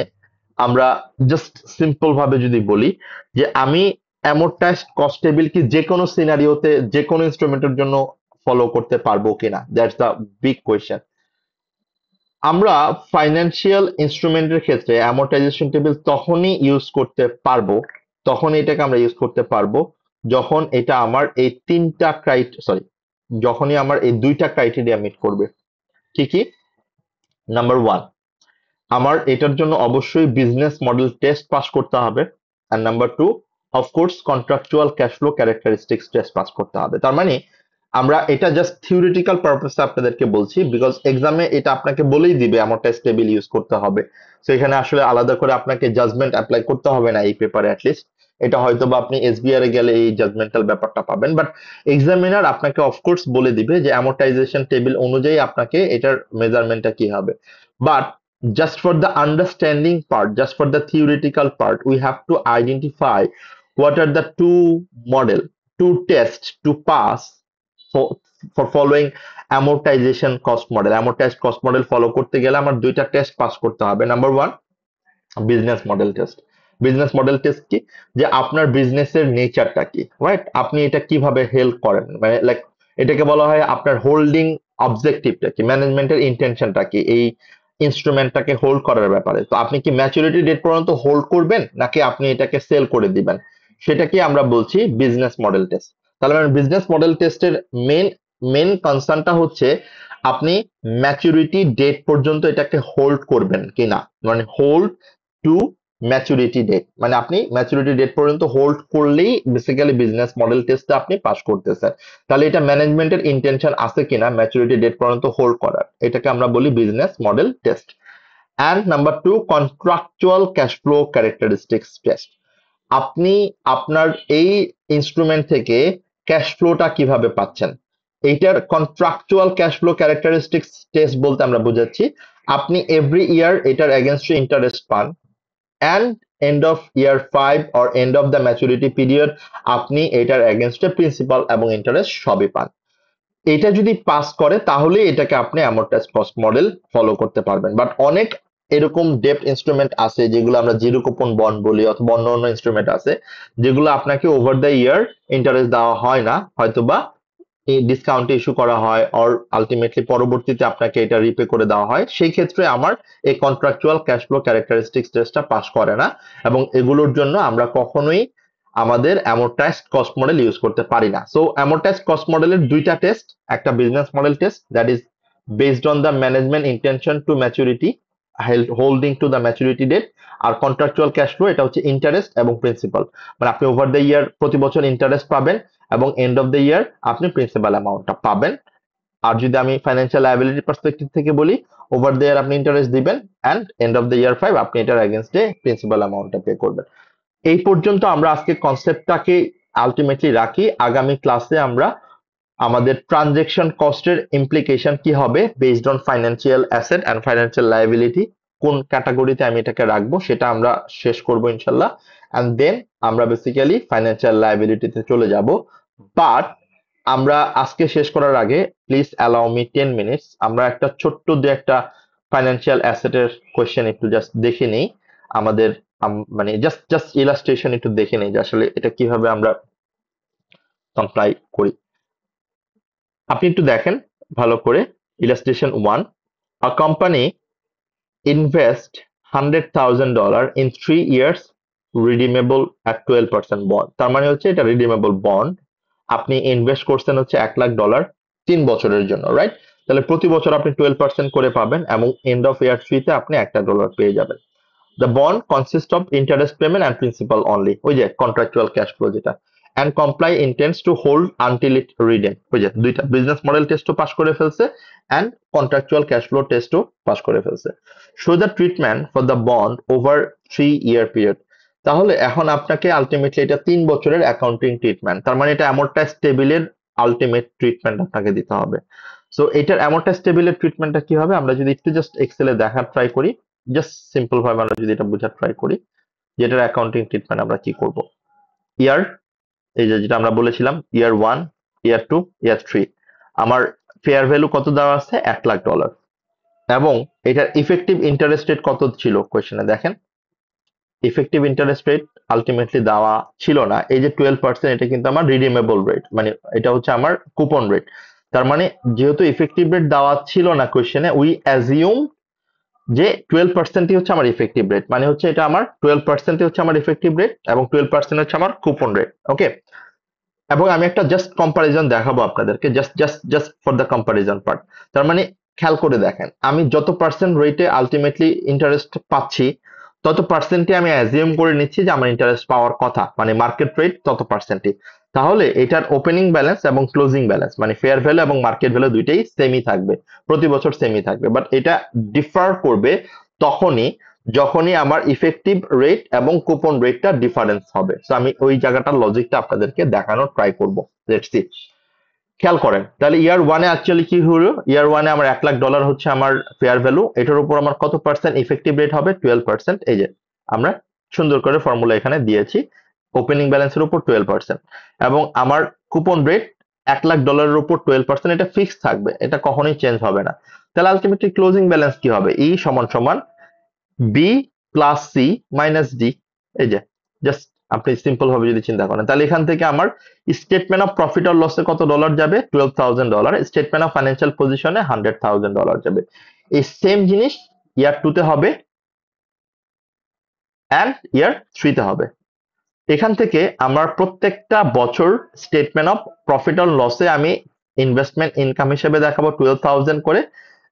আমরা জাস্ট সিম্পল ভাবে যদি বলি যে আমি অ্যামোর্টাইজড কস্ট টেবিল কি যে কোনো সিনারিওতে যে কোনো ইনস্ট্রুমেন্টের জন্য ফলো করতে পারবো কিনা, দ্যাটস দ্য বিগ কোয়েশ্চেন। আমরা ফাইন্যান্সিয়াল ইনস্ট্রুমেন্টের ক্ষেত্রে অ্যামোর্টাইজেশন টেবিল তখনই ইউজ করতে পারবো, তখন এটাকে আমরা ইউজ করতে পারবো যখন এটা আমার এই যখনই আমার এই দুইটা ক্রাইটেরিয়া মিট করবে। কি কি? নাম্বার 1, আমার এটার জন্য অবশ্যই বিজনেস মডেল টেস্ট পাস করতে হবে। আর number 2, of course contractual cash flow characteristics test pass করতে হবে। তার মানে আমরা এটা জাস্ট থিওরিটিক্যাল পারপাসে আপনাদেরকে বলছি, বিকজ এক্সামে এটা আপনাকে বলেই দিবে অ্যামোর্টাইজ টেবিল ইউজ করতে হবে। তো এখানে আসলে আলাদা করে আপনাকে জাজমেন্ট অ্যাপ্লাই করতে হবে না এই পেপারে, অ্যাটলিস্ট এটা হয়তো বা আপনি এসবিআর এ গেলে এই জাজমেন্টাল ব্যাপারটা পাবেন। বাট এক্সামিনার আপনাকে অফকোর্স বলে দিবে যে অ্যামোর্টাইজেশন টেবিল অনুযায়ী আপনাকে এটার মেজারমেন্টটা কি হবে। But just for the understanding part, just for the theoretical part, we have to identify what are the two tests to pass for following amortization cost model। amortized cost model follow করতে গেলে আমার দুইটা test pass করতে হবে। Number 1, business model test. Business model test কি? যে আপনার বিজনেসের নেচারটা কি, রাইট? আপনি এটা কিভাবে হেল্প করেন, মানে লাইক এটাকে বলা হয় আপনার হোল্ডিং অবজেক্টিভটা কি, ম্যানেজমেন্টের ইন্টেনশনটা কি এই ইনস্ট্রুমেন্টটাকে হোল্ড করার ব্যাপারে। তো আপনি কি ম্যাচুরিটি ডেট পর্যন্ত হোল্ড করবেন নাকি আপনি এটাকে সেল করে দিবেন, সেটাকে আমরা বলছি বিজনেস মডেল টেস্ট। তাহলে বিজনেস মডেল টেস্টের মেন কনসার্নটা হচ্ছে আপনি ম্যাচুরিটি ডেট পর্যন্ত এটাকে হোল্ড করবেন কিনা, মানে হোল্ড টু ম্যাচুরিটি ডেট, মানে আপনি ম্যাচুরিটি ডেট পর্যন্ত হোল্ড করলেই বেসিক্যালি বিজনেস মডেল টেস্টে আপনি পাস করতেছেন। তাহলে এটা ম্যানেজমেন্টের ইন্টেনশন আছে কিনা ম্যাচুরিটি ডেট পর্যন্ত হোল্ড করার, এটাকে আমরা বলি business model test. And number 2, contractual cash flow characteristics test. আপনি আপনার এই ইনস্ট্রুমেন্ট থেকে ক্যাশ ফ্লোটা কিভাবে পাচ্ছেন, এইটার contractual cash flow characteristics test বলতে আমরা বুঝাচ্ছি আপনি এভরি ইয়ার এটার এগেনস্টে ইন্টারেস্ট পান, and end of year 5 or end of the maturity period আপনি এটার এগেনস্টে প্রিন্সিপাল এবং ইন্টারেস্ট সবই পান। এটা যদি পাস করে তাহলে এটাকে আপনি অ্যামোর্টাইজ কস্ট মডেল ফলো করতে পারবেন। বাট অনেক এরকম ডেপ্ট ইনস্ট্রুমেন্ট আছে যেগুলো আমরা জিরো কুপন বন্ড বলি, অথবা অন্য ইনস্ট্রুমেন্ট আছে যেগুলো আপনাকে ওভার দ্য ইয়ার ইন্টারেস্ট দেওয়া হয় না, হয়তোবা ডিসকাউন্ট ইস্যু করা হয় অর আলটিমেটলি পরবর্তীতে আপনাকে এটা রিপে করে দেওয়া হয়, সেই ক্ষেত্রে আমার এই কন্ট্রাকচুয়াল ক্যাশ ফ্লো ক্যারেক্টারিস্টিক্স টেস্টটা পাস করে না, এবং এগুলোর জন্য আমরা কখনোই আমাদের অ্যামোর্টাইজড কস্ট মডেল ইউজ করতে পারি না। সো অ্যামোর্টাইজড কস্ট মডেলের দুইটা টেস্ট, একটা business model test that is based on the management intention to maturity holding to the maturity date, আর কন্ট্রাকচুয়াল ক্যাশ ফ্লো এটা হচ্ছে ইন্টারেস্ট এবং প্রিন্সিপাল, মানে আপনি ওভার দ্য ইয়ার প্রতি বছর ইন্টারেস্ট পাবেন এবং এন্ড অফ দ্য ইয়ার আপনি প্রিন্সিপাল অ্যামাউন্টটা পাবেন। আর যদি আমি ফাইন্যান্সিয়াল লায়াবিলিটি পার্সপেক্টিভ থেকে বলি, ওভার দ্য ইয়ার আপনি ইন্টারেস্ট দিবেন and end of the year 5 আপনি এটার এগেইনস্টে প্রিন্সিপাল অ্যামাউন্টটা পে করবেন। এই পর্যন্ত আমরা আজকে কনসেপ্টটাকে আলটিমেটলি রাখি। আগামী ক্লাসে আমরা আমাদের ট্রানজেকশন কস্টের ইমপ্লিকেশন কি হবে based on financial asset and financial liability, কোন ক্যাটাগরিতে আমি এটাকে রাখবো সেটা আমরা শেষ করব ইনশাল্লাহ, অ্যান্ড দেন আমরা বেসিক্যালি ফাইন্যান্সিয়াল লায়াবিলিটিতে চলে যাব। বাট আমরা আজকে শেষ করার আগে প্লিজ অ্যালাউ মি 10 মিনিটস, আমরা একটা ছোট্ট যে একটা ফাইন্যান্সিয়াল অ্যাসেটের কোয়েশ্চেন একটু জাস্ট দেখে নেই আমাদের, মানে জাস্ট জাস্ট ইলাস্ট্রেশন একটু দেখে নেই যে আসলে এটা কিভাবে আমরা কমপ্লাই করি। আপনি একটু দেখেন ভালো করে illustration 1, a company invest $100,000 in 3 years redeemable at 12% bond, তার মানে হচ্ছে এটা রিডিমেবল বন্ড, আপনি ইনভেস্ট করছেন হচ্ছে $1,00,000 3 বছরের জন্য, রাইট? তাহলে প্রতি বছর আপনি 12% করে পাবেন এবং এন্ড অফ ইয়ার 3 তে আপনি $1 পেয়ে যাবেন। The bond consists of interest payment and principal only, ওই যে কন্ট্রাকচুয়াল ক্যাশ ফ্লো যেটা, and comply intends to hold until it redeem, ওই যে দুইটা বিজনেস মডেল টেস্টও পাস করে ফেলছে and কন্ট্রাকচুয়াল ক্যাশ ফ্লো টেস্টও পাস করে ফেলছে। Show the treatment for the bond over 3-year period, তাহলে এখন আপনাকে আলটিমেটলি এটা 3 বছরের অ্যাকাউন্টিং ট্রিটমেন্ট, তার মানে এটা অ্যামোর্টাইজ টেবিলের আলটিমেট ট্রিটমেন্ট আপনাকে দিতে হবে। সো এটার অ্যামোর্টাইজ টেবিলের ট্রিটমেন্টটা কি হবে আমরা যদি একটু জাস্ট এক্সেলে দেখার ট্রাই করি, জাস্ট সিম্পল ভাবে আমরা যদি এটা বোঝার ট্রাই করি, যেটার অ্যাকাউন্টিং ট্রিটমেন্ট আমরা কি করব। ইয়ার, এই যে যেটা আমরা বলেছিলাম ইয়ার 1, ইয়ার 2, ইয়ার 3, আমার ফেয়ার ভ্যালু কত দেওয়া আছে $1,00,000, এবং এটার ইফেক্টিভ ইন্টারেস্ট রেট কত ছিল কোয়েশ্চেনে দেখেন, ইফেক্টিভ ইন্টারেস্ট রেট আলটিমেটলি দেওয়া ছিল না, এই যে 12% এটা কিন্তু আমার রিডিমেবল রেট, মানে এটা হচ্ছে আমার কুপন রেট। তার মানে যেহেতু ইফেক্টিভ রেট দেওয়া ছিল না কোয়েশ্চেনে, উই অ্যাজিউম যে 12%ই হচ্ছে আমার ইফেক্টিভ রেট, মানে হচ্ছে এটা আমার 12%ই হচ্ছে আমার ইফেক্টিভ রেট এবং 12% হচ্ছে আমার কুপন রেট, ওকে। এবং আমি একটা জাস্ট কম্পারিজন দেখাবো আপনাদেরকে, just just just for the comparison part. তার মানে খেয়াল করে দেখেন, আমি যত পার্সেন্ট রেটে আলটিমেটলি ইন্টারেস্ট পাচ্ছি তত পার্সেন্টই আমি অ্যাজিউম করে নিচ্ছি যে আমার ইন্টারেস্ট পাওয়ার কথা, মানে মার্কেট রেট তত পার্সেন্টই। তাহলে এটার ওপেনিং ব্যালেন্স এবং ক্লোজিং ব্যালেন্স মানে ফেয়ার ভ্যালু এবং মার্কেট ভ্যালু দুইটাই সেমই থাকবে, প্রতি বছর সেমই থাকবে, বাট এটা ডিফার করবে তখনই যখনই আমার ইফেক্টিভ রেট এবং কুপন রেটটা ডিফারেন্স হবে। সো আমি ওই জায়গাটার লজিকটা আপনাদেরকে দেখানোর ট্রাই করবো। লেটস সি, খেয়াল করেন তাহলে ইয়ার 1-এ অ্যাকচুয়ালি কি হলো, ইয়ার 1-এ আমার $1,00,000 হচ্ছে আমার ফেয়ার ভ্যালু, এটার উপর আমার কত পার্সেন্ট ইফেক্টিভ রেট হবে 12%, এই যে আমরা সুন্দর করে ফর্মুলা এখানে দিয়েছি, ওপেনিং ব্যালেন্সের উপর 12%, এবং আমার কুপন রেট $1,00,000 উপর 12%, এটা ফিক্স থাকবে, এটা কখনোই চেঞ্জ হবে না। তাহলে আলটিমেটলি ক্লোজিং ব্যালেন্স কি হবে, ই সমান সমান B plus C minus D, এই যে জাস্ট আপনি সিম্পল ভাবে যদি চিন্তা করেন, তাহলে এখান থেকে আমার স্টেটমেন্ট অফ প্রফিট আর লসে কত ডলার যাবে $12,000, স্টেটমেন্ট অফ ফাইন্যান্সিয়াল পজিশনে $100,000 যাবে। এই সেম জিনিস ইয়ার 2-তে হবে অ্যান্ড ইয়ার 3-তে হবে। এখান থেকে আমার প্রত্যেকটা বছর স্টেটমেন্ট অফ প্রফিট আর লসে আমি ইনভেস্টমেন্ট ইনকাম হিসেবে দেখাবো 12,000 করে,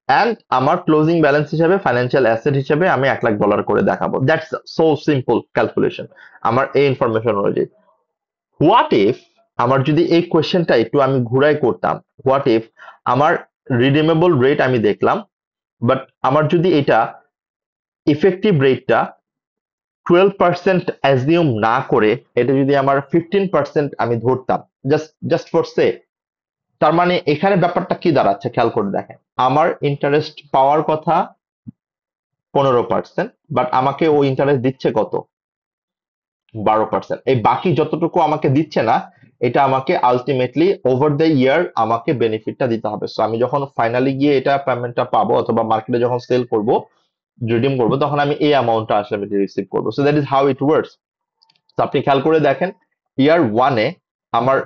অ্যান্ড আমার ক্লোজিং ব্যালেন্স হিসেবে ফাইন্যান্সিয়াল অ্যাসেট হিসেবে আমি $1,00,000 করে দেখাবো। দ্যাটস সো সিম্পল ক্যালকুলেশন আমার এই ইনফরমেশন অনুযায়ী। হোয়াট ইফ আমার যদি এই কোয়েশ্চেনটা একটু আমি ঘুরাই করতাম, হোয়াট ইফ আমার রিডিমেবল রেট আমি দেখলাম, বাট আমার যদি এটা ইফেক্টিভ রেটটা 12% অ্যাজিউম না করে এটা যদি আমার 15% আমি ধরতাম, জাস্ট জাস্ট ফর সে, তার মানে এখানে ব্যাপারটা কি দাঁড়াচ্ছে খেয়াল করে দেখেন, আমার ইন্টারেস্ট পাওয়ার কথা 15%, বাট আমাকে ও ইন্টারেস্ট দিচ্ছে কত 12%, এই বাকি যতটুকু আমাকে দিচ্ছে না এটা আমাকে আলটিমেটলি ওভার দ্য ইয়ার আমাকে বেনিফিটটা দিতে হবে। সো আমি যখন ফাইনালি গিয়ে এটা পেমেন্টটা পাবো অথবা মার্কেটে যখন সেল করব রিডিম করবো তখন আমি এই অ্যামাউন্টটা আসলে রিসিভ করবো। So that is how it works. তো আপনি খেয়াল করে দেখেন ইয়ার 1-এ আমার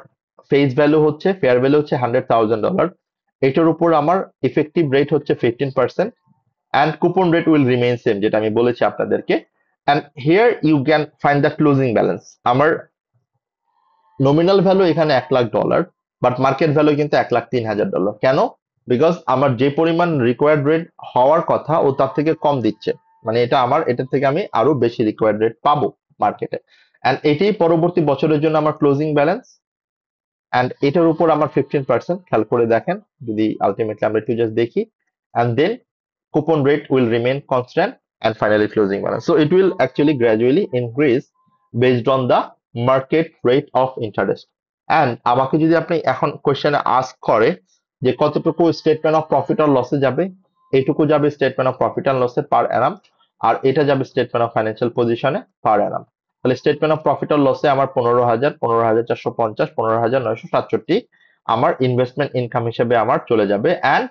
ফেস ভ্যালু হচ্ছে, ফেয়ার ভ্যালু হচ্ছে $100,000, এটার উপর আমার ইফেক্টিভ রেট হচ্ছে 15%, and coupon rate will remain same, যেটা আমি বলেছি আপনাদেরকে। and here you can find the closing balance। আমার নমিনাল ভ্যালু এখানে $1,00,000, বাট মার্কেট ভ্যালু কিন্তু $1,03,000। কেন? বিকজ আমার যে পরিমাণ রিকোয়ার্ড রেট হওয়ার কথা ও তার থেকে কম দিচ্ছে, মানে এটার থেকে আমি আরো বেশি রিকোয়ার্ড রেট পাবো মার্কেটে। এন্ড এটাই পরবর্তী বছরের জন্য আমার ক্লোজিং ব্যালেন্স। এন্ড এটার উপর আমার 15% খেয়াল করে দেখেন, যদি আলটিমেটলি আমরা একটু জাস্ট দেখি, and then coupon rate will remain constant, and finally closing balance. So it will actually gradually increase based on the market rate of interest. And আমাকে যদি আপনি এখন কোশ্চেনে আস্ক করে যে কতটুকু স্টেটমেন্ট অফ প্রফিট আর লসে যাবে, এইটুকু যাবে স্টেটমেন্ট অফ প্রফিট অ্যান্ড লসে পার অ্যানাম, আর এটা যাবে স্টেটমেন্ট অফ ফাইন্যান্সিয়াল পজিশনে পার অ্যানাম। তাহলে স্টেটমেন্ট অফ প্রফিট আর লসে আমার 15,000, 15,450, 15,967 আমার ইনভেস্টমেন্ট ইনকাম হিসেবে আমার চলে যাবে। And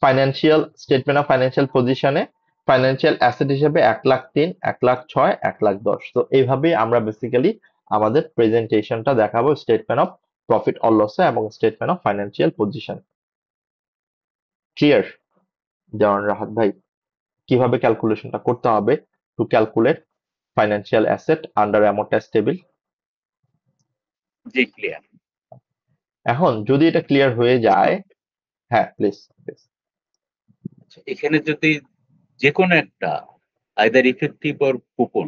financial statement of financial পজিশনে ফাইন্যান্সিয়াল অ্যাসেট হিসেবে 1,03,000, 1,06,000, 1,10,000। তো এইভাবেই আমরা বেসিক্যালি আমাদের প্রেজেন্টেশনটা দেখাবো স্টেটমেন্ট অফ প্রফিট অর লসে এবং statement of financial position. Clear Dewan Rahat ভাই? কিভাবে ক্যালকুলেশনটা করতে হবে to calculate financial asset under amortise table? জি ক্লিয়ার। এখন যদি এটা ক্লিয়ার হয়ে যায়, হ্যাঁ প্লিজ। এখানে যদি যে কোনো একটা আইদার ইফেক্টিভ অর কুপন,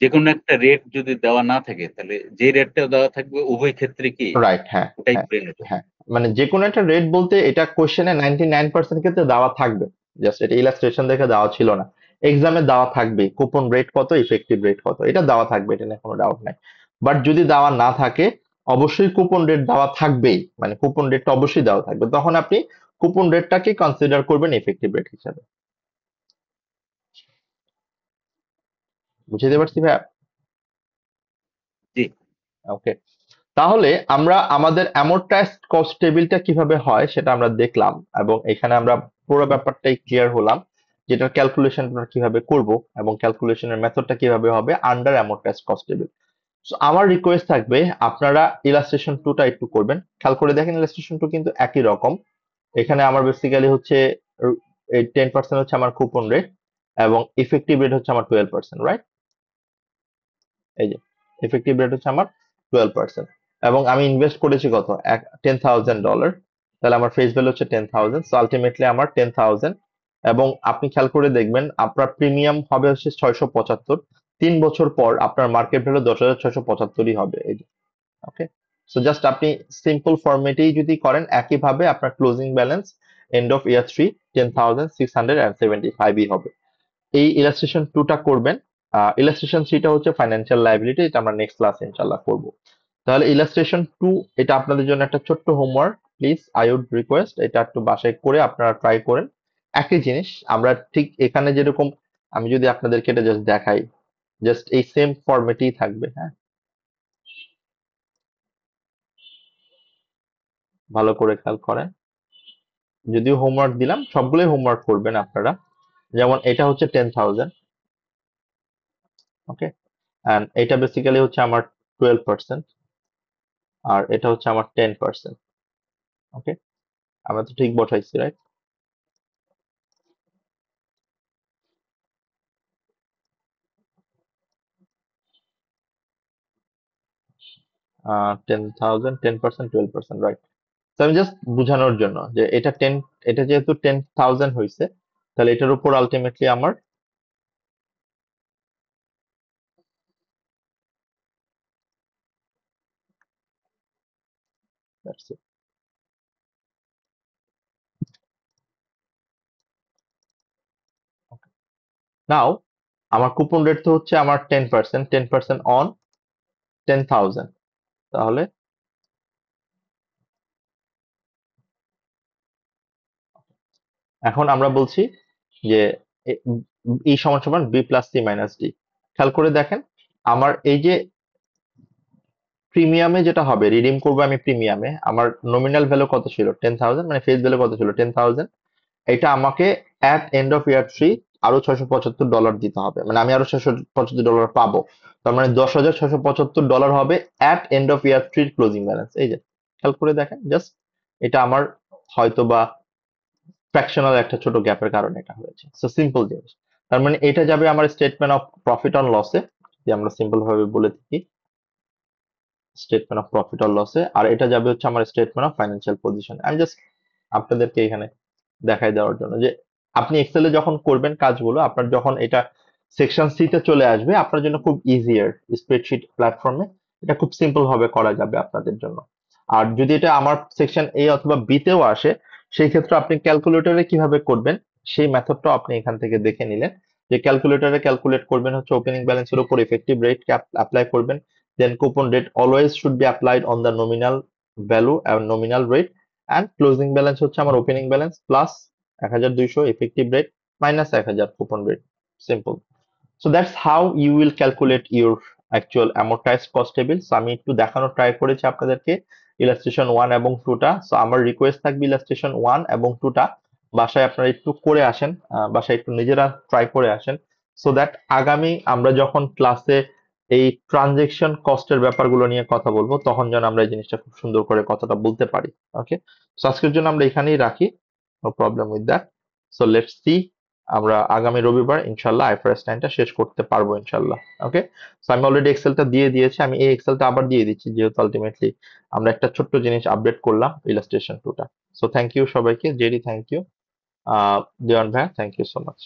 যে কোনো একটা রেট যদি দেওয়া না থাকে, তাহলে যে রেটটা দেওয়া থাকবে উভয় ক্ষেত্রে কি রাইট, হ্যাঁ ওটাই হ্যাঁ ধরে নেব? হ্যাঁ, মানে যে কোনো একটা রেট বলতে এটা কোশ্চেনে 99% ক্ষেত্রে দেওয়া থাকবে, জাস্ট এটা ইলাস্ট্রেশন দেখে দেওয়া ছিল না, এক্সামে দেওয়া থাকবে কুপন রেট কত, ইফেক্টিভ রেট কত, এটা দেওয়া থাকবে, এটা নিয়ে কোনো ডাউট নাই। বাট যদি দেওয়া না থাকে, অবশ্যই কুপন রেট দেওয়া থাকবেই, মানে কুপন রেটটা অবশ্যই দেওয়া থাকবে, তখন আপনি কুপন রেটটাকে কনসিডার করবেন ইফেক্টিভ রেট হিসাবে। বুঝতে পারছি ভাইয়া? জি। ওকে, তাহলে আমরা আমাদের অ্যামোর্টাইজড কস্ট টেবিলটা কিভাবে হয় সেটা আমরা দেখলাম, এবং এখানে আমরা পুরো ব্যাপারটাই ক্লিয়ার হলাম, যেটার ক্যালকুলেশনটা কিভাবে করব এবং ক্যালকুলেশনের মেথডটা কিভাবে হবে আন্ডার অ্যামোর্টাইজড কস্ট টেবিল। সো আমার রিকোয়েস্ট থাকবে আপনারা ইলাস্ট্রেশন 2টা একটু করবেন, খেয়াল করে দেখেন ইলাস্ট্রেশন 2 কিন্তু একই রকম। এখানে আমার বেসিক্যালি হচ্ছে এই 10% হচ্ছে আমার কুপন রেট এবং ইফেক্টিভ রেট হচ্ছে আমার 12%, রাইট? এই যে ইফেক্টিভ রেট হচ্ছে আমার 12%, এবং আমি ইনভেস্ট করেছি কত, $10,000, তাহলে আমার ফেস ভ্যালু হচ্ছে 10,000। সো আলটিমেটলি আমার 10,000, এবং আপনি খেয়াল করে দেখবেন আপনার প্রিমিয়াম হবে হচ্ছে 675। 3 বছর পর আপনার মার্কেট ভ্যালু 10,675ই হবে। এই যে ওকে, সো জাস্ট আপনি সিম্পল ফরম্যাটেই যদি করেন, একইভাবে আপনার ক্লোজিং ব্যালেন্স এন্ড অফ ইয়ার 3 10,675ই হবে। এই ইলাস্ট্রেশন 2টা করবেন। ইলাস্ট্রেশন 3টা হচ্ছে ফাইন্যান্সিয়াল লায়াবিলিটি, এটা আমরা নেক্সট ক্লাসে ইনশাআল্লাহ করব। তাহলে ইলাস্ট্রেশন 2 এটা আপনাদের জন্য একটা ছোট্ট homework, please I would request এটা একটু বাসায় করে আপনারা ট্রাই করেন। একই জিনিস আমরা ঠিক এখানে যেরকম, আমি যদি আপনাদেরকে এটা জাস্ট দেখাই, জাস্ট এই সেম ফরম্যাটেই থাকবে, হ্যাঁ, ভালো করে খেয়াল করেন। যদিও হোমওয়ার্ক দিলাম, সবগুলোই হোমওয়ার্ক করবেন আপনারা। যেমন এটা হচ্ছে 10,000, ওকে, এন্ড এটা বেসিক্যালি হচ্ছে আমার 12%, আর এটা হচ্ছে আমার 10%। ওকে, আমরা তো ঠিক বসাইছি, রাইট? 10,000, 10%, 12%, রাইট? তো আমি জাস্ট বোঝানোর জন্য যে এটা যেহেতু 10,000 হয়েছে, তাহলে এটার উপর আলটিমেটলি আমার নাও আমার কুপন রেট তো হচ্ছে আমার 10%, 10% অন 10,000। তাহলে এখন আমরা বলছি যে ই সমান সমান B plus C minus D. খেয়াল করে দেখেন আমার এই যে প্রিমিয়ামে যেটা হবে, রিডিম করবো আমি প্রিমিয়ামে, আমার নমিনাল ভ্যালু কত ছিল 10,000, মানে ফেস ভ্যালু কত ছিল 10,000, এটা আমাকে অ্যাট এন্ড অফ ইয়ার 3 আরো $675 দিতে হবে, মানে আমি আরো $675 পাবো। তার মানে $10,675 হবে at end of year 3 closing balance. এই যে খেয়াল করে দেখেন, জাস্ট এটা আমার হয়তো বা ফ্র্যাকশনাল একটা ছোট গ্যাপের কারণে এটা হয়েছে। সো সিম্পল জিনিস। তার মানে এটা যাবে আমার স্টেটমেন্ট অফ প্রফিট অন লসে, যে আমরা সিম্পল ভাবে বলে থাকি স্টেটমেন্ট অফ প্রফিট অর লসে, আর এটা যাবে হচ্ছে আমার স্টেটমেন্ট অফ ফাইন্যান্সিয়াল পজিশন। আমি জাস্ট আপনাদেরকে এখানে দেখাই দেওয়ার জন্য যে আপনি এক্সেলে যখন করবেন কাজগুলো, আপনার যখন এটা সেকশন সি তে চলে আসবে, আপনার জন্য খুব ইজিয়ার স্প্রেডশিট প্ল্যাটফর্মে এটা খুব সিম্পল ভাবে করা যাবে আপনাদের জন্য। আর যদি এটা আমার সেকশন এ অথবা বি তেও আসে, সেই ক্ষেত্রে আপনি ক্যালকুলেটরে কিভাবে করবেন সেই মেথডটাও আপনি এখান থেকে দেখে নিলেন। যে ক্যালকুলেটরে ক্যালকুলেট করবেন হচ্ছে ওপেনিং ব্যালেন্সের উপর ইফেক্টিভ রেট অ্যাপ্লাই করবেন, then coupon rate always should be applied on the nominal value and nominal rate, and closing balance হচ্ছে আমার opening balance plus 1200 effective rate minus 1000 coupon rate. Simple. So that's how you will calculate your actual amortised cost table. So আমি একটু দেখানোর try করেছি আপনাদেরকে illustration 1 এবং 2 টা। So আমার রিকোয়েস্ট থাকবে ইলাস্ট্রেশন 1 এবং 2 টা বাসায় আপনারা একটু করে আসেন, বাসায় একটু নিজেরা ট্রাই করে আসেন, সো দ্যাট আগামী আমরা যখন ক্লাসে এই ট্রানজেকশন কস্টের ব্যাপারগুলো নিয়ে কথা বলবো, তখন যেন আমরা এই জিনিসটা খুব সুন্দর করে কথাটা বলতে পারি। ওকে, সো আজকের জন্য আমরা এখানেই রাখি, no problem with that. So let's see আমরা আগামী রবিবার ইনশাল্লাহ আইফারএস 9টা শেষ করতে পারবো ইনশাল্লাহ। ওকে, সো আমি অলরেডি এক্সেলটা দিয়ে দিয়েছি, আমি এই এক্সেলটা আবার দিয়ে দিচ্ছি যেহেতু আলটিমেটলি আমরা একটা ছোট্ট জিনিস আপডেট করলাম ইলাস্ট্রেশন 2টা। সো থ্যাংক ইউ সবাইকে, জেরি থ্যাংক ইউ, দেওয়ান ভাইয়া থ্যাংক ইউ সো মাচ।